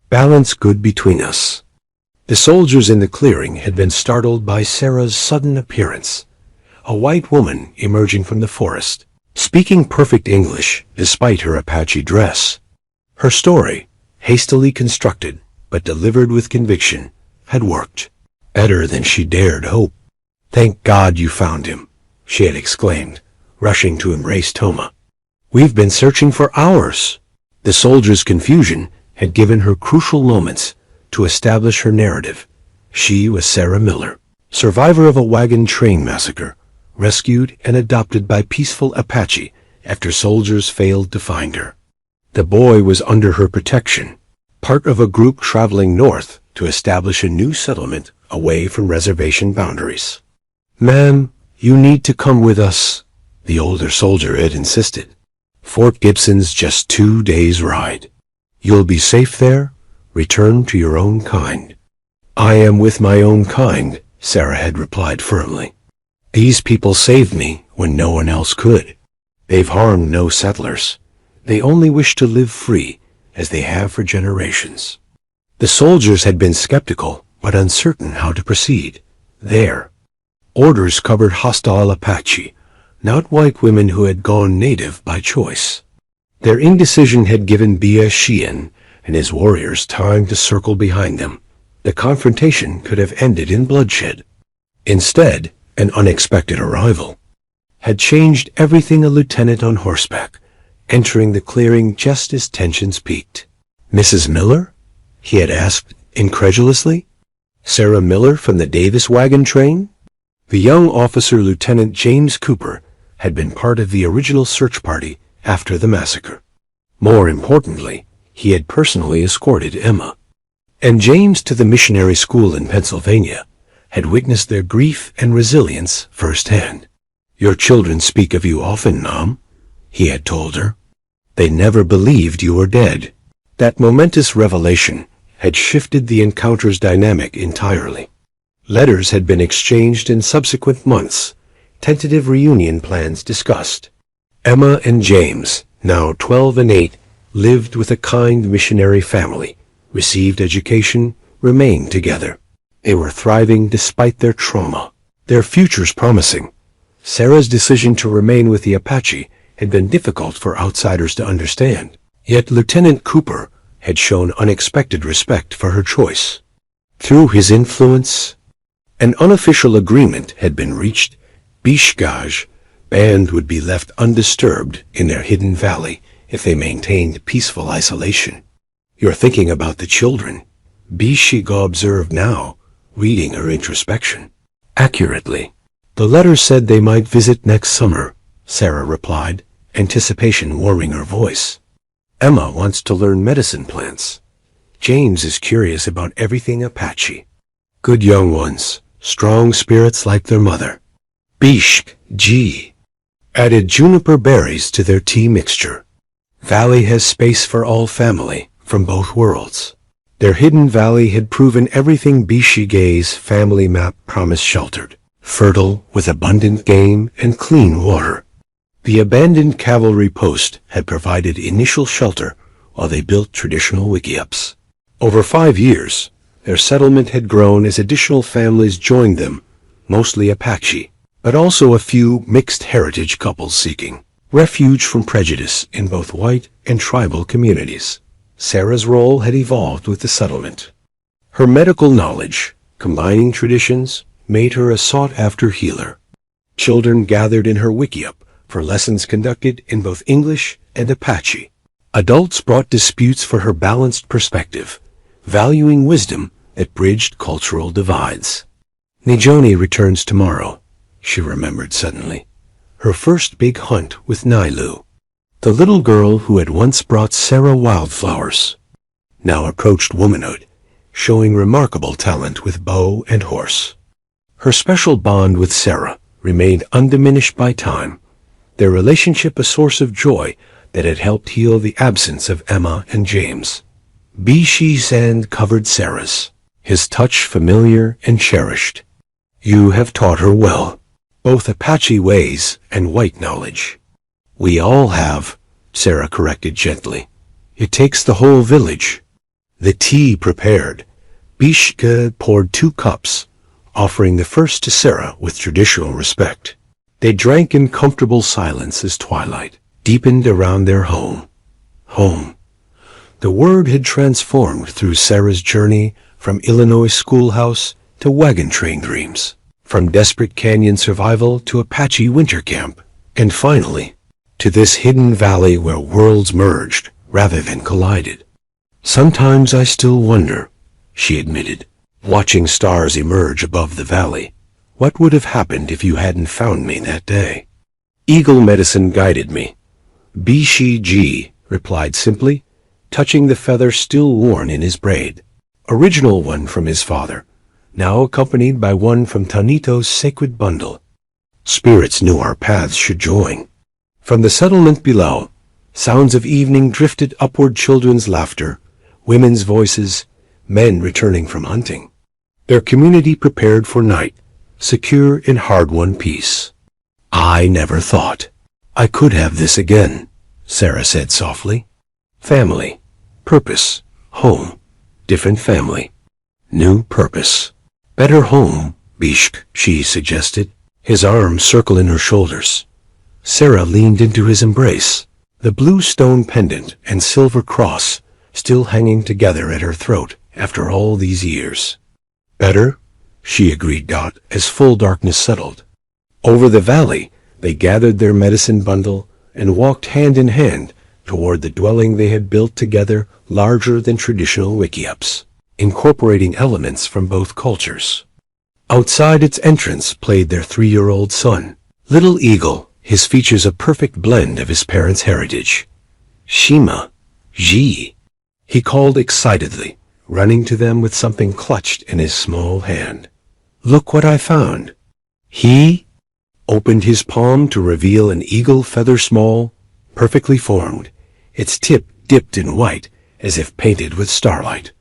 Balance good between us. The soldiers in the clearing had been startled by Sarah's sudden appearance, a white woman emerging from the forest, speaking perfect English despite her Apache dress. Her story, hastily constructed but delivered with conviction, had worked better than she dared hope. Thank God you found him, she had exclaimed, rushing to embrace Toma. We've been searching for hours. The soldier's confusion had given her crucial moments to establish her narrative. She was Sarah Miller, survivor of a wagon train massacre, rescued and adopted by peaceful Apache after soldiers failed to find her. The boy was under her protection, part of a group traveling north to establish a new settlement away from reservation boundaries. "Ma'am, you need to come with us," the older soldier had insisted. "Fort Gibson's just 2 days' ride. You'll be safe there. Return to your own kind." "I am with my own kind," Sarah had replied firmly. "These people saved me when no one else could. They've harmed no settlers. They only wish to live free, as they have for generations." The soldiers had been skeptical, but uncertain how to proceed. Their orders covered hostile Apache, not white women who had gone native by choice. Their indecision had given Bia Sheehan and his warriors time to circle behind them. The confrontation could have ended in bloodshed. Instead, an unexpected arrival had changed everything. A lieutenant on horseback, entering the clearing just as tensions peaked. "Mrs. Miller?" he had asked incredulously. "Sarah Miller from the Davis wagon train?" The young officer, Lieutenant James Cooper, had been part of the original search party after the massacre. More importantly, he had personally escorted Emma and James to the missionary school in Pennsylvania, had witnessed their grief and resilience firsthand. "Your children speak of you often, Mom," he had told her. "They never believed you were dead." That momentous revelation had shifted the encounter's dynamic entirely. Letters had been exchanged in subsequent months, tentative reunion plans discussed. Emma and James, now 12 and 8, lived with a kind missionary family, received education, remained together. They were thriving despite their trauma, their futures promising. Sarah's decision to remain with the Apache had been difficult for outsiders to understand, yet Lieutenant Cooper had shown unexpected respect for her choice. Through his influence, an unofficial agreement had been reached. Bishgaj band would be left undisturbed in their hidden valley if they maintained peaceful isolation. "You're thinking about the children," Bishiga observed now, reading her introspection accurately. "The letter said they might visit next summer," Sarah replied, anticipation warming her voice. "Emma wants to learn medicine plants. James is curious about everything Apache. Good young ones, strong spirits like their mother." Bishk G added juniper berries to their tea mixture. "Valley has space for all family, from both worlds." Their hidden valley had proven everything Bishiga's family map promised: sheltered, fertile, with abundant game and clean water. The abandoned cavalry post had provided initial shelter while they built traditional wickiups. Over 5 years, their settlement had grown as additional families joined them, mostly Apache, but also a few mixed heritage couples seeking refuge from prejudice in both white and tribal communities. Sarah's role had evolved with the settlement. Her medical knowledge, combining traditions, made her a sought-after healer. Children gathered in her wickiup for lessons conducted in both English and Apache. Adults brought disputes for her balanced perspective, valuing wisdom that bridged cultural divides. "Nijoni returns tomorrow," she remembered suddenly. Her first big hunt with Nailu, the little girl who had once brought Sarah wildflowers, now approached womanhood, showing remarkable talent with bow and horse. Her special bond with Sarah remained undiminished by time, their relationship a source of joy that had helped heal the absence of Emma and James. Bishi's hand covered Sarah's, his touch familiar and cherished. "You have taught her well, both Apache ways and white knowledge." "We all have," Sarah corrected gently. "It takes the whole village." The tea prepared, Bishka poured 2 cups, offering the first to Sarah with traditional respect. They drank in comfortable silence as twilight deepened around their home. Home. The word had transformed through Sarah's journey from Illinois schoolhouse to wagon train dreams, from desperate canyon survival to Apache winter camp, and finally, to this hidden valley where worlds merged rather than collided. "Sometimes I still wonder," she admitted, watching stars emerge above the valley. "What would have happened if you hadn't found me that day?" "Eagle medicine guided me," Bishi G replied simply, touching the feather still worn in his braid. Original one from his father, now accompanied by one from Tanito's sacred bundle. Spirits knew our paths should join. From the settlement below, sounds of evening drifted upward, children's laughter, women's voices, men returning from hunting. Their community prepared for night, secure in hard-won peace. I never thought I could have this again, Sarah said softly. Family, purpose, home, different family, new purpose. Better home, Bishk, she suggested, his arms circling her shoulders. Sarah leaned into his embrace, the blue stone pendant and silver cross still hanging together at her throat after all these years. Better, she agreed, as full darkness settled. Over the valley, they gathered their medicine bundle and walked hand in hand toward the dwelling they had built together, larger than traditional wikiups, incorporating elements from both cultures. Outside its entrance played their 3-year-old son, Little Eagle, his features a perfect blend of his parents' heritage. Shima, Ji, he called excitedly, running to them with something clutched in his small hand. Look what I found. He opened his palm to reveal an eagle feather small, perfectly formed, its tip dipped in white as if painted with starlight.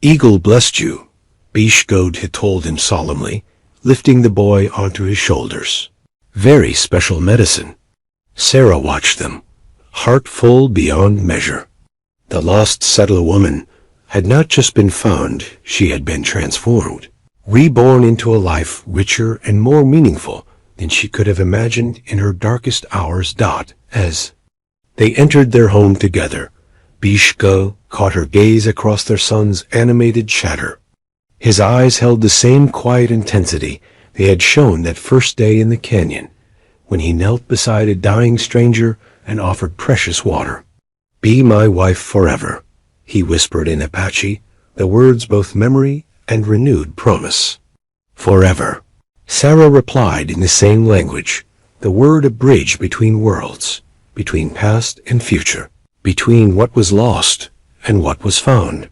Eagle blessed you, Bishgod had told him solemnly, lifting the boy onto his shoulders. Very special medicine. Sarah watched them, heart full beyond measure. The lost settler woman had not just been found, she had been transformed, reborn into a life richer and more meaningful than she could have imagined in her darkest hours. As they entered their home together, Bishka caught her gaze across their son's animated chatter. His eyes held the same quiet intensity they had shown that first day in the canyon, when he knelt beside a dying stranger and offered precious water. Be my wife forever, he whispered in Apache, the words both memory and renewed promise. Forever, Sarah replied in the same language, the word a bridge between worlds, between past and future, between what was lost and what was found.